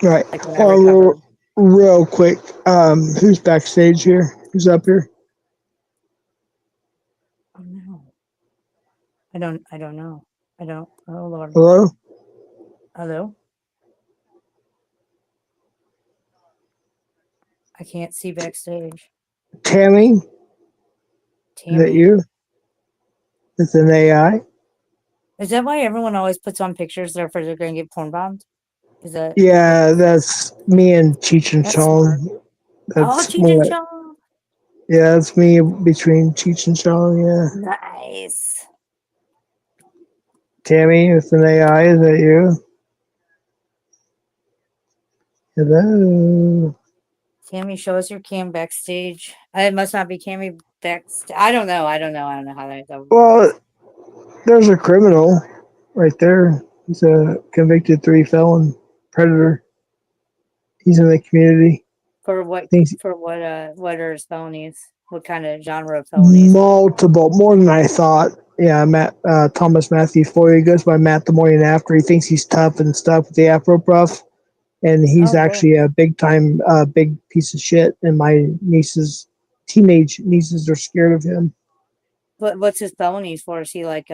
Right. Like when I Hold on recover. real quick. Who's backstage here? Who's up here? Oh no. I don't know. I don't. Oh Lord. Hello? Hello? I can't see backstage. Tammy? Is that Tammy. you? It's an AI? Is that why everyone always puts on pictures therefore they're gonna get porn bombed? Is that Yeah, that's me and Cheech and that's smart. Chong. Oh, That's Cheech and what. Chong. Yeah, that's me between Cheech and Chong. Yeah. Nice. Tammy with an AI. Is that you? Hello. Tammy, show us your cam backstage. It must not be Cammy backstage. I don't know. I don't know. I don't know how that would work. Well, there's a criminal right there. He's a convicted 3 felon predator. He's in the community. For what? Thinks For what are his felonies? What kind of genre of felonies? multiple, more than I thought. Yeah, Matt Thomas Matthew Floyd. He goes by Matt the morning after. He thinks he's tough and stuff with the Afro puff, and he's Oh, cool. actually a big time, big piece of shit. And my teenage nieces are scared of him. What's his felonies for? Is he like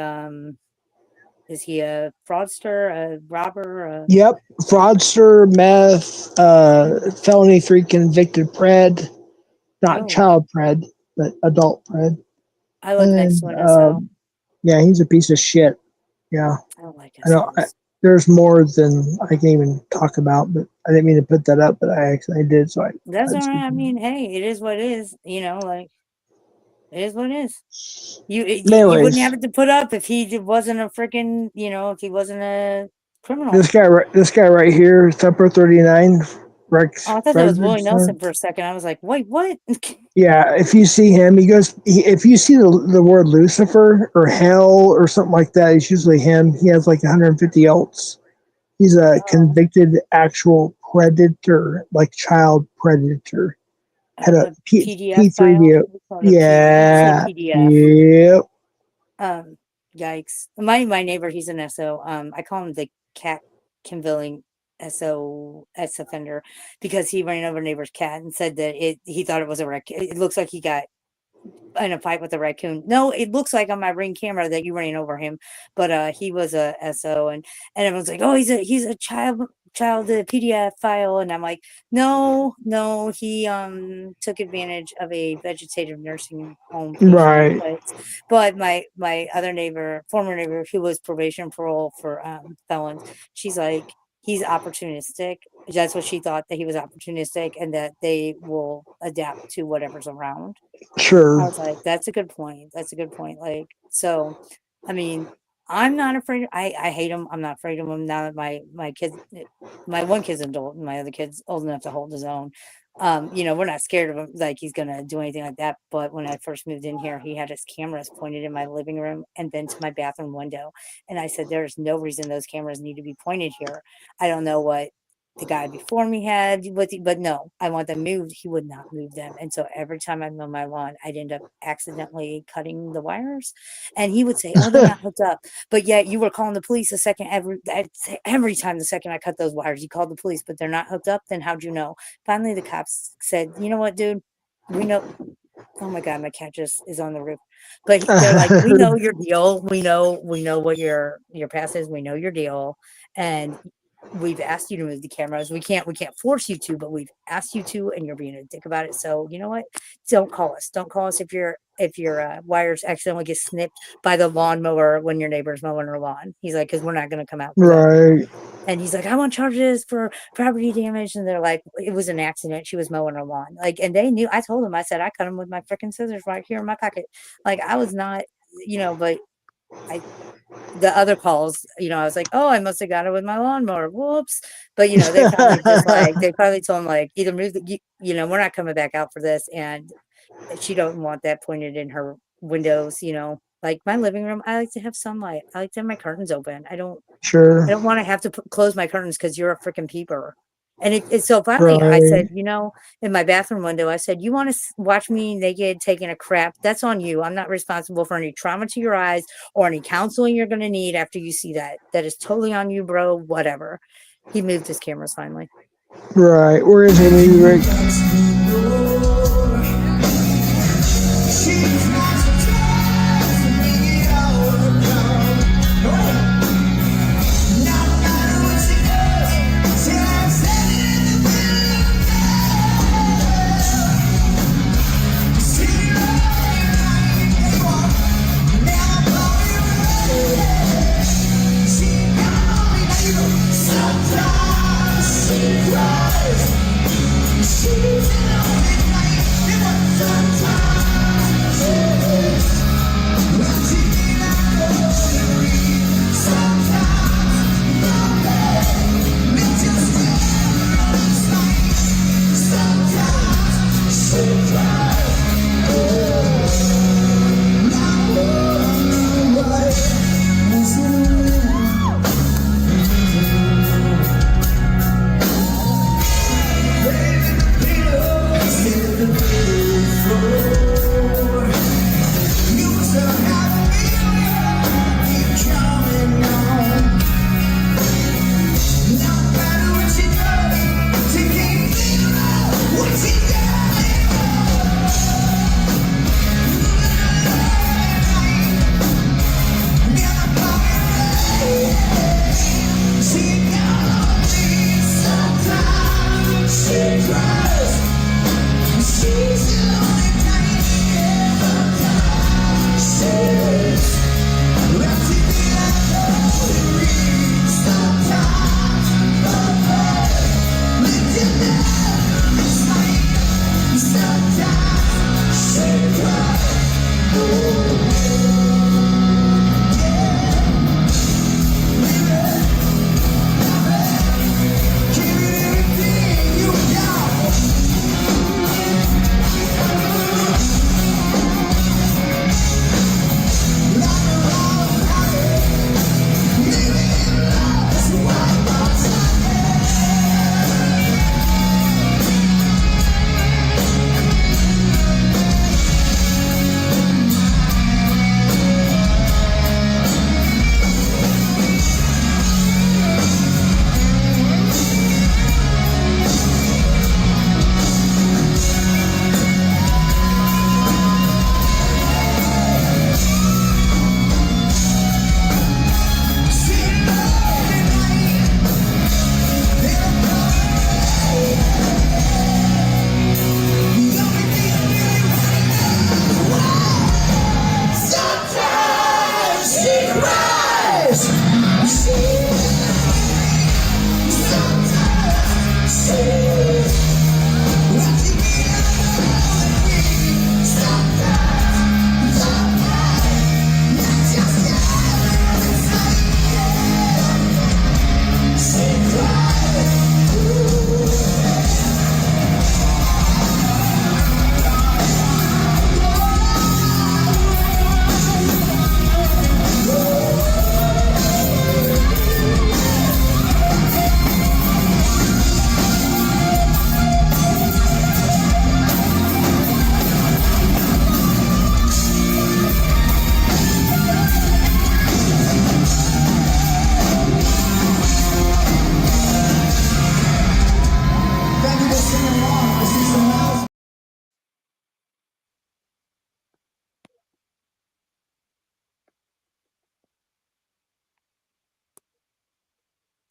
Is he a fraudster, a robber? Yep, fraudster, meth, felony 3 convicted pred, not Oh. child pred, but adult pred. I live next And to an SO. yeah, he's a piece of shit. Yeah, I don't like I know. SOs. There's more than I can even talk about, but I didn't mean to put that up, but I actually did. So That's all right. I mean, hey, it is what it is. You know, like it is what it is. You wouldn't have anyways, it to put up if he wasn't a freaking, you know, if he wasn't a criminal. this guy right here, Thumper 39, Rex Oh, I thought that was Willie Frederickson. Nelson for a second. I was like, wait, what? Yeah, if you see him, if you see the word Lucifer or hell or something like that, it's usually him. He has like 150 alts. He's a convicted actual predator, like child predator. Had a PDF P3 file. deal. Yeah. PDF. Yep. Yikes. My neighbor, he's an SO. I call him the cat convilling SO ex offender because he ran over a neighbor's cat and said that he thought it was a raccoon. It looks like he got in a fight with a raccoon. No, it looks like on my Ring camera that you ran over him, but he was a SO, and everyone's like, oh, he's a child PDF file, and I'm like, no, he took advantage of a vegetative nursing home patient. Right. But my other neighbor, former neighbor, who was probation parole for felons, she's like, he's opportunistic. That's what she thought, that he was opportunistic and that they will adapt to whatever's around. Sure. I was like, that's a good point. That's a good point. Like, so, I mean, I'm not afraid. I hate him. I'm not afraid of him now that my kids, my one kid's an adult and my other kid's old enough to hold his own. You know, we're not scared of him, like he's gonna do anything like that. But when I first moved in here, he had his cameras pointed in my living room and then to my bathroom window. And I said, there's no reason those cameras need to be pointed here. I don't know what the guy before me had, but no, I want them moved. He would not move them. And so every time I mow my lawn, I'd end up accidentally cutting the wires. And he would say, oh, they're not hooked up. But yet you were calling the police every time the second I cut those wires, you called the police, but they're not hooked up. Then how'd you know? Finally, the cops said, you know what, dude, we know. Oh my God, my cat just is on the roof. But they're like, we know your deal. We know what your past is. We know your deal. And we've asked you to move the cameras. We can't force you to, but we've asked you to, and you're being a dick about it. So you know what? Don't call us. Don't call us if your wires accidentally get snipped by the lawnmower when your neighbor's mowing her lawn. He's like, because we're not going to come out. Right. And he's like, I want charges for property damage. And they're like, it was an accident. She was mowing her lawn. Like, and they knew. I told them, I said, I cut them with my freaking scissors right here in my pocket. Like, I was not, but the other calls, I was like, oh, I must have got it with my lawnmower. Whoops. But, they finally they probably told him, like, either move we're not coming back out for this. And she don't want that pointed in her windows, like my living room. I like to have sunlight. I like to have my curtains open. I don't want to have to close my curtains because you're a freaking peeper. And so finally I said, in my bathroom window, I said, you want to watch me naked taking a crap? That's on you. I'm not responsible for any trauma to your eyes or any counseling you're going to need after you see that. That is totally on you, bro. Whatever. He moved his cameras finally. Right. Where is he, Rick? Sometimes she cries. She's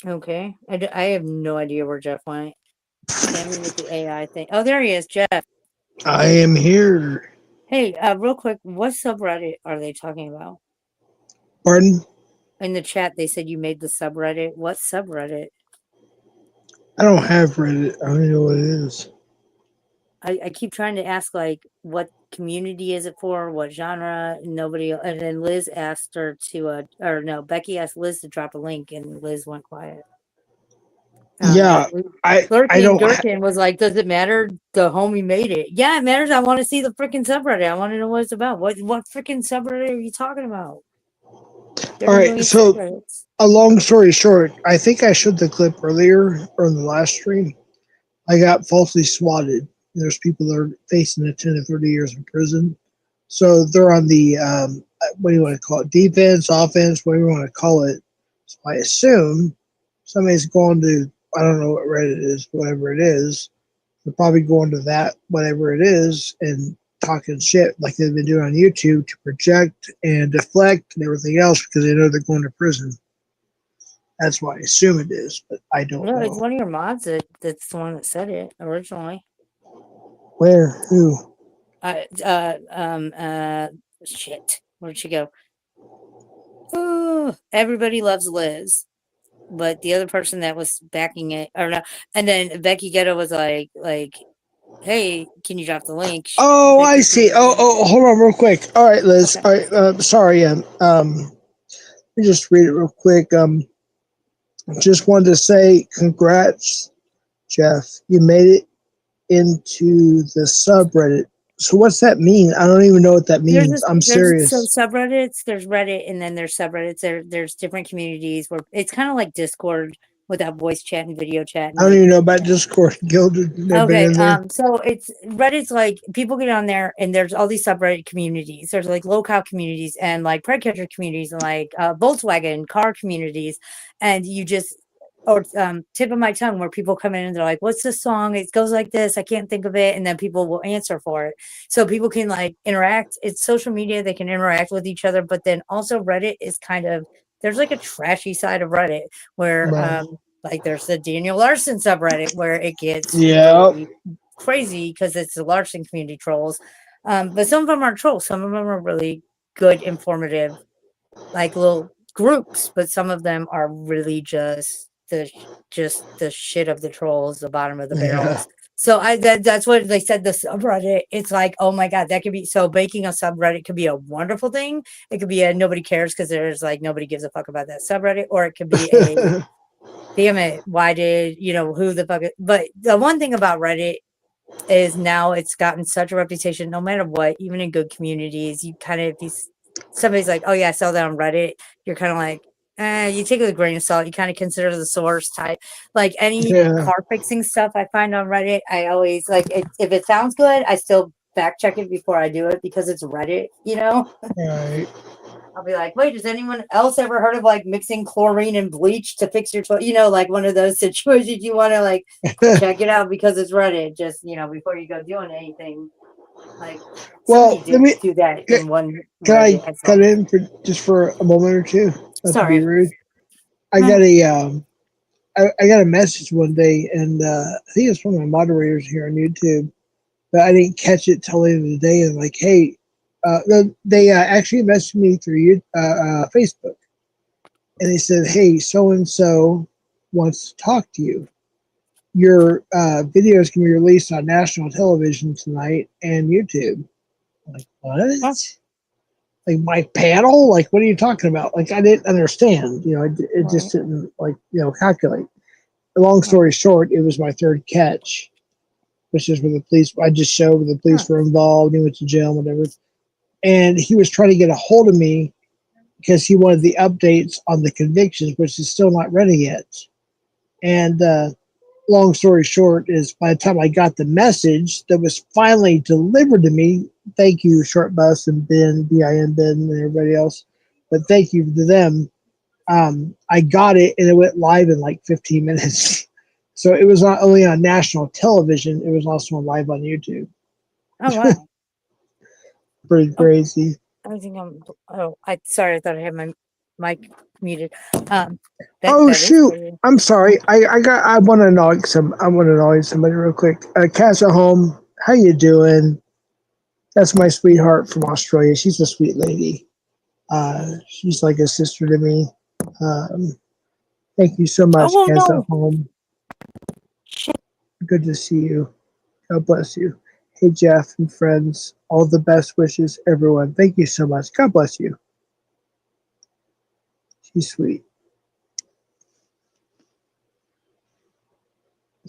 Okay. I have no idea where Jeff went. Hit me with the AI thing. Oh, there he is, Jeff. I am here. Hey, real quick, what subreddit are they talking about? Pardon? In the chat, they said you made the subreddit. What subreddit? I don't have Reddit. I don't even know what it is. I keep trying to ask, like, what community is it for? What genre? Nobody. And then Liz asked her to, or no, Becky asked Liz to drop a link, and Liz went quiet. Yeah, I Lurking don't. Gherkin was like, "Does it matter? The homie made it. Yeah, it matters. I want to see the freaking subreddit. I want to know what it's about. What freaking subreddit are you talking about? There All are a right, million so subreddits. a long story short, I think I showed the clip earlier or in the last stream. I got falsely swatted. There's people that are facing the 10 to 30 years in prison. So they're on the, what do you want to call it? Defense, offense, whatever you want to call it. So I assume somebody's going to, I don't know what Reddit is, whatever it is. They're probably going to that, whatever it is, and talking shit like they've been doing on YouTube to project and deflect and everything else because they know they're going to prison. That's what I assume it is, but I don't No, it's know. one of your mods that's the one that said it originally. Where? Who? Shit. Where'd she go? Ooh, everybody loves Liz, but the other person that was backing it, or no, and then Becky Ghetto was like, "Hey, can you drop the link?" Oh, I Becky see. said, Oh, hold on, real quick. All right, Liz. okay. All right, sorry. Let me just read it real quick. Just wanted to say, congrats, Jeff. You made it into the subreddit. So what's that mean? I don't even know what that means. I'm There's so serious. subreddits, there's Reddit, and then there's subreddits. There's different communities where it's kind of like Discord without voice chat and video chat and I don't like. even know about Discord. Gilded. Never been Okay, in there. so it's Reddit's like people get on there and there's all these subreddit communities. There's like local communities and like pride catcher communities and like Volkswagen car communities, and you just or tip of my tongue where people come in and they're like, "What's the song? It goes like this. I can't think of it," and then people will answer for it, so people can like interact. It's social media; they can interact with each other, but then also Reddit is kind of there's like a trashy side of Reddit where Right. like there's the Daniel Larson subreddit where it gets Yeah. really crazy because it's the Larson community trolls. But some of them aren't trolls. Some of them are really good, informative, like little groups. But some of them are really just the shit of the trolls, the bottom of the Yeah. barrels. So that's what they said. The subreddit. It's like, oh my god, that could be so. Making a subreddit could be a wonderful thing. It could be a nobody cares because there's like nobody gives a fuck about that subreddit, or it could be a damn it, why did who the fuck but the one thing about Reddit is now it's gotten such a reputation no matter what, even in good communities, you kind of if somebody's like, oh yeah, I saw that on Reddit, you're kind of like, you take it with a grain of salt, you kind of consider the source type. Like any Yeah. car fixing stuff I find on Reddit, I always like it, if it sounds good, I still fact check it before I do it because it's Reddit, Right. I'll be like, wait, has anyone else ever heard of like mixing chlorine and bleach to fix your toilet? Like one of those situations you want to like check it out because it's Reddit. Just before you go doing anything, like Well, somebody let did me. do that in one Can Reddit. I cut in for just for a moment or two? Not to be Sorry. rude. I got I got a message one day, and I think it's one of my moderators here on YouTube, but I didn't catch it till the end of the day. And like, hey, they actually messaged me through Facebook, and they said, hey, so and so wants to talk to you. Your videos can be released on national television tonight and YouTube. I'm like, what? Like my panel? Like, what are you talking about? Like, I didn't understand. It just didn't calculate. Long story short, it was my third catch, which is where the police. I just showed where the police were involved. He went to jail, whatever. And he was trying to get a hold of me because he wanted the updates on the convictions, which is still not ready yet. And long story short is by the time I got the message that was finally delivered to me, thank you, Short Bus and Ben, BIN Ben, and everybody else, but thank you to them. I got it and it went live in like 15 minutes. So it was not only on national television, it was also live on YouTube. Oh wow. Pretty crazy. I think I'm. Oh, sorry. I thought I had my mic muted. Oh That is shoot! crazy. I'm sorry. I want to know somebody real quick. Casa Home, how you doing? That's my sweetheart from Australia. She's a sweet lady. She's like a sister to me. Thank you so much, Oh Casa no! Home. Good to see you. God bless you. Hey Jeff and friends, all the best wishes, everyone. Thank you so much. God bless you. She's sweet.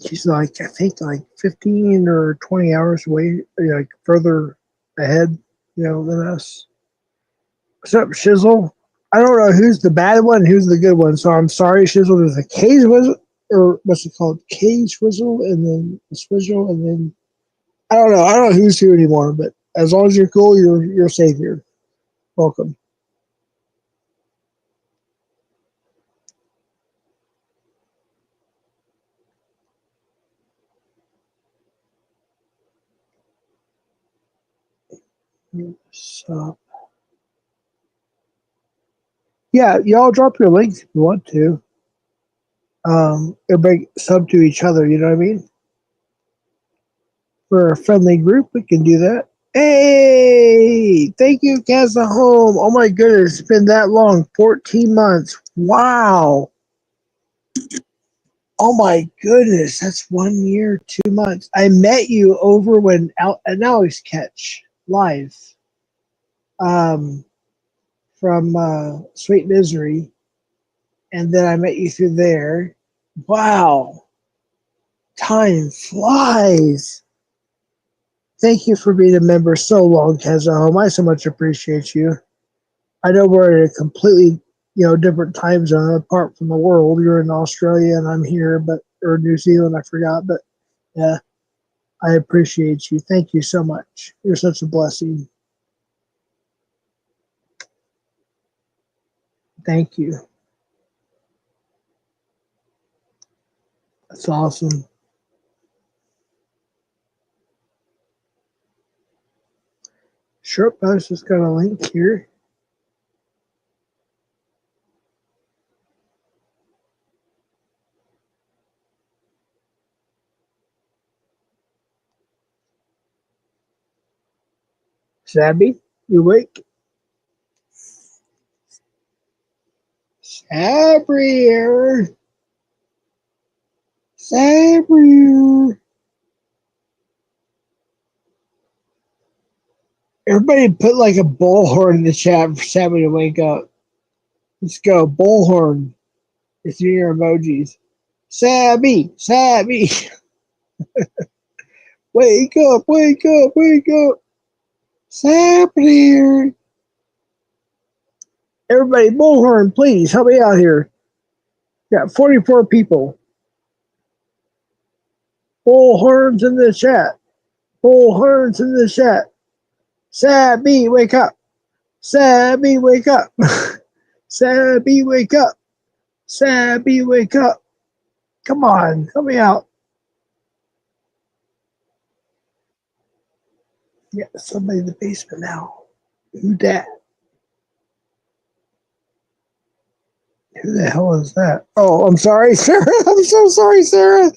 She's like, I think like 15 or 20 hours away, like further ahead, than us. What's up, Shizzle? I don't know who's the bad one, who's the good one. So I'm sorry, Shizzle. There's a cage whistle, or what's it called? Cage whistle, and then a swizzle, and then I don't know. I don't know who's who anymore. But as long as you're cool, you're safe here. Welcome. So, yeah, y'all drop your links if you want to. Everybody sub to each other. You know what I mean? For a friendly group, we can do that. Hey, thank you, Casa Home. Oh my goodness, it's been that long. 14 months. Wow. Oh my goodness, that's 1 year, 2 months. I met you over when an Alex Catch live from Sweet Misery, and then I met you through there. Wow, time flies. Thank you for being a member so long, Casa Home. I so much appreciate you. I know we're in a completely, different time zone apart from the world. You're in Australia and I'm here, or New Zealand, I forgot. But yeah, I appreciate you. Thank you so much. You're such a blessing. Thank you. That's awesome. Short Post has got a link here. Sabby, you awake? Sabrier. Sabrier. Everybody put like a bullhorn in the chat for Sabby to wake up. Let's go. Bullhorn. It's in your emojis. Sabby. Sabby. Wake up. Wake up. Wake up. Sabrier. Everybody, bullhorn, please help me out here. Got 44 people. Bullhorns in the chat. Bullhorns in the chat. Sabby, wake up. Sabby, wake up. Sabby, wake up. Sabby, wake up. Come on, help me out. Yeah, somebody in the basement now. Who that? Who the hell is that? Oh, I'm sorry, Sarah. I'm so sorry, Sarah.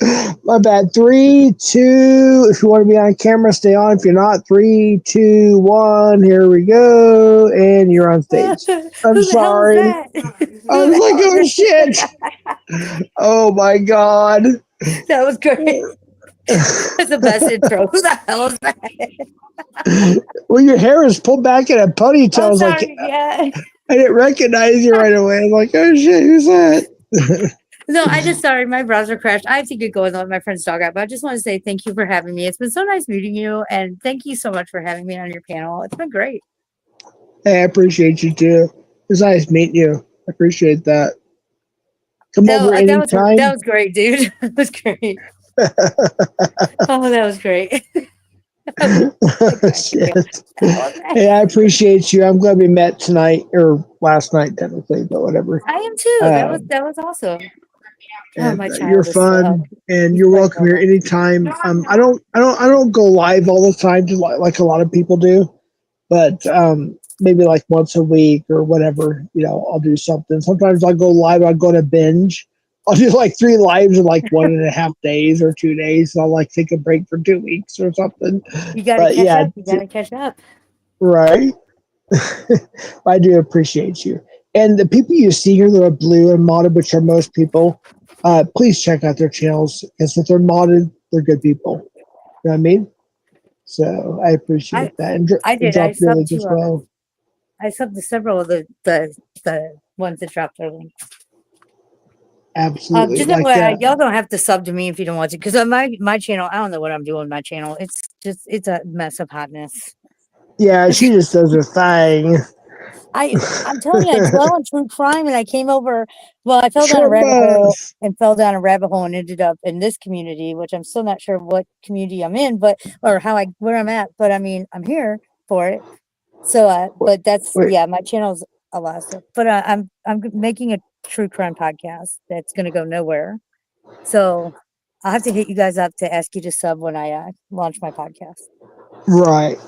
My bad. 3, 2. If you want to be on camera, stay on. If you're not, 3, 2, 1. Here we go. And you're on stage. I'm Who the hell is sorry. that? I was like, oh, shit. Oh, my God. That was great. That's the best intro. Who the hell is that? Well, your hair is pulled back in a ponytail. I I'm was sorry. like, Yeah. I didn't recognize you right away. I'm like, oh, shit, who's that? No, I just sorry, my browser crashed. I have to get going with my friend's dog out, but I just want to say thank you for having me. It's been so nice meeting you, and thank you so much for having me on your panel. It's been great. Hey, I appreciate you too. It's nice meeting you. I appreciate that. Come over anytime. That was great, dude. That was great. Oh, that was great. Shit. Hey, I appreciate you. I'm glad we met tonight or last night, technically, but whatever. I am too. That was awesome. And my you're child is fun, and you're welcome here anytime. I don't go live all the time, like a lot of people do, but maybe like once a week or whatever. I'll do something. Sometimes I'll go live. I'll go to binge. I'll do like 3 lives in like 1.5 days or 2 days. I'll like take a break for 2 weeks or something. You got to But catch yeah, up. You got to catch up. right. I do appreciate you. And the people you see here that are blue and modded, which are most people, please check out their channels because if they're modded, they're good people. You know what I mean? So I appreciate that. And I did. I drop your subbed link as to well. I subbed to several of the ones that dropped their link. Absolutely. Just Like FYI, y'all don't have to sub to me if you don't want to, because on my channel, I don't know what I'm doing with my channel. It's a mess of hotness. yeah, she just does her thing. I'm telling you, I dwell on true crime, and I came over. Well, I fell down a Sure rabbit hole does. and fell down a rabbit hole and ended up in this community, which I'm still not sure what community I'm in, or where I'm at. But I mean, I'm here for it. So, but that's Wait, my channel's a lot of stuff. But I'm making a true crime podcast that's going to go nowhere. So I'll have to hit you guys up to ask you to sub when I launch my podcast. right.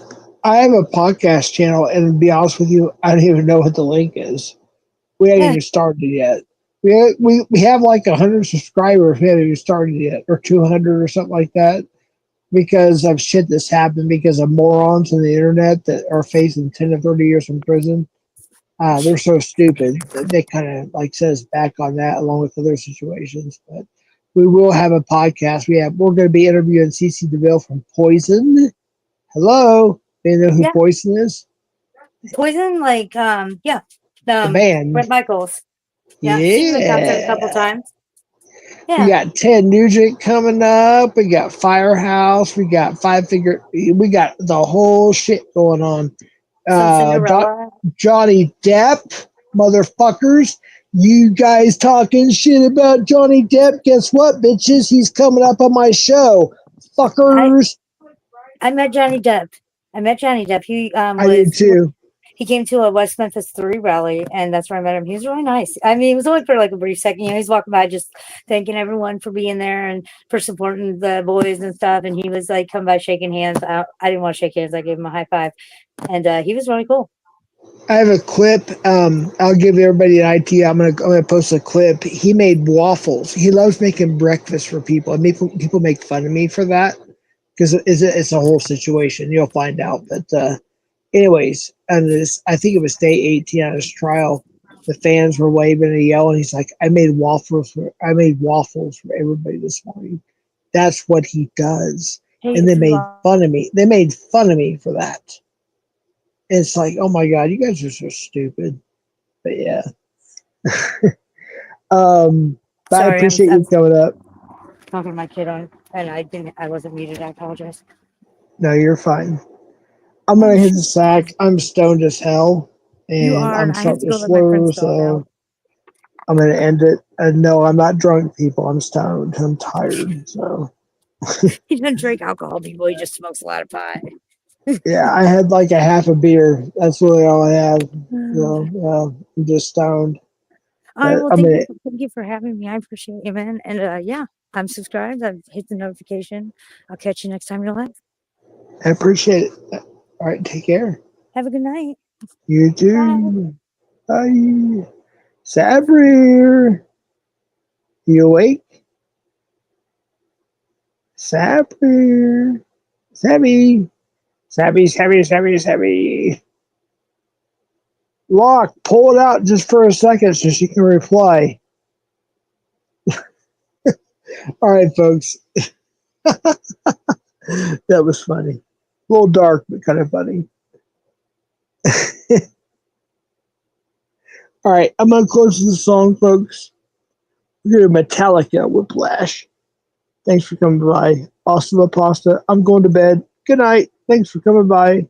I have a podcast channel, and to be honest with you, I don't even know what the link is. We haven't even started yet. We have like 100 subscribers. We haven't even started yet, or 200 or something like that, because of shit that's happened because of morons on the internet that are facing 10 to 30 years in prison. They're so stupid that they kind of like set us back on that, along with other situations. But we will have a podcast. We're going to be interviewing CC DeVille from Poison. Hello, you know who Yeah. Poison is? Poison, The band. Brett Michaels. Yeah, seen him in concert a couple Yeah. times. We Yeah. got Ted Nugent coming up. We got Firehouse. We got Five Finger. We got the whole shit going on. Some Cinderella. Johnny Depp, motherfuckers. You guys talking shit about Johnny Depp? Guess what, bitches? He's coming up on my show. Fuckers. I met Johnny Depp. He I did too. He came to a West Memphis 3 rally, and that's where I met him. He was really nice. I mean, it was only for like a brief second. He's walking by just thanking everyone for being there and for supporting the boys and stuff. And he was like coming by shaking hands. I didn't want to shake hands. I gave him a high five. And he was really cool. I have a clip. I'll give everybody an idea. I'm gonna post a clip. He made waffles. He loves making breakfast for people. And people make fun of me for that because it's a whole situation. You'll find out. But anyways, and I think it was day 18 on his trial. The fans were waving and yelling. He's like, I made waffles for everybody this morning. That's what he does. Hey, And they made fun of me. They made fun of me for that. It's like, oh my God, you guys are so stupid. But yeah. But I appreciate you coming up. Talking to my kid and I wasn't muted. I apologize. No, you're fine. I'm gonna hit the sack. I'm stoned as hell, You and are, I'm and I have starting to to go let my slur. friend's dog So out. I'm gonna end it. And no, I'm not drunk, people. I'm stoned. I'm tired. So He doesn't drink alcohol, people. He just smokes a lot of pot. yeah, I had like a half a beer. That's really all I have. So I'm just stoned. All right, But well, I'm gonna. thank you for having me. I appreciate it, man. And I'm subscribed. I've hit the notification. I'll catch you next time you're live. I appreciate it. All right, take care. Have a good night. You too. Bye. Sabri, you awake? Sabri. Sabby. Lock, pull it out just for a second so she can reply. All right, folks. That was funny. A little dark, but kind of funny. All right, I'm going to close the song, folks. We're going to Metallica Whiplash. Thanks for coming by. Hasta la pasta. I'm going to bed. Good night. Thanks for coming by.